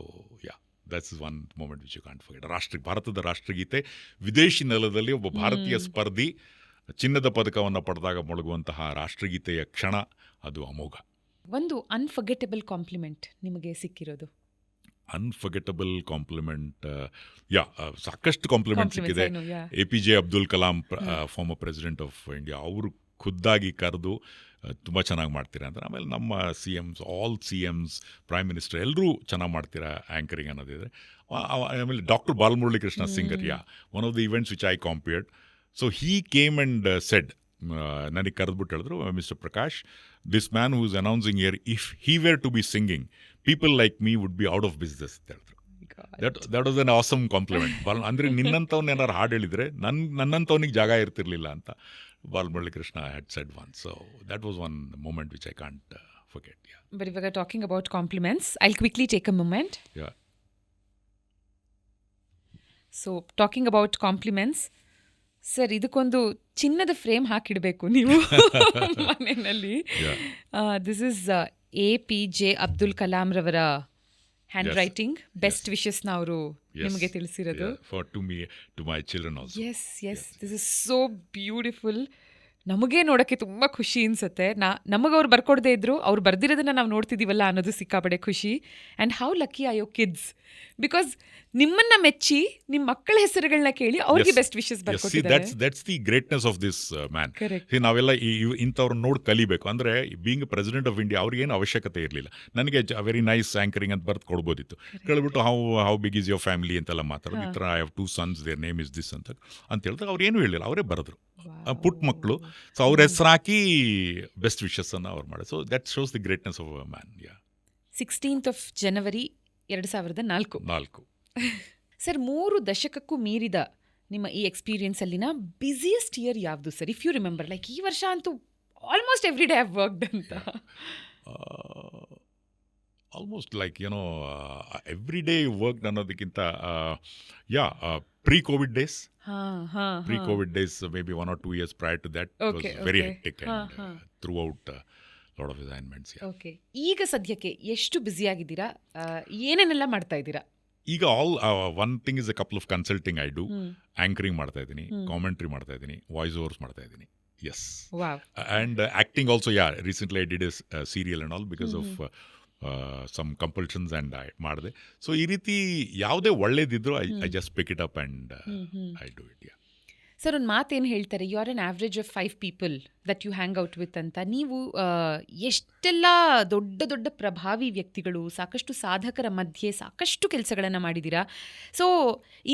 yeah, that's one moment which you can't forget. ಭಾರತದ ರಾಷ್ಟ್ರಗೀತೆ ವಿದೇಶಿ ನೆಲದಲ್ಲಿ ಒಬ್ಬ ಭಾರತೀಯ ಸ್ಪರ್ಧಿ ಚಿನ್ನದ ಪದಕವನ್ನು ಪಡೆದಾಗ ಮೊಳಗುವಂತಹ ರಾಷ್ಟ್ರಗೀತೆಯ ಕ್ಷಣ ಅದು ಅಮೋಘ. ಒಂದು ಅನ್ಫರ್ಗೆಟಬಲ್ ಕಾಂಪ್ಲಿಮೆಂಟ್ ನಿಮಗೆ ಸಿಕ್ಕಿರೋದು? ಅನ್ಫರ್ಗೆಟಬಲ್ ಕಾಂಪ್ಲಿಮೆಂಟ್, ಸಾಕಷ್ಟು ಕಾಂಪ್ಲಿಮೆಂಟ್ ಸಿಕ್ಕಿದೆ. APJ Abdul Kalam, farmer president of India, ಅವರು ಖುದ್ದಾಗಿ ಕರೆದು ತುಂಬ ಚೆನ್ನಾಗಿ ಮಾಡ್ತೀರಾ ಅಂತ. ಆಮೇಲೆ ನಮ್ಮ CMs, all CMs, prime minister ಎಲ್ಲರೂ ಚೆನ್ನಾಗಿ ಮಾಡ್ತೀರಾ ಆ್ಯಂಕರಿಂಗ್ ಅನ್ನೋದಿದೆ. ಆಮೇಲೆ doctor Balamurali Krishna singer, one of the events which I compered. So he came and said, ನನಗೆ ಕರೆದ್ಬಿಟ್ಟು ಹೇಳಿದ್ರು, mister Prakash, this man who is announcing here, if he were to be singing, people like me would be out of business ಅಂತ ಹೇಳಿದ್ರು. That was an awesome compliment. ಅಂದರೆ ನಿನ್ನಂಥವ್ನು ಏನಾರು ಹಾಡು ಹೇಳಿದರೆ ನನ್ನಂಥವ್ನಿಗೆ ಜಾಗ ಇರ್ತಿರ್ಲಿಲ್ಲ ಅಂತ Balamurali Krishna had said one. So that was one moment which I can't forget. But ಇವಾಗ talking about compliments, I will quickly take a moment. So talking about compliments, sir, ಇದಕ್ಕೊಂದು ಚಿನ್ನದ ಫ್ರೇಮ್ ಹಾಕಿಡಬೇಕು ನೀವು ಮನೆಯಲ್ಲಿ. This is APJ Abdul Kalam ರವರ handwriting. Best ವಿಶಸ್ನ ಅವರು ನಿಮಗೆ ತಿಳಿಸಿರೋದು. To my children also. Yes, this is so beautiful. ನಮಗೆ ನೋಡೋಕ್ಕೆ ತುಂಬ ಖುಷಿ ಅನಿಸುತ್ತೆ. ನಮಗೆ ಅವ್ರು ಬರ್ಕೊಡದೇ ಇದ್ರು, ಅವ್ರು ಬರ್ದಿರೋದನ್ನ ನಾವು ನೋಡ್ತಿದ್ದೀವಲ್ಲ ಅನ್ನೋದು ಸಿಕ್ಕಾಪಡೆ ಖುಷಿ. And how lucky are your kids, because ನಿಮ್ಮನ್ನ ಮೆಚ್ಚಿ ನಿಮ್ಮ ಮಕ್ಕಳ ಹೆಸರುಗಳನ್ನ ಕೇಳಿ ಅವ್ರಿಗೆ ಬೆಸ್ಟ್ ವಿಶಸ್ ಬರ್ಕೊಟ್ಟಿದ್ದಾರೆ. That's the greatness of this man. ನಾವೆಲ್ಲ ಇಂಥವ್ರನ್ನ ನೋಡಿ ಕಲಿಬೇಕು. ಅಂದರೆ ಬೀಯಿಂಗ್ ಪ್ರೆಸಿಡೆಂಟ್ ಆಫ್ ಇಂಡಿಯಾ ಅವ್ರಿಗೇನು ಅವಶ್ಯಕತೆ ಇರಲಿಲ್ಲ. ನನಗೆ ವೆರಿ ನೈಸ್ ಆ್ಯಂಕರಿಂಗ್ ಅಂತ ಬರ್ದು ಕೊಡ್ಬೋದಿತ್ತು. ಕೇಳ್ಬಿಟ್ಟು how big is your family ಅಂತೆಲ್ಲ ಮಾತಾಡೋದು. ಈ ಥರ I have 2 sons, their name is this ಅಂತ ಹೇಳಿದಾಗ ಅವ್ರು ಏನೂ ಹೇಳಿಲ್ಲ, ಅವರೇ ಬರೆದ್ರು, ಪುಟ್ಟ ಮಕ್ಕಳು. ಸೊ ಅವ್ರ ಹೆಸರು ಹಾಕಿ ಬೆಸ್ಟ್ ವಿಶಸ್ ಅನ್ನು ಅವ್ರು ಮಾಡಿ. So that shows the greatness of a man. 16th of January 2004. Sir, 3 ದಶಕಕ್ಕೂ ಮೀರಿದ ನಿಮ್ಮ ಈ ಎಕ್ಸ್ಪೀರಿಯನ್ಸ್ ಅಲ್ಲಿನ ಬ್ಯುಸಿಯೆಸ್ಟ್ ಇಯರ್ ಯಾವುದು ಸರ್? ಇಫ್ ಯು ರಿಮೆಂಬರ್, ಲೈಕ್ ಈ ವರ್ಷ ಅಂತೂ almost every day have worked ಅಂತ. Almost like every day work ಅನ್ನೋದಕ್ಕಿಂತ pre-COVID days. Pre-COVID days, maybe 1 or 2 years prior to that, was very hectic and throughout lot of assignments. Okay, ಈಗ ಸದ್ಯಕ್ಕೆ ಎಷ್ಟು ಬ್ಯುಸಿಯಾಗಿದ್ದೀರಾ? ಏನೇನೆಲ್ಲ ಮಾಡ್ತಾ ಇದ್ದೀರಾ? ಈಗ one thing is a couple of consulting I do. Anchoring ಮಾಡ್ತಾ ಇದ್ದೀನಿ, ಕಾಮೆಂಟ್ರಿ ಮಾಡ್ತಾ ಇದ್ದೀನಿ, ವಾಯ್ಸ್ ಓವರ್ಸ್ ಮಾಡ್ತಾ ಇದ್ದೀನಿ. Yes. And acting also. Recently I did a serial and all because of some compulsions and I ಮಾಡಿದೆ. ಸೊ ಈ ರೀತಿ ಯಾವುದೇ ಒಳ್ಳೇದಿದ್ರು I just pick it up and I do it. Sir, ಒಂದು ಮಾತೇನು ಹೇಳ್ತಾರೆ, you are an average of 5 people that you hang out with ಅಂತ. ನೀವು ಎಷ್ಟೆಲ್ಲ ದೊಡ್ಡ ದೊಡ್ಡ ಪ್ರಭಾವಿ ವ್ಯಕ್ತಿಗಳು, ಸಾಕಷ್ಟು ಸಾಧಕರ ಮಧ್ಯೆ ಸಾಕಷ್ಟು ಕೆಲಸಗಳನ್ನು ಮಾಡಿದ್ದೀರಾ. ಸೊ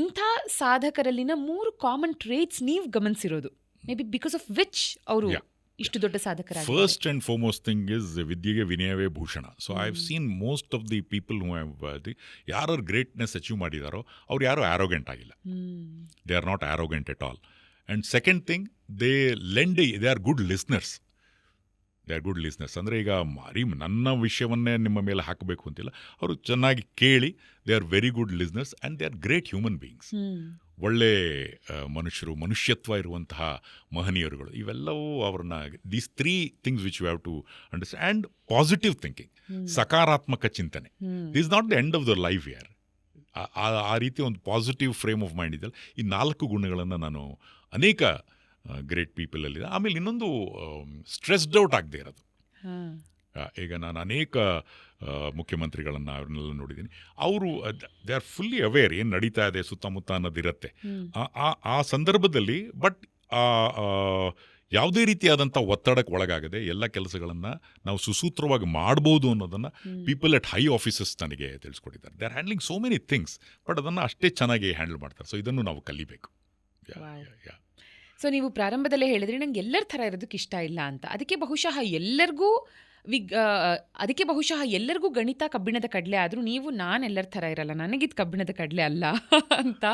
ಇಂಥ ಸಾಧಕರಲ್ಲಿನ 3 ಕಾಮನ್ ಟ್ರೇಟ್ಸ್ ನೀವು ಗಮನಿಸಿರೋದು, maybe because of which ಅವರು ಇಷ್ಟು ದೊಡ್ಡ ಸಾಧಕರಾಗಿ. First and foremost thing is ವಿದ್ಯೆಗೆ ವಿನಯವೇ ಭೂಷಣ. So I have seen most of the people who have ಯಾರು ಗ್ರೇಟ್ನೆಸ್ ಅಚೀವ್ ಮಾಡಿದಾರೋ ಅವ್ರು ಯಾರು ಆರೋಗೆಂಟ್ ಆಗಿಲ್ಲ. They are not arrogant at all. And second thing, they are good listeners. ಅಂದರೆ ಈಗ ನನ್ನ ವಿಷಯವನ್ನೇ ನಿಮ್ಮ ಮೇಲೆ ಹಾಕಬೇಕು ಅಂತಿಲ್ಲ, ಅವರು ಚೆನ್ನಾಗಿ ಕೇಳಿ, they are very good listeners and they are great human beings. ಒಳ್ಳೆ ಮನುಷ್ಯರು, ಮನುಷ್ಯತ್ವ ಇರುವಂತಹ ಮಹನೀಯರುಗಳು. ಇವೆಲ್ಲವೂ ಅವ್ರನ್ನ these 3 things which you have to understand. And positive thinking, ಸಕಾರಾತ್ಮಕ ಚಿಂತನೆ. This not the end of the life ಯಾರ್. ಆ ರೀತಿ ಒಂದು ಪಾಸಿಟಿವ್ ಫ್ರೇಮ್ ಆಫ್ ಮೈಂಡ್ ಇದೆಯಲ್ಲ, ಈ 4 ಗುಣಗಳನ್ನು ನಾನು ಅನೇಕ ಗ್ರೇಟ್ ಪೀಪಲಲ್ಲಿದೆ. ಆಮೇಲೆ ಇನ್ನೊಂದು, ಸ್ಟ್ರೆಸ್ಡ್ ಔಟ್ ಆಗದೆ ಇರೋದು. ಈಗ ನಾನು ಅನೇಕ ಮುಖ್ಯಮಂತ್ರಿಗಳನ್ನು ಅವ್ರನ್ನೆಲ್ಲ ನೋಡಿದ್ದೀನಿ. ಅವರು ದೇ ಆರ್ ಫುಲ್ಲಿ ಅವೇರ್ ಏನು ನಡೀತಾ ಇದೆ ಸುತ್ತಮುತ್ತ ಅನ್ನೋದಿರುತ್ತೆ ಆ ಸಂದರ್ಭದಲ್ಲಿ. ಬಟ್ ಯಾವುದೇ ರೀತಿಯಾದಂಥ ಒತ್ತಡಕ್ಕೆ ಒಳಗಾಗದೆ ಎಲ್ಲ ಕೆಲಸಗಳನ್ನು ನಾವು ಸುಸೂತ್ರವಾಗಿ ಮಾಡ್ಬೋದು ಅನ್ನೋದನ್ನು ಪೀಪಲ್ ಅಟ್ ಹೈ ಆಫೀಸಸ್ ನನಗೆ ತಿಳಿಸ್ಕೊಟ್ಟಿದ್ದಾರೆ. They are handling so many things, but ಅದನ್ನು ಅಷ್ಟೇ ಚೆನ್ನಾಗಿ ಹ್ಯಾಂಡಲ್ ಮಾಡ್ತಾರೆ. ಸೊ ಇದನ್ನು ನಾವು ಕಲಿಬೇಕು. ಸೊ ನೀವು ಪ್ರಾರಂಭದಲ್ಲೇ ಹೇಳಿದ್ರಿ, ನಂಗೆ ಎಲ್ಲರ ಥರ ಇರೋದಕ್ಕೆ ಇಷ್ಟ ಇಲ್ಲ ಅಂತ. ಅದಕ್ಕೆ ಬಹುಶಃ ಎಲ್ಲರಿಗೂ ಗಣಿತ ಕಬ್ಬಿಣದ ಕಡಲೆ ಆದರೂ ನೀವು ನಾನೆಲ್ಲರ ಥರ ಇರಲ್ಲ, ನನಗಿದು ಕಬ್ಬಿಣದ ಕಡಲೆ ಅಲ್ಲ ಅಂತ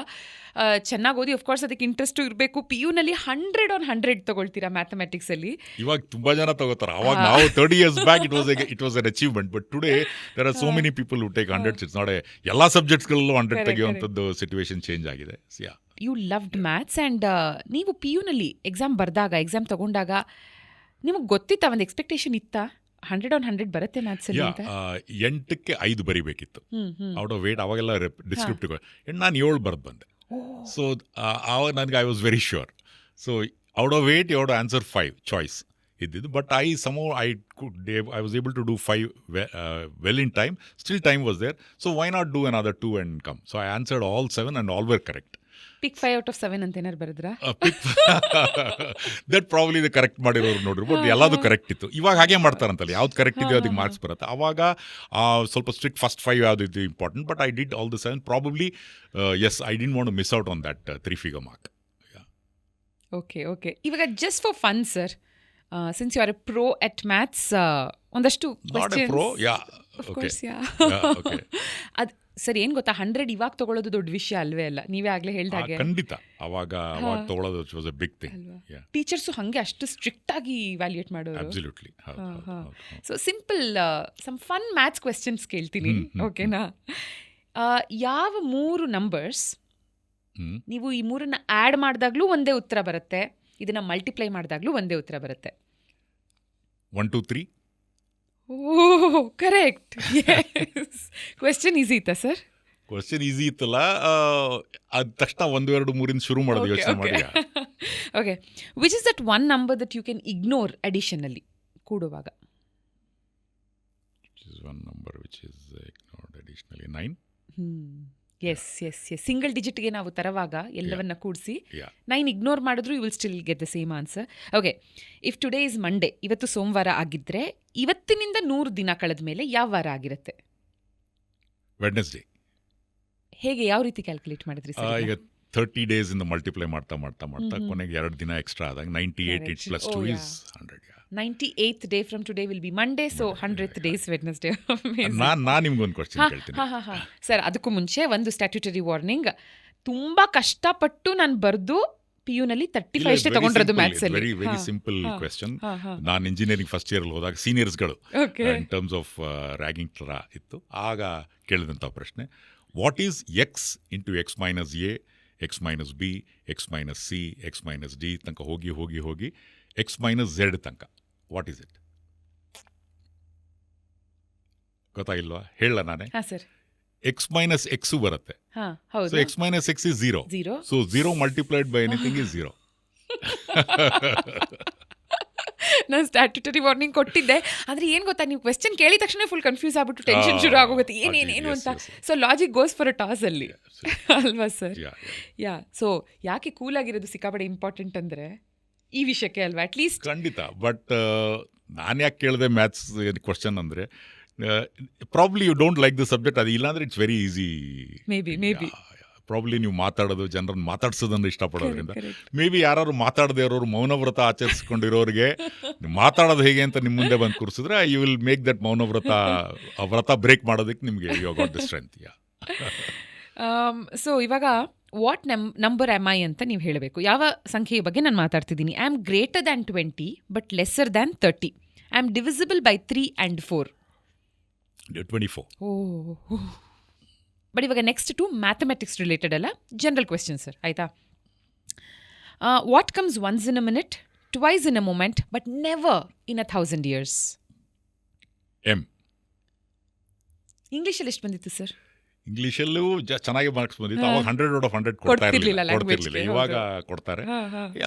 ಚೆನ್ನಾಗಿ ಓದಿ. ಆಫ್ಕೋರ್ಸ್ ಅದಕ್ಕೆ ಇಂಟ್ರೆಸ್ಟು ಇರಬೇಕು. PU-ನಲ್ಲಿ 100/100 ತಗೊಳ್ತೀರಾ ಮ್ಯಾಥಮೆಟಿಕ್ಸಲ್ಲಿ. ಇವಾಗ ತುಂಬ ಜನ ತಗೋತಾರೆ. ಅವಾಗ ನಾವು 30 years back it was an achievement, but today there are so many people who take 100s. It's not ಎಲ್ಲ ಸಬ್ಜೆಕ್ಟ್ಸ್ಗಳಲ್ಲೂ 100 ತೆಗೆಯುವಂಥದ್ದು ಸಿಚುವೇಶನ್ ಚೇಂಜ್ ಆಗಿದೆ. You loved maths. ಆ್ಯಂಡ್ ನೀವು PU-ನಲ್ಲಿ ಎಕ್ಸಾಮ್ ತಗೊಂಡಾಗ ನಿಮಗೆ ಗೊತ್ತಿತ್ತಾ, ಒಂದು ಎಕ್ಸ್ಪೆಕ್ಟೇಷನ್ ಇತ್ತಾ 100/100 ಬರುತ್ತೆ ಮ್ಯಾಥ್ಸಲ್ಲಿ ಅಂತ? 8ಕ್ಕೆ 5 ಬರಿಬೇಕಿತ್ತು ಔಟ್ ಆಫ್ 8. ಅವಾಗೆಲ್ಲ ಡಿಸ್ಕ್ರಿಪ್ಟಿವ್. ನಾನು 7 ಬರೆದು ಬಂದೆ. ಸೊ ಆವಾಗ ನನಗೆ I was very sure. So out of 8 you have to answer 5 choice ಇದ್ದಿದ್ದು. But I was able to do 5 well in time. Still time was there. So why not do another 2 and come? So I answered all 7 and all were correct. Pick 5 out of 7 ಅಂತ ಏನಾರು ಬರೆದ್ರಾ? That probably the correct ಮಾಡಿರೋರು ನೋಡ್ರಿ. But ಎಲ್ಲದು correct ಇತ್ತು. ಇವಾಗ ಹಾಗೆ ಮಾಡ್ತಾರಂತಲ್ಲ, ಯಾವ್ದು correct ಇದೆಯೋ ಅದಕ್ಕೆ ಮಾರ್ಕ್ಸ್ ಬರುತ್ತೆ. ಅವಾಗ ಸ್ವಲ್ಪ ಸ್ಟ್ರಿಕ್ಟ್ ಫಸ್ಟ್ 5 ಯಾವುದು ಇದು important. But I did all the 7. Probably yes, I didn't want to miss out on that 3 figure mark. Okay. ಇವಾಗ just for fun sir, since you are a pro at maths, ಒಂದಷ್ಟು ಅದು sir ಏನು ಗೊತ್ತಾ, 100 ಇವಾಗ ತಗೊಳ್ಳೋದು ದೊಡ್ಡ ವಿಷಯ ಅಲ್ವೇ ಅಲ್ಲ. ನೀವೇ ಆಗಲೇ ಹೇಳ್ದಾಗೆ ಖಂಡಿತ ಅವಾಗ ತಗೊಳ್ಳೋದು was a big thing. Teachers ಹಾಗೆ ಅಷ್ಟು ಸ್ಟ್ರಿಕ್ಟ್ ಆಗಿ ವ್ಯಾಲ್ಯೂಯೇಟ್ ಮಾಡೋರು. Absolutely. So simple some fun maths questions ಕೇಳ್ತೀನಿ, ಓಕೆನಾ? ಯಾವ 3 ನಂಬರ್ಸ್ ನೀವು ಈ 3ನ್ನ ಆ್ಯಡ್ ಮಾಡಿದಾಗ್ಲೂ ಒಂದೇ ಉತ್ತರ ಬರುತ್ತೆ, ಇದನ್ನ ಮಲ್ಟಿಪ್ಲೈ ಮಾಡಿದಾಗ್ಲೂ ಒಂದೇ ಉತ್ತರ ಬರುತ್ತೆ? 1 2 3. ಓಹ್, ಕರೆಕ್ಟ್. ಕ್ವೆಶ್ಚನ್ ಈಸಿ ಇತ್ತಾ ಸರ್? ಕ್ವೆಶ್ಚನ್ ಈಸಿ ಇತ್ತಲ್ಲ, ಅದ ತಕ್ಷಣ 1 2 3 ಶುರು ಮಾಡೋದು ಯೋಚನೆ ಮಾಡಿ. Okay. Which is that one number that you can ignore ಅಡಿಷನಲ್ಲಿ ಕೂಡುವಾಗ? One number which is ignored ಅಡಿಷನಲಿ 9. ಎಸ್. ಸಿಂಗಲ್ ಡಿಜಿಟ್ಗೆ ನಾವು ತರುವಾಗ ಎಲ್ಲವನ್ನ ಕೂಡಿಸಿ 9 ಇಗ್ನೋರ್ ಮಾಡಿದ್ರು you will still get the same answer. Okay. If today is Monday, ಇವತ್ತು ಸೋಮವಾರ ಆಗಿದ್ರೆ ಇವತ್ತಿನಿಂದ 100 ದಿನ ಕಳೆದ ಮೇಲೆ ಯಾವ ವಾರ ಆಗಿರುತ್ತೆ? ವೆಡ್ನೆಸ್ಡೇ. ಹೇಗೆ, ಯಾವ ರೀತಿ ಕ್ಯಾಲ್ಕುಲೇಟ್ ಮಾಡಿದ್ರಿ ಸರ್? ಈಗ 30 days ಇಂದ ಮಲ್ಟಿಪ್ಲೈ ಮಾಡ್ತಾ ಕೊನೆಗೆ 2 ದಿನ ಎಕ್ಸ್ಟ್ರಾ ಆದಾಗ 98 8 + 2 is 100. 98th day from today will be Monday, so 100th day is Wednesday. ನಾನು ನಿಮ್ಗೊಂದು ಕ್ವೆಶ್ಚನ್ ಕೇಳ್ತೀನಿ ಸರ್. ಅದಕ್ಕೂ ಮುಂಚೆ ಒಂದು ಸ್ಟ್ಯಾಟ್ಯೂಟರಿ ವಾರ್ನಿಂಗ್. ತುಂಬಾ ಕಷ್ಟಪಟ್ಟು ನಾನು ಬರೆದು PU-ನಲ್ಲಿ 35 ಅಷ್ಟೇ ತಗೊಂಡಿರೋದು ಮ್ಯಾಥ್ಸ್ ಅಲ್ಲಿ. Very simple question. ನಾನು ಇಂಜಿನಿಯರಿಂಗ್ ಫಸ್ಟ್ ಇಯರ್ ಹೋದಾಗ ಸೀನಿಯರ್ಸ್ಗಳು ಇನ್ ಟರ್ಮ್ಸ್ ಆಫ್ ರ್ಯಾಗಿಂಗ್ ಥರ ಇತ್ತು. ಆಗ ಕೇಳಿದಂಥ ಪ್ರಶ್ನೆ, what is x into x minus a, x minus b, x minus c, x minus d ತನಕ ಹೋಗಿ x ಮೈನಸ್ z ತನಕ? What is it? ಗೊತ್ತಾಗಿಲ್ವಾ? ಹೇಳ ನಾನೇ. ಹಾ ಸರ್. ಎಕ್ಸ್ ಮೈನಸ್ ಎಕ್ಸ್ ಬರುತ್ತೆ. ಹಾ ಸೊ ಹೌದು. X minus X is 0. 0. So 0 multiplied by anything is 0. ನಾನು ಸ್ಟ್ಯಾಟ್ಯುಟರಿ ವಾರ್ನಿಂಗ್ ಕೊಟ್ಟಿದ್ದೆ. ಆದರೆ ಏನು ಗೊತ್ತಾ, ನೀವು ಕ್ವೆಶ್ಚನ್ ಕೇಳಿದ ತಕ್ಷಣ ಫುಲ್ ಕನ್ಫ್ಯೂಸ್ ಆಗ್ಬಿಟ್ಟು ಟೆನ್ಷನ್ ಶುರು ಆಗೋಗುತ್ತೆ, ಏನೇನು ಅಂತ. So logic goes for a toss ಅಲ್ಲಿ, ಅಲ್ವಾ ಸರ್? ಯಾ. ಸೊ ಯಾಕೆ ಕೂಲ್ ಆಗಿರೋದು ಸಿಕ್ಕಾಪಡೆ ಇಂಪಾರ್ಟೆಂಟ್ ಅಂದರೆ ಈ ವಿಷಯಕ್ಕೆ ಅಲ್ವಾ, ಅಟ್ಲೀಸ್ಟ್. ಖಂಡಿತ. ಬಟ್ ನಾನು ಯಾಕೆ ಕೇಳಿದೆ ಮ್ಯಾಥ್ಸ್ ಕ್ವಶನ್ ಅಂದರೆ, probably you don't like the subject. ಅದು ಇಲ್ಲಾಂದ್ರೆ it's very easy. Maybe probably ನೀವು ಮಾತಾಡೋದು, ಜನರನ್ನು ಮಾತಾಡ್ಸೋದನ್ನು ಇಷ್ಟಪಡೋದ್ರಿಂದ. ಮೇ ಬಿ ಯಾರು ಮಾತಾಡದೇ ಇರೋರು, ಮೌನವ್ರತ ಆಚರಿಸ್ಕೊಂಡಿರೋರಿಗೆ ಮಾತಾಡೋದು ಹೇಗೆ ಅಂತ ನಿಮ್ಮ ಮುಂದೆ ಬಂದು ಕೂರಿಸಿದ್ರೆ ಯು ವಿಲ್ ಮೇಕ್ ದಟ್ ವ್ರತ ಬ್ರೇಕ್ ಮಾಡೋದಕ್ಕೆ ನಿಮಗೆ you got the strength. So ಇವಾಗ ವಾಟ್ ನಂಬರ್ ಆಮ್ ಐ ಅಂತ ನೀವು ಹೇಳಬೇಕು. ಯಾವ ಸಂಖ್ಯೆಯ ಬಗ್ಗೆ ನಾನು ಮಾತಾಡ್ತಿದ್ದೀನಿ? I am greater than 20 but lesser than 30. I am divisible by 3 and 4. 24. Oh, but ಇವಾಗ ನೆಕ್ಸ್ಟ್ ಟು ಮ್ಯಾಥಮೆಟಿಕ್ಸ್ ರಿಲೇಟೆಡ್ ಅಲ್ಲ, ಜನರಲ್ ಕ್ವೆಶ್ಚನ್ ಸರ್, ಆಯಿತಾ? What comes once in a minute, twice in a moment but never in 1,000 years? M. ಇಂಗ್ಲೀಷಲ್ಲಿ ಎಷ್ಟು ಬಂದಿತ್ತು sir? ಇಂಗ್ಲೀಷಲ್ಲೂ ಚೆನ್ನಾಗಿ marks ಬಂದಿತ್ತು. ಅವಾಗ 100 out of 100 ಕೊಡ್ತಿರ್ಲಿಲ್ಲ. ಇವಾಗ ಕೊಡ್ತಾರೆ.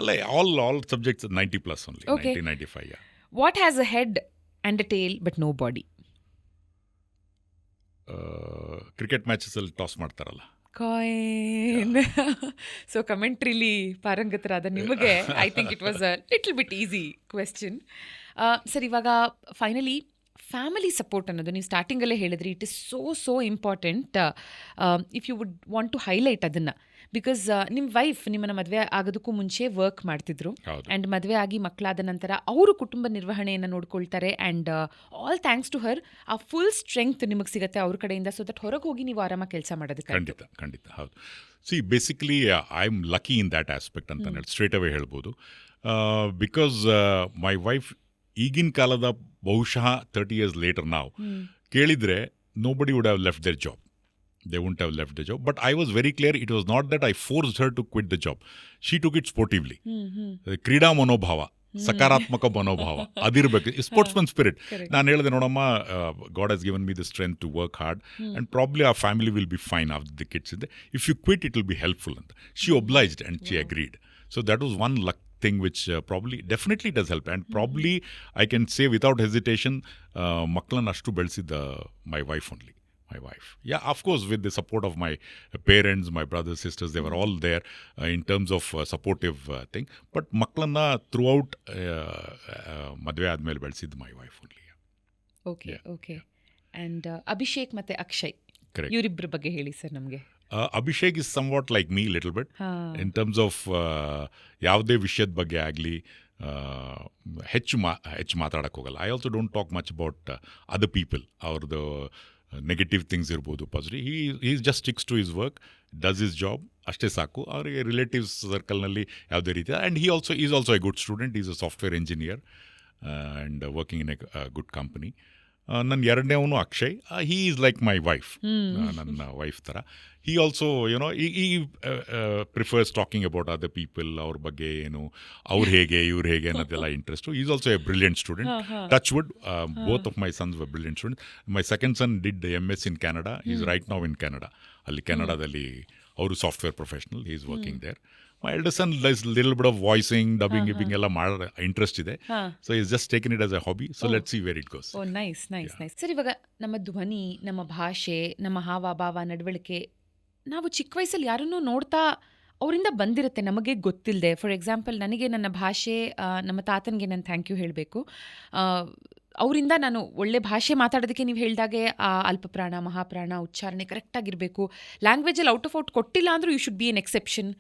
ಎಲ್ಲ all subjects 90+ only. 90-95. What has a head and a tail but no body? Cricket ಮ್ಯಾಚಸಲ್ಲಿ ಟಾಸ್ ಮಾಡ್ತಾರಲ್ಲ, ಕಾಯಿನ್. ಸೊ ಕಮೆಂಟ್ರಿಲಿ ಪಾರಂಗತರಾದ ನಿಮಗೆ I think it was a little bit easy question. Sir, ಇವಾಗ ಫೈನಲಿ ಫ್ಯಾಮಿಲಿ ಸಪೋರ್ಟ್ ಅನ್ನೋದು ನೀವು ಸ್ಟಾರ್ಟಿಂಗಲ್ಲೇ ಹೇಳಿದ್ರಿ, it is so important. If you would want to highlight ಅದನ್ನು, ಬಿಕಾಸ್ ನಿಮ್ಮ ವೈಫ್ ನಿಮ್ಮನ್ನು ಮದುವೆ ಆಗೋದಕ್ಕೂ ಮುಂಚೆ ವರ್ಕ್ ಮಾಡ್ತಿದ್ರು, ಆ್ಯಂಡ್ ಮದುವೆ ಆಗಿ ಮಕ್ಕಳಾದ ನಂತರ ಅವರು ಕುಟುಂಬ ನಿರ್ವಹಣೆಯನ್ನು ನೋಡ್ಕೊಳ್ತಾರೆ. And all thanks to her ಆ ಫುಲ್ ಸ್ಟ್ರೆಂಗ್ತ್ ನಿಮಗೆ ಸಿಗುತ್ತೆ ಅವ್ರ ಕಡೆಯಿಂದ, ಸೊ ದಟ್ ಹೊರಗೆ ಹೋಗಿ ನೀವು ಆರಾಮಾಗಿ ಕೆಲಸ ಮಾಡೋದಕ್ಕೆ. ಖಂಡಿತ ಹೌದು. C basically I am lucky in that aspect ಅಂತ ಹೇಳಿ ಸ್ಟ್ರೇಟ್ ಅವೇ ಹೇಳ್ಬೋದು. ಬಿಕಾಸ್ ಮೈ ವೈಫ್ ಈಗಿನ ಕಾಲದ ಬಹುಶಃ 30 years later ನಾವು ಕೇಳಿದರೆ nobody would have left their job. They wouldn't have left the job. But I was very clear, it was not that I forced her to quit the job. She took it sportively. ಕ್ರೀಡಾ ಮನೋಭಾವ, ಸಕಾರಾತ್ಮಕ ಮನೋಭಾವ ಅದಿರಬೇಕು, sportsman spirit. ನಾನು ಹೇಳಿದೆ, ನೋಡಮ್ಮ, God has given me the strength to work hard and probably our family will be fine after the kids. If you quit, it will be helpful. She obliged and she agreed. So that was one luck thing which probably definitely does help, and probably I can say without hesitation maklan ashtu belsidda my wife only. My wife, yeah, of course, with the support of my parents, my brothers, sisters, they were all there in terms of supportive thing, but maklanna throughout madve admele belsidda my wife only. Okay. And Abhishek ಮತ್ತೆ Akshay, correct, ಇವರಿಬ್ಬರ ಬಗ್ಗೆ ಹೇಳಿ sir ನಮಗೆ. Abhishek is somewhat like me little bit in terms of ಯಾವುದೇ ವಿಷಯದ ಬಗ್ಗೆ ಆಗಲಿ ಹೆಚ್ಚು ಮಾತಾಡಕ್ಕೆ ಹೋಗಲ್ಲ. I also don't talk much about other people, ಅವ್ರದ್ದು ನೆಗೆಟಿವ್ ಥಿಂಗ್ಸ್ ಇರ್ಬೋದು, positive. He just sticks to his work, does his job, ಅಷ್ಟೇ ಸಾಕು. ಅವರಿಗೆ ರಿಲೇಟಿವ್ಸ್ ಸರ್ಕಲ್ನಲ್ಲಿ ಯಾವುದೇ ರೀತಿ. And is also a good student, is a software engineer and working in a good company. ನನ್ನ ಎರಡನೇವನು Akshay, he is like my wife, ನನ್ನ wife ಥರ. ಹೀ ಆಲ್ಸೋ ಈ prefers talking about other people, ಅವ್ರ ಬಗ್ಗೆ ಏನು, ಅವ್ರು ಹೇಗೆ ಇವ್ರು ಹೇಗೆ ಅನ್ನೋದೆಲ್ಲ interest. Is also a brilliant student. Touch wood, both of my sons were brilliant student. My second son did MS in Canada, is right now in Canada. ಅಲ್ಲಿ ಕೆನಡಾದಲ್ಲಿ ಅವರು software professional, is working there. My elder son does little bit of voicing, dubbing, gibbing ಎಲ್ಲ ಮಾಡೋ interest ಇದೆ. So he's just taken it as a hobby. So let's see where it goes. Oh, nice. Sir, ಇವಾಗ ನಮ್ಮ ಧ್ವನಿ, ನಮ್ಮ ಭಾಷೆ, ನಮ್ಮ ಹಾವ ಭಾವ, ನಡವಳಿಕೆ, ನಾವು ಚಿಕ್ಕ ವಯಸ್ಸಲ್ಲಿ ಯಾರನ್ನೂ ನೋಡ್ತಾ ಅವರಿಂದ ಬಂದಿರುತ್ತೆ ನಮಗೆ ಗೊತ್ತಿಲ್ಲದೆ. ಫಾರ್ ಎಕ್ಸಾಂಪಲ್, ನನಗೆ ನನ್ನ ಭಾಷೆ, ನಮ್ಮ ತಾತನಿಗೆ ನಾನು ಥ್ಯಾಂಕ್ ಯು ಹೇಳಬೇಕು. ಅವರಿಂದ ನಾನು ಒಳ್ಳೆ ಭಾಷೆ ಮಾತಾಡೋದಕ್ಕೆ ನೀವು ಹೇಳಿದಾಗೆ ಆ ಅಲ್ಪಪ್ರಾಣ, ಮಹಾಪ್ರಾಣ, ಉಚ್ಚಾರಣೆ ಕರೆಕ್ಟಾಗಿರಬೇಕು. ಲ್ಯಾಂಗ್ವೇಜಲ್ಲಿ ಔಟ್ ಆಫ್ ಔಟ್ ಕೊಟ್ಟಿಲ್ಲ ಅಂದರೂ you should be an exception.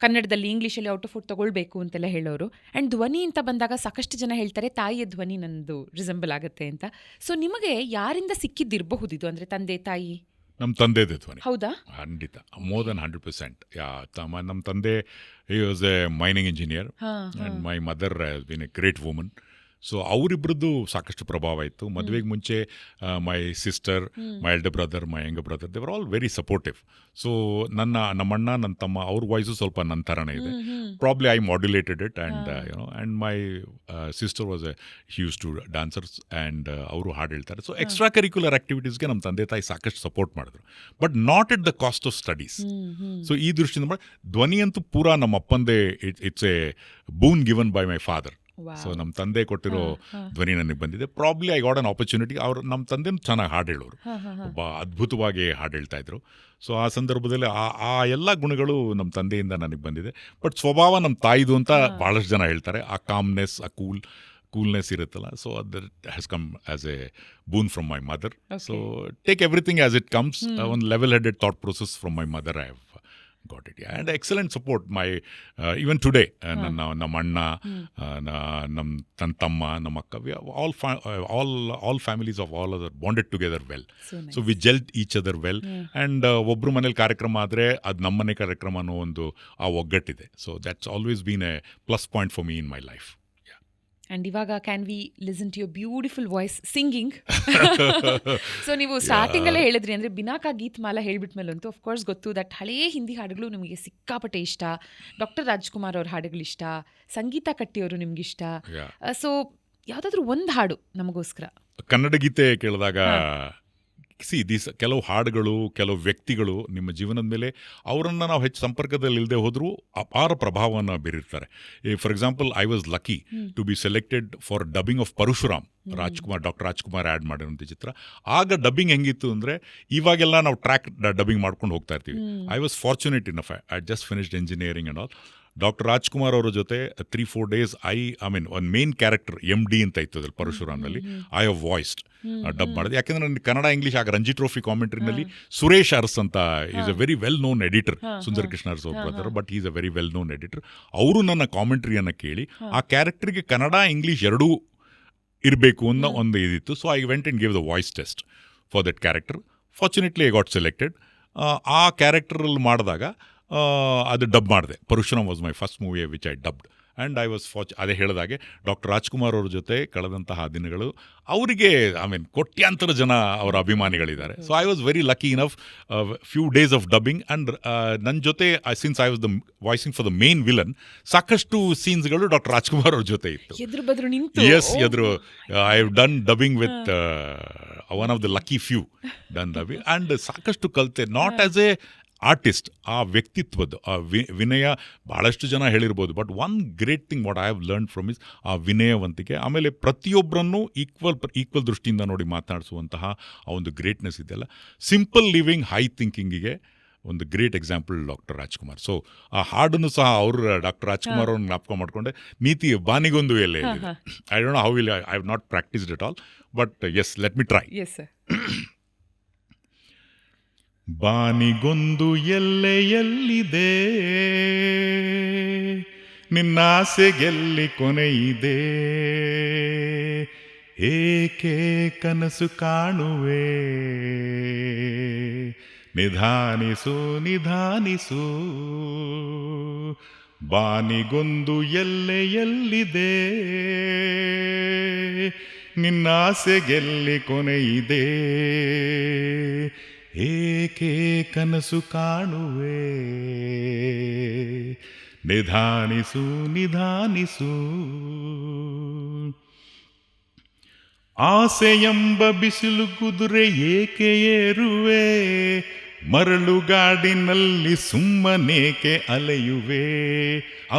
ಕನ್ನಡದಲ್ಲಿ, ಇಂಗ್ಲೀಷಲ್ಲಿ ಔಟ್ ಆಫ್ ಔಟ್ ತೊಗೊಳ್ಬೇಕು ಅಂತೆಲ್ಲ ಹೇಳೋರು. ಆ್ಯಂಡ್ ಧ್ವನಿ ಅಂತ ಬಂದಾಗ ಸಾಕಷ್ಟು ಜನ ಹೇಳ್ತಾರೆ ತಾಯಿಯ ಧ್ವನಿ ನನ್ನದು ರಿಸೆಂಬಲ್ ಆಗುತ್ತೆ ಅಂತ. ಸೊ ನಿಮಗೆ ಯಾರಿಂದ ಸಿಕ್ಕಿದ್ದಿರಬಹುದು ಇದು, ಅಂದರೆ ತಂದೆ ತಾಯಿ? ನಮ್ಮ ತಂದೆದೇ ಧ್ವನಿ. ಹೌದಾ? ಖಂಡಿತ, ಮೋರ್ ದನ್ 100%. ನಮ್ಮ ತಂದೆ, he was a mining engineer and my mother has been a great woman. So ಅವರಿಬ್ಬರದ್ದು ಸಾಕಷ್ಟು ಪ್ರಭಾವ ಇತ್ತು. ಮದುವೆಗೆ ಮುಂಚೆ my sister, my elder brother, my younger brother, they were all very supportive. So ನಮ್ಮಣ್ಣ, ನನ್ನ ತಮ್ಮ, ಅವ್ರ ವಾಯ್ಸು ಸ್ವಲ್ಪ ನನ್ನ ಥರನೇ ಇದೆ. Probably I modulated it and and my sister was a huge to dancers and ಅವರು ಹಾಡು ಹೇಳ್ತಾರೆ. ಸೊ ಎಕ್ಸ್ಟ್ರಾ ಕರಿಕ್ಯುಲರ್ ಆ್ಯಕ್ಟಿವಿಟೀಸ್ಗೆ ನಮ್ಮ ತಂದೆ ತಾಯಿ ಸಾಕಷ್ಟು ಸಪೋರ್ಟ್ ಮಾಡಿದ್ರು, but not at the cost of studies. So ಈ ದೃಷ್ಟಿಯಿಂದ ಧ್ವನಿ ಅಂತೂ ಪೂರಾ ನಮ್ಮ ಅಪ್ಪಂದೇ, it's a boon given by my father. So ನಮ್ಮ ತಂದೆ ಕೊಟ್ಟಿರೋ ಧ್ವನಿ ನನಗೆ ಬಂದಿದೆ. Probably I got an opportunity. ಅವ್ರು ನಮ್ಮ ತಂದೆನೂ ಚೆನ್ನಾಗಿ ಹಾಡು ಹೇಳೋರು, ಒಬ್ಬ ಅದ್ಭುತವಾಗಿ ಹಾಡು ಹೇಳ್ತಾ ಇದ್ರು. ಸೊ ಆ ಸಂದರ್ಭದಲ್ಲಿ ಆ ಎಲ್ಲ ಗುಣಗಳು ನಮ್ಮ ತಂದೆಯಿಂದ ನನಗೆ ಬಂದಿದೆ. ಬಟ್ ಸ್ವಭಾವ ನಮ್ಮ ತಾಯಿದು ಅಂತ ಭಾಳಷ್ಟು ಜನ ಹೇಳ್ತಾರೆ. ಆ ಕಾಮ್ನೆಸ್, ಆ ಕೂಲ್ನೆಸ್ ಇರುತ್ತಲ್ಲ, so that has come as a boon from my mother. So take everything as it comes. ಒಂದು level headed thought process from my mother I have got it, yeah. And excellent support. My even today ನಮ್ಮ ಅಣ್ಣ, ನನ್ನ ತಮ್ಮ, ನಮ್ಮ ಅಕ್ಕ, we are all families of all are bonded together well. So we gelled each other well. And ಒಬ್ರು ಮನೇಲಿ ಕಾರ್ಯಕ್ರಮ ಆದರೆ ಅದು ನಮ್ಮನೆ ಕಾರ್ಯಕ್ರಮ ಅನ್ನೋ ಒಂದು ಆ ಒಗ್ಗಟ್ಟಿದೆ. So that's always been a plus point for me in my life. And ಇವಾಗ can we listen to your beautiful voice singing? So ನೀವು ಸ್ಟಾರ್ಟಿಂಗಲ್ಲೇ ಹೇಳಿದ್ರಿ ಅಂದರೆ ಬಿನಾಕಾ ಗೀತ್ ಮಾಲಾ ಹೇಳ್ಬಿಟ್ಮೇಲಂತೂ ಅಫ್ಕೋರ್ಸ್ ಗೊತ್ತು ದಟ್ ಹಳೇ ಹಿಂದಿ ಹಾಡುಗಳು ನಿಮಗೆ ಸಿಕ್ಕಾಪಟ್ಟೆ ಇಷ್ಟ. ಡಾಕ್ಟರ್ ರಾಜ್ಕುಮಾರ್ ಅವ್ರ ಹಾಡುಗಳಿಷ್ಟ, ಸಂಗೀತ ಕಟ್ಟಿಯವರು ನಿಮ್ಗಿಷ್ಟ. ಸೊ ಯಾವುದಾದ್ರೂ ಒಂದು ಹಾಡು ನಮಗೋಸ್ಕರ. ಕನ್ನಡ ಗೀತೆ ಕೇಳಿದಾಗ ಕೆಲವು ಹಾಡುಗಳು, ಕೆಲವು ವ್ಯಕ್ತಿಗಳು ನಿಮ್ಮ ಜೀವನದ ಮೇಲೆ ಅವರನ್ನು ನಾವು ಹೆಚ್ಚು ಸಂಪರ್ಕದಲ್ಲಿ ಇಲ್ಲದೆ ಹೋದರೂ ಅಪಾರ ಪ್ರಭಾವವನ್ನು ಬೀರಿರ್ತಾರೆ. For example, I was lucky to be selected for dubbing of Parashuram, doctor Rajkumar act ಮಾಡಿರೋಂಥ ಚಿತ್ರ. ಆಗ ಡಬ್ಬಿಂಗ್ ಹೆಂಗಿತ್ತು ಅಂದರೆ, ಇವಾಗೆಲ್ಲ ನಾವು ಟ್ರ್ಯಾಕ್ ಡಬ್ಬಿಂಗ್ ಮಾಡ್ಕೊಂಡು ಹೋಗ್ತಾ ಇರ್ತೀವಿ. I was fortunate enough, I just finished engineering and all. Doctor Rajkumar ಅವರ ಜೊತೆ 3-4 ಡೇಸ್ ಐ ಮೀನ್ ಒಂದು ಮೇನ್ ಕ್ಯಾರೆಕ್ಟರ್ MD ಅಂತ ಇತ್ತು ಅದ್ರಲ್ಲಿ ಪರಶುರಾಮ್ನಲ್ಲಿ. ಐ ಹ್ಯಾವ್ ವಾಯ್ಸ್ಡ್ ಡಬ್ ಮಾಡಿದೆ. ಯಾಕೆಂದರೆ ನನ್ನ ಕನ್ನಡ ಇಂಗ್ಲೀಷ್ ಆಗ ರಂಜಿ ಟ್ರೋಫಿ ಕಾಮೆಂಟ್ರಿನಲ್ಲಿ ಸುರೇಶ್ ಅರಸ್ ಅಂತ is a very well known editor, Sundar Krishna Aras ಅವ್ರ brother, but is a very well known editor. ಅವರು ನನ್ನ ಕಾಮೆಂಟ್ರಿಯನ್ನು ಕೇಳಿ ಆ ಕ್ಯಾರೆಕ್ಟರ್ಗೆ ಕನ್ನಡ ಇಂಗ್ಲೀಷ್ ಎರಡೂ ಇರಬೇಕು ಅನ್ನೋ ಒಂದು ಇದಿತ್ತು. So I went and gave the voice test for that character. Fortunately I got selected. ಆ ಕ್ಯಾರೆಕ್ಟರಲ್ಲಿ ಮಾಡಿದಾಗ ಅದು ಡಬ್ ಮಾಡಿದೆ. Parashuram was my first movie which I dubbed. And I was ಅದೇ ಹೇಳಿದಾಗೆ ಡಾಕ್ಟರ್ ರಾಜ್ಕುಮಾರ್ ಅವ್ರ ಜೊತೆ ಕಳೆದಂತಹ ದಿನಗಳು ಅವರಿಗೆ ಕೋಟ್ಯಾಂತರ ಜನ ಅವರ ಅಭಿಮಾನಿಗಳಿದ್ದಾರೆ. So I was very lucky enough few days of dubbing. And ನನ್ನ ಜೊತೆ since I was the voicing for the main villain, ಸಾಕಷ್ಟು ಸೀನ್ಸ್ಗಳು ಡಾಕ್ಟರ್ ರಾಜ್ಕುಮಾರ್ ಅವ್ರ ಜೊತೆ ಇತ್ತು. ಎಸ್, ಎದುರು I have done dubbing with one of the lucky few done dubbing. And ಸಾಕಷ್ಟು ಕಲಿತೆ, ನಾಟ್ ಆಸ್ ಎ ಆರ್ಟಿಸ್ಟ್, ಆ ವ್ಯಕ್ತಿತ್ವದ ಆ ವಿನಯ ಭಾಳಷ್ಟು ಜನ ಹೇಳಿರ್ಬೋದು. But one great thing what I have learn from is ಆ ವಿನಯವಂತಿಕೆ. ಆಮೇಲೆ ಪ್ರತಿಯೊಬ್ಬರನ್ನು ಈಕ್ವಲ್ ದೃಷ್ಟಿಯಿಂದ ನೋಡಿ ಮಾತನಾಡಿಸುವಂತಹ ಆ ಒಂದು ಗ್ರೇಟ್ನೆಸ್ ಇದೆಯಲ್ಲ. ಸಿಂಪಲ್ ಲಿವಿಂಗ್, ಹೈ ಥಿಂಕಿಂಗಿಗೆ ಒಂದು great example doctor Rajkumar. So ಆ ಹಾಡನ್ನು ಸಹ ಅವರು ಡಾಕ್ಟರ್ ರಾಜ್ಕುಮಾರ್ ಅವ್ರನ್ನ ಜ್ಞಾಪಕ ಮಾಡಿಕೊಂಡೆ. ನೀತಿ ಬಾನಿಗೊಂದು ಎಲ್ಲೇ I don't know how will I have not practised it all, but yes, let me try. ಬಾನಿಗೊಂದು ಎಲ್ಲೆಯಲ್ಲಿದೆ, ನಿನ್ನಾಸೆಗೆಲ್ಲಿ ಕೊನೆಯಿದೆ, ಏಕೆ ಕನಸು ಕಾಣುವೆ, ನಿಧಾನಿಸು ನಿಧಾನಿಸು. ಬಾನಿಗೊಂದು ಎಲ್ಲೆಯಲ್ಲಿದೆ, ನಿನ್ನಾಸೆಗೆಲ್ಲಿ ಕೊನೆಯಿದೆ, ಏಕೆ ಕನಸು ಕಾಣುವೆ, ನಿಧಾನಿಸು ನಿಧಾನಿಸು. ಆಸೆಯೆಂಬ ಬಿಸಿಲು ಕುದುರೆ ಏಕೆ ಏರುವೆ, ಮರಳುಗಾಡಿನಲ್ಲಿ ಸುಮ್ಮನೇಕೆ ಅಲೆಯುವೆ,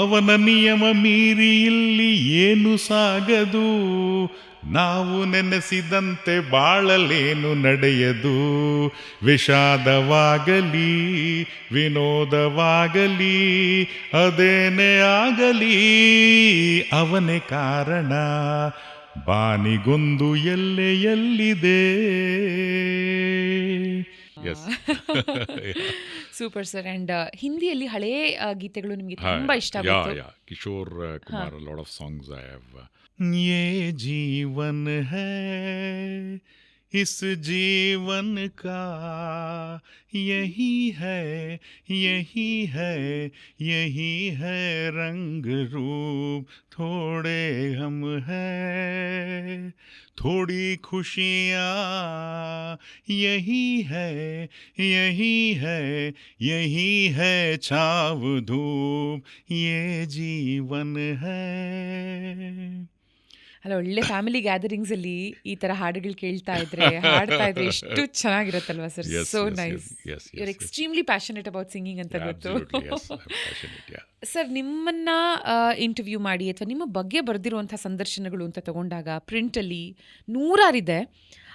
ಅವನ ನಿಯಮ ಮೀರಿ ಇಲ್ಲಿ ಏನು ಸಾಗದು, ನಾವು ನೆನೆಸಿದಂತೆ ಬಾಳಲೇನು ನಡೆಯದು, ವಿಷಾದವಾಗಲಿ ವಿನೋದವಾಗಲಿ ಅದೇನೇ ಆಗಲಿ ಅವನೇ ಕಾರಣ, ಬಾನಿಗೊಂದು ಎಲ್ಲೆಯಲ್ಲಿದೆ. Super sir. ಅಂಡ್ ಹಿಂದಿಯಲ್ಲಿ ಹಳೇ ಗೀತೆಗಳು ನಿಮಗೆ ತುಂಬಾ ಇಷ್ಟ ಆಗುತ್ತೆ. Kishore Kumar, lot of songs I have. ये जीवन है इस जीवन का यही है, यही है, यही है रंग रूप, थोड़े हम हैं, थोड़ी खुशियाँ, यही है, यही है, यही है छाव धूप, ये जीवन है. ಅಲ್ಲ, ಒಳ್ಳೆ ಫ್ಯಾಮಿಲಿ ಗ್ಯಾದರಿಂಗ್ಸ್ ಅಲ್ಲಿ ಈ ತರ ಹಾಡುಗಳು ಕೇಳ್ತಾ ಇದ್ರೆ ಹಾಡ್ತಾ ಇದ್ರೆ ಎಷ್ಟು ಚೆನ್ನಾಗಿರತ್ತಲ್ವಾ sir. Yes, so yes, nice. yes, yes, you are yes, yes. Extremely passionate about singing ಅಂತ Yeah, ಗೊತ್ತು. absolutely, yes, I'm passionate, yeah. Sir, ನಿಮ್ಮನ್ನ ಇಂಟರ್ವ್ಯೂ ಮಾಡಿ ಅಥವಾ ನಿಮ್ಮ ಬಗ್ಗೆ ಬರೆದಿರುವಂಥ ಸಂದರ್ಶನಗಳು ಅಂತ ತಗೊಂಡಾಗ ಪ್ರಿಂಟಲ್ಲಿ ನೂರಾರಿದೆ.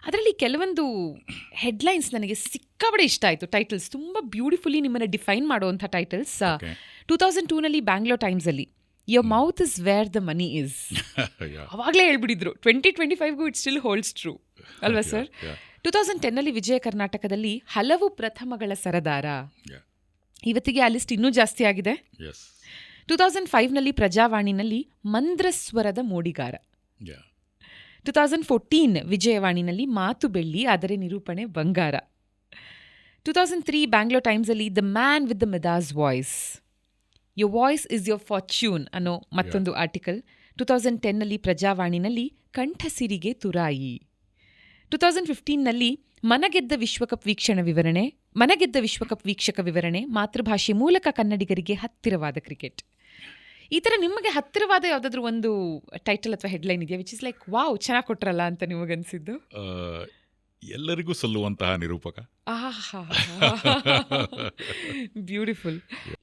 ಅದರಲ್ಲಿ ಕೆಲವೊಂದು ಹೆಡ್ಲೈನ್ಸ್ ನನಗೆ ಸಿಕ್ಕಾಬಡೆ ಇಷ್ಟ ಆಯಿತು. ಟೈಟಲ್ಸ್ ತುಂಬ ಬ್ಯೂಟಿಫುಲಿ ನಿಮ್ಮನ್ನು ಡಿಫೈನ್ ಮಾಡುವಂಥ ಟೈಟಲ್ಸ್. Okay. 2002ನಲ್ಲಿ ಬ್ಯಾಂಗ್ಳೂರ್ ಟೈಮ್ಸಲ್ಲಿ your mouth is where the money is. Yeah. ಅವಾಗಲೇ ಹೇಳ್ಬಿಟ್ಟಿದ್ರು. 2025ಗೂ ಇಟ್ ಸ್ಟಿಲ್ ಹೋಲ್ಡ್ಸ್ ಟ್ರೂ ಅಲ್ವಾ ಸರ್? Yeah. 2010ನಲ್ಲಿ ವಿಜಯ ಕರ್ನಾಟಕದಲ್ಲಿ ಹಲವು ಪ್ರಥಮಗಳ ಸರದಾರ. Yeah. ಇವತ್ತಿಗೆ ಆ ಲಿಸ್ಟ್ ಇನ್ನೂ ಜಾಸ್ತಿ ಆಗಿದೆ. Yes. 2005ನಲ್ಲಿ ಪ್ರಜಾವಾಣಿನಲ್ಲಿ ಮಂದ್ರಸ್ವರದ ಮೋಡಿಗಾರ. Yeah. 2014 ವಿಜಯವಾಣಿನಲ್ಲಿ ಮಾತು ಬೆಳ್ಳಿ ಆದರೆ ನಿರೂಪಣೆ ಬಂಗಾರ. 2003 ಬ್ಯಾಂಗ್ಳೂರ್ ಟೈಮ್ಸಲ್ಲಿ the man with the Midas voice, your voice is your fortune ಅನ್ನೋ ಮತ್ತೊಂದು ಆರ್ಟಿಕಲ್. 2010ನಲ್ಲಿ ಪ್ರಜಾವಾಣಿನಲ್ಲಿ ಕಂಠಸಿರಿಗೆ ತುರಾಯಿ. 2015ನಲ್ಲಿ ಮನಗೆದ್ದ ವಿಶ್ವಕಪ್ ವೀಕ್ಷಕ ವಿವರಣೆ, ಮಾತೃಭಾಷೆ ಮೂಲಕ ಕನ್ನಡಿಗರಿಗೆ ಹತ್ತಿರವಾದ ಕ್ರಿಕೆಟ್. ಈ ಥರ ನಿಮಗೆ ಹತ್ತಿರವಾದ ಯಾವುದಾದ್ರೂ ಒಂದು ಟೈಟಲ್ ಅಥವಾ ಹೆಡ್ಲೈನ್ ಇದೆಯಾ ವಿಚ್ ಇಸ್ ಲೈಕ್ ವಾವ್, ಚೆನ್ನಾಗಿ ಕೊಟ್ರಲ್ಲ ಅಂತ ನಿಮಗನ್ಸಿದ್ದು? ಎಲ್ಲರಿಗೂ ಸಲ್ಲುವಂತಹ ನಿರೂಪಕ. ಬ್ಯೂಟಿಫುಲ್.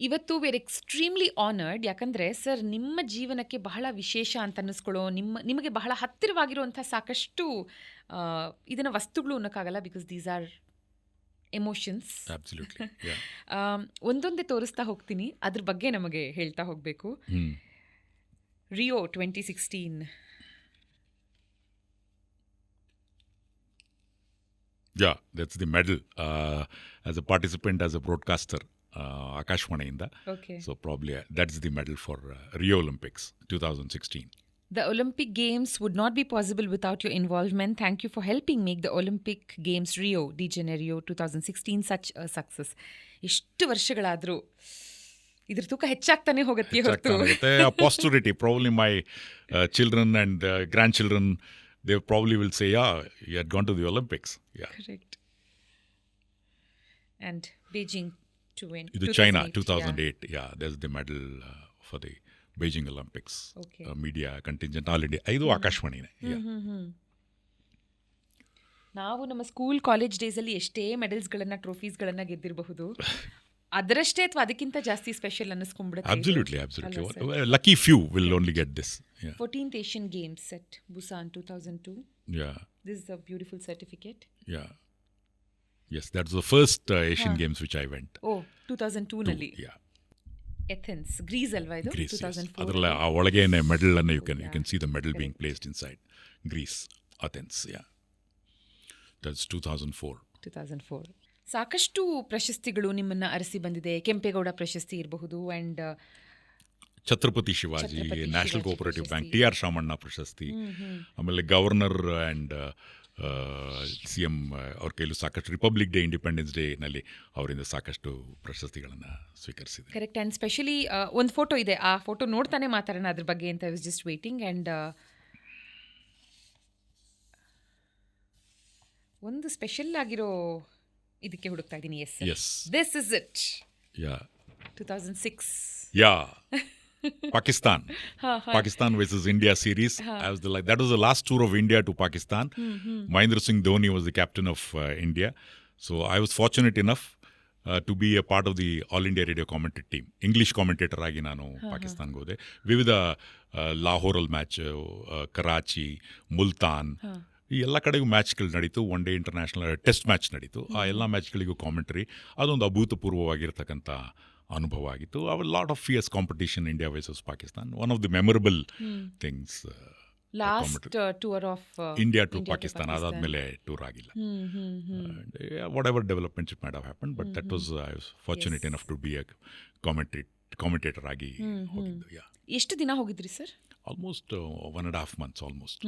ಇವತ್ತು ವಿ ಆರ್ ಎಕ್ಸ್ಟ್ರೀಮ್ಲಿ ಆನರ್ಡ್. ಯಾಕಂದರೆ ಸರ್, ನಿಮ್ಮ ಜೀವನಕ್ಕೆ ಬಹಳ ವಿಶೇಷ ಅಂತ ಅನ್ನಿಸ್ಕೊಳ್ಳೋ, ನಿಮಗೆ ಬಹಳ ಹತ್ತಿರವಾಗಿರುವಂಥ ಸಾಕಷ್ಟು ಇದನ್ನು ವಸ್ತುಗಳು ಅನ್ನೋಕ್ಕಾಗಲ್ಲ, because these are emotions. Absolutely, yeah. ಒಂದೊಂದೇ ತೋರಿಸ್ತಾ ಹೋಗ್ತೀನಿ, ಅದ್ರ ಬಗ್ಗೆ ನಮಗೆ ಹೇಳ್ತಾ ಹೋಗಬೇಕು. ರಿಯೋ 2016. Yeah, that's the medal as a participant, as a broadcaster, Akashvaniinda. Okay. So probably that's the medal for Rio Olympics 2016. The Olympic Games would not be possible without your involvement. Thank you for helping make the Olympic Games Rio de Janeiro 2016 such a success. ಎಷ್ಟು ವರ್ಷಗಳಾದರೂ ಇದ್ರ ತೂಕ ಹೆಚ್ಚಾಗ್ತಾನೆ ಹೋಗುತ್ತೆ ಹೊರತು. Posterity, probably my children and grandchildren, they probably will say, yeah, you had gone to the Olympics. Yeah. Correct. And Beijing to win. ಇದು China 2008. Yeah, there's the medal for the Beijing Olympics. Okay. Media contingent all India. ಇದು ಆಕಾಶವಾಣಿನೇ. ನಾವು ನಮ್ಮ school college ಡೇಸಲ್ಲಿ ಎಷ್ಟೇ ಮೆಡಲ್ಸ್ಗಳನ್ನು ಟ್ರೋಫೀಸ್ಗಳನ್ನು ಗೆದ್ದಿರಬಹುದು, ಅದರಷ್ಟೇ ಅಥವಾ ಅದಕ್ಕಿಂತ ಜಾಸ್ತಿ special ಅನ್ನಿಸ್ಕೊಂಡ್ಬಿಡುತ್ತೆ. Absolutely. Lucky few will only get this. Yeah. 14th Asian Games at Busan 2002. Yeah. This is a beautiful certificate. Yeah. Yes, that's the first Asian Games which I went. Oh, 2002ನಲ್ಲಿ. Yeah. Athens, Greece ಅಲ್ವಾ ಇದು? Greece, 2004. ಅದರಲ್ಲ ಆ ಒಳಗೇನೆ medal ಅನ್ನು you can see the medal being placed inside. Greece, Athens, yeah. That's 2004. ಸಾಕಷ್ಟು ಪ್ರಶಸ್ತಿಗಳು ನಿಮ್ಮನ್ನ ಅರಸಿ ಬಂದಿದೆ. ಕೆಂಪೇಗೌಡ ಪ್ರಶಸ್ತಿ ಇರಬಹುದು, and Chhatrapati Shivaji, national cooperative bank, TR Shamanna ಪ್ರಶಸ್ತಿ, ಆಮೇಲೆ ಗವರ್ನರ್ ಆ್ಯಂಡ್ CM ಅವ್ರ ಕೈಲೂ ಸಾಕಷ್ಟು, ರಿಪಬ್ಲಿಕ್ ಡೇ, ಇಂಡಿಪೆಂಡೆನ್ಸ್ ಡೇನಲ್ಲಿ ಅವರಿಂದ ಸಾಕಷ್ಟು ಪ್ರಶಸ್ತಿಗಳನ್ನು ಸ್ವೀಕರಿಸಿದೆ. ಕರೆಕ್ಟ್. ಆ್ಯಂಡ್ ಸ್ಪೆಷಲಿ ಒಂದು ಫೋಟೋ ಇದೆ, ಆ ಫೋಟೋ ನೋಡ್ತಾನೆ ಮಾತಾಡೋಣ ಅದ್ರ ಬಗ್ಗೆ ಅಂತ. I was just waiting. And ಒಂದು ಸ್ಪೆಷಲ್ ಆಗಿರೋ ಇದಕ್ಕೆ ಹುಡುಕ್ತಾ ಇದ್ದೀನಿ. Yes, this is it. 2006. Pakistan versus India series. That was the last tour of India to Pakistan. Mahendra Singh Dhoni was the captain of India. So I was fortunate enough to be a part of the All India Radio commentary team. English commentator ಆಗಿ ನಾನು ಪಾಕಿಸ್ತಾನ್ಗೆ ಹೋದೆ. ವಿವಿಧ ಲಾಹೋರಲ್ಲಿ match, Karachi, Multan, ಈ ಎಲ್ಲ ಕಡೆಗೂ ಮ್ಯಾಚ್ಗಳು ನಡೀತು. One day international test match ನಡೀತು. ಆ ಎಲ್ಲ ಮ್ಯಾಚ್ಗಳಿಗೂ ಕಾಮೆಂಟ್ರಿ, ಅದೊಂದು ಅಭೂತಪೂರ್ವವಾಗಿರ್ತಕ್ಕಂಥ ಅನುಭವ ಆಗಿತ್ತು. Lot of fierce competition, India versus Pakistan. One of the memorable things. Last tour of India to Pakistan, ಅದಾದ್ಮೇಲೆ ಟೂರ್ ಆಗಿಲ್ಲ. Whatever developments it might have happen, but that was I was fortunate enough to be a commentator ಆಗಿ ಹೋಗಿದ್ದು. ಎಷ್ಟು ದಿನ ಹೋಗಿದ್ರಿ sir? Almost 1.5 months almost.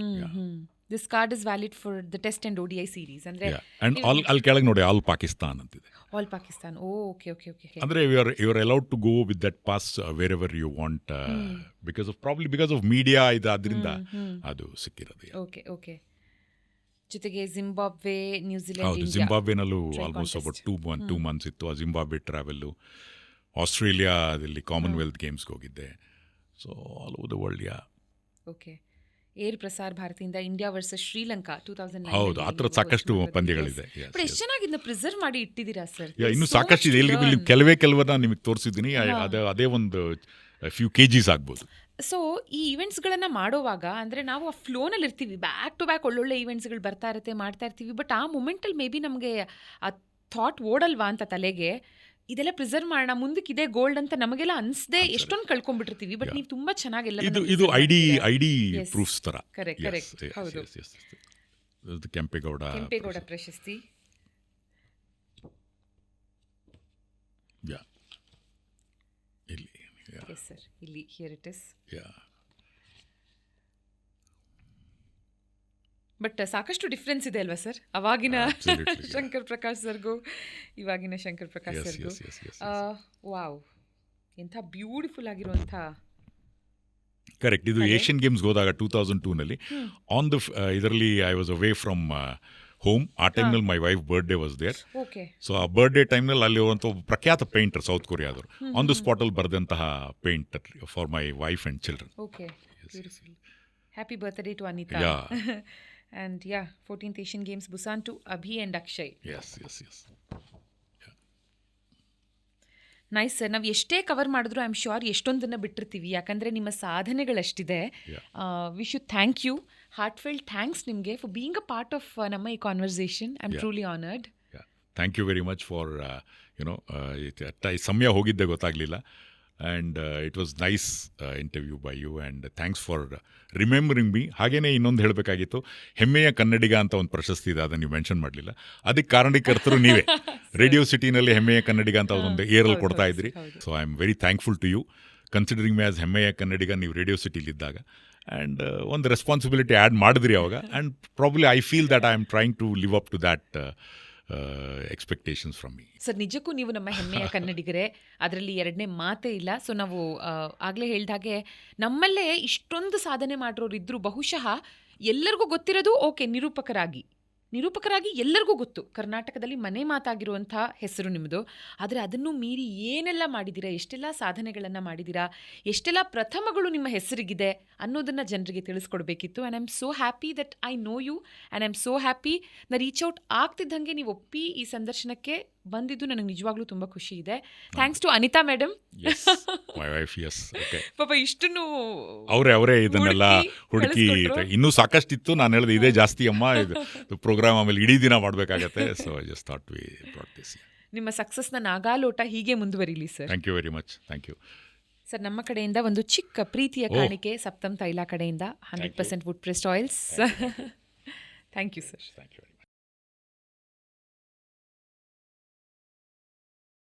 This card is valid for the test and ODI series ಅಂದ್ರೆ and ಅಲ್ಲಿ ಕೆಳಗೆ ನೋಡಿ all Pakistan ಅಂತಿದೆ. All Pakistan. Okay okay okay. ಅಂದ್ರೆ you are allowed to go with that pass wherever you want because of media ಇದು ಅದರಿಂದ ಅದು ಸಿಕ್ಕಿರೋದು. Okay okay. ಜೊತೆಗೆ ಜಿಂಬಾಬ್ವೆ, ನ್ಯೂಜಿಲೆಂಡ್, ಹೌದು, ಇಂಡಿಯಾ ಜಿಂಬಾಬ್ವೆನಲ್ಲೂ ಆಲ್ಮೋಸ್ಟ್ ಅಬೌಟ್ 2 months ಇತ್ತು. ಆ ಜಿಂಬಾಬ್ವೆ ಟ್ರಾವೆಲ್ಲು, ಆಸ್ಟ್ರೇಲಿಯಾದಲ್ಲಿ ಕಾಮನ್ವೆಲ್ತ್ ಗೇಮ್ಸ್ಗೆ ಹೋಗಿದ್ದೆ. So all over the world. Okay. Air Prasar ಭಾರತಿಯಿಂದ ಇಂಡಿಯಾ ವರ್ಸಸ್ ಶ್ರೀಲಂಕಾ 2009. ಹೌದು, ಆ ಥರ ಸಾಕಷ್ಟು ಪಂದ್ಯಗಳಿದೆ. ಎಷ್ಟು ಚೆನ್ನಾಗಿ ಪ್ರಿಸರ್ವ್ ಮಾಡಿ ಇಟ್ಟಿದ್ದೀರಾ ಸರ್. ಇನ್ನು ಸಾಕಷ್ಟು ಇದೆ. ಇಲ್ಲಿ ಕೆಲವನ್ನ ನಿಮಗೆ ತೋರಿಸಿದ್ದೀನಿ. ಅದೇ ಒಂದು ಫ್ಯೂ kgs ಆಗ್ಬೋದು. ಸೊ ಈ ಈವೆಂಟ್ಸ್ಗಳನ್ನು ಮಾಡೋವಾಗ ಅಂದರೆ ನಾವು ಆ ಫ್ಲೋನಲ್ಲಿ ಇರ್ತೀವಿ, ಬ್ಯಾಕ್ ಟು ಬ್ಯಾಕ್ ಒಳ್ಳೊಳ್ಳೆ ಈವೆಂಟ್ಸ್ಗಳು ಬರ್ತಾ ಇರುತ್ತೆ, ಮಾಡ್ತಾ ಇರ್ತೀವಿ. ಬಟ್ ಆ ಮೂಮೆಂಟಲ್ಲಿ ಮೇ ಬಿ ನಮಗೆ ಆ ಥಾಟ್ ಓಡಲ್ವಾ ಅಂತ ತಲೆಗೆ, ಇದೆಲ್ಲ ಪ್ರಿಸರ್ವ್ ಮಾಡೋಣ, ಮುಂದಕ್ಕೆ ಇದೇ ಗೋಲ್ಡ್ ಅಂತ ನಮಗೆಲ್ಲ ಅನಿಸದೆ ಎಷ್ಟೊಂದು ಕಳ್ಕೊಂಡ್ಬಿಟ್ಟಿರ್ತೀವಿ. ಬಟ್ ನೀವು ತುಂಬ ಚೆನ್ನಾಗೆಲ್ಲ ಇದು ಐಡಿ ಪ್ರೂಫ್ಸ್ ಥರ. Correct correct. ಹೌದು. ಕೆಂಪೇಗೌಡ ಪ್ರಶಸ್ತಿ. ಎಸ್ ಸರ್, ಇಲ್ಲಿ ಹಿಯರ್ ಇಟ್ ಇಸ್. ಬಟ್ ಸಾಕಷ್ಟು ಡಿಫ್ರೆನ್ಸ್ ಇದೆ ಅಲ್ವಾ ಸರ್, ಅವಾಗಿನ ಶಂಕರ್ ಪ್ರಕಾಶ್ ಸರ್ಗೂ ಇವಾಗಿನ ಶಂಕರ್ ಪ್ರಕಾಶ್ ಸರ್ಗೂ. ವಾವ್, ಎಂಥ ಬ್ಯೂಟಿಫುಲ್ ಆಗಿರುವಂಥ. ಕರೆಕ್ಟ್. ಇದು ಏಷ್ಯನ್ ಗೇಮ್ಸ್ಗೆ ಹೋದಾಗ 2002ನಲ್ಲಿ ಆನ್ ದ ಇದರಲ್ಲಿ I was away from home. ಆ ಟೈಮ್ನಲ್ಲಿ my wife birthday was there. So ಆ ಬರ್ಡೇ ಟೈಮ್ನಲ್ಲಿ ಅಲ್ಲಿ ಹೋದಂಥ ಒಬ್ಬ ಪ್ರಖ್ಯಾತ ಪೇಂಟರ್, ಸೌತ್ ಕೊರಿಯಾದವರು, ಆನ್ ದ ಸ್ಪಾಟಲ್ಲಿ ಬರೆದಂತಹ painter for my wife and children. Okay, beautiful. Happy birthday to Anita. And 14th Asian Games, Busan to Abhi and Akshay. Yes. Nice sir. ನಾವು ಎಷ್ಟೇ ಕವರ್ ಮಾಡಿದ್ರು ಐ ಆಮ್ ಶ್ಯೂರ್ ಎಷ್ಟೊಂದನ್ನು ಬಿಟ್ಟಿರ್ತೀವಿ, ಯಾಕಂದರೆ ನಿಮ್ಮ ಸಾಧನೆಗಳಷ್ಟಿದೆ. We should thank you, heartfelt thanks ನಿಮಗೆ for being a part of ನಮ್ಮ ಈ conversation. I am truly honoured. Thank you very much for ಸಮಯ ಹೋಗಿದ್ದೆ ಗೊತ್ತಾಗಲಿಲ್ಲ. And it was nice interview by you and thanks for remembering me. ಹಾಗೆಯೇ ಇನ್ನೊಂದು ಹೇಳಬೇಕಾಗಿತ್ತು, ಹೆಮ್ಮೆಯ ಕನ್ನಡಿಗ ಅಂತ ಒಂದು ಪ್ರಶಸ್ತಿ ಇದೆ, ಅದನ್ನು ನೀವು ಮೆನ್ಷನ್ ಮಾಡಲಿಲ್ಲ. ಅದಕ್ಕೆ ಕಾರಣೀಕರ್ತರು ನೀವೇ. ರೇಡಿಯೋ ಸಿಟಿನಲ್ಲಿ ಹೆಮ್ಮೆಯ ಕನ್ನಡಿಗ ಅಂತ ಒಂದು ಏರಲ್ಲಿ ಕೊಡ್ತಾ ಇದ್ರಿ. So I am very thankful to you considering me as ಹೆಮ್ಮೆಯ ಕನ್ನಡಿಗ ನೀವು ರೇಡಿಯೋ ಸಿಟಿಲಿದ್ದಾಗ. ಆ್ಯಂಡ್ ಒಂದು ರೆಸ್ಪಾನ್ಸಿಬಿಲಿಟಿ ಆ್ಯಡ್ ಮಾಡಿದ್ರಿ ಅವಾಗ. And probably I feel that I am trying to live up to that expectations from me. Sir, ನಿಜಕ್ಕೂ ನೀವು ನಮ್ಮ ಹೆಮ್ಮೆಯ ಕನ್ನಡಿಗರೇ, ಅದರಲ್ಲಿ ಎರಡನೇ ಮಾತೇ ಇಲ್ಲ. ಸೊ ನಾವು ಆಗಲೇ ಹೇಳಿದ ಹಾಗೆ ನಮ್ಮಲ್ಲೇ ಇಷ್ಟೊಂದು ಸಾಧನೆ ಮಾಡಿರೋರು ಇದ್ದರೂ ಬಹುಶಃ ಎಲ್ಲರಿಗೂ ಗೊತ್ತಿರೋದು ಓಕೆ ನಿರೂಪಕರಾಗಿ ಎಲ್ಲರಿಗೂ ಗೊತ್ತು, ಕರ್ನಾಟಕದಲ್ಲಿ ಮನೆ ಮಾತಾಗಿರುವಂಥ ಹೆಸರು ನಿಮ್ಮದು. ಆದರೆ ಅದನ್ನು ಮೀರಿ ಏನೆಲ್ಲ ಮಾಡಿದ್ದೀರಾ, ಎಷ್ಟೆಲ್ಲ ಸಾಧನೆಗಳನ್ನು ಮಾಡಿದ್ದೀರಾ, ಎಷ್ಟೆಲ್ಲ ಪ್ರಥಮಗಳು ನಿಮ್ಮ ಹೆಸರಿಗಿದೆ ಅನ್ನೋದನ್ನು ಜನರಿಗೆ ತಿಳಿಸ್ಕೊಡ್ಬೇಕಿತ್ತು. And I am so happy that I know you and I am so happy ನಾ ರೀಚ್ ಔಟ್ ಆಗ್ತಿದ್ದಂಗೆ ನೀವು ಒಪ್ಪಿ ಈ ಸಂದರ್ಶನಕ್ಕೆ ಬಂದಿದ್ದು ನನಗೆ ನಿಜವಾಗ್ಲೂ ತುಂಬ ಖುಷಿ ಇದೆ. Thanks to Anita madam. ಪಾಪ ಇಷ್ಟನ್ನು ಅವರೇ ಇದನ್ನೆಲ್ಲ ಹುಡುಕಿ, ಇನ್ನೂ ಸಾಕಷ್ಟಿತ್ತು. ನಾನು ಹೇಳಿದೆ ಇದೇ ಜಾಸ್ತಿ ಅಮ್ಮ, ಇದು ಪ್ರೋಗ್ರಾಮ್ ಆಮೇಲೆ ಇಡೀ ದಿನ ಮಾಡಬೇಕಾಗತ್ತೆ. So I just thought we brought this. ನಿಮ್ಮ ಸಕ್ಸಸ್ನ ನಾಗಾಲೋಟ ಹೀಗೆ ಮುಂದುವರಿಲಿ sir. Thank you very much. Thank you sir. ನಮ್ಮ ಕಡೆಯಿಂದ ಒಂದು ಚಿಕ್ಕ ಪ್ರೀತಿಯ ಕಾಣಿಕೆ ಸಪ್ತಮ್ ತೈಲ ಕಡೆಯಿಂದ 100% wood pressed oils. Thank you sir. Thank you.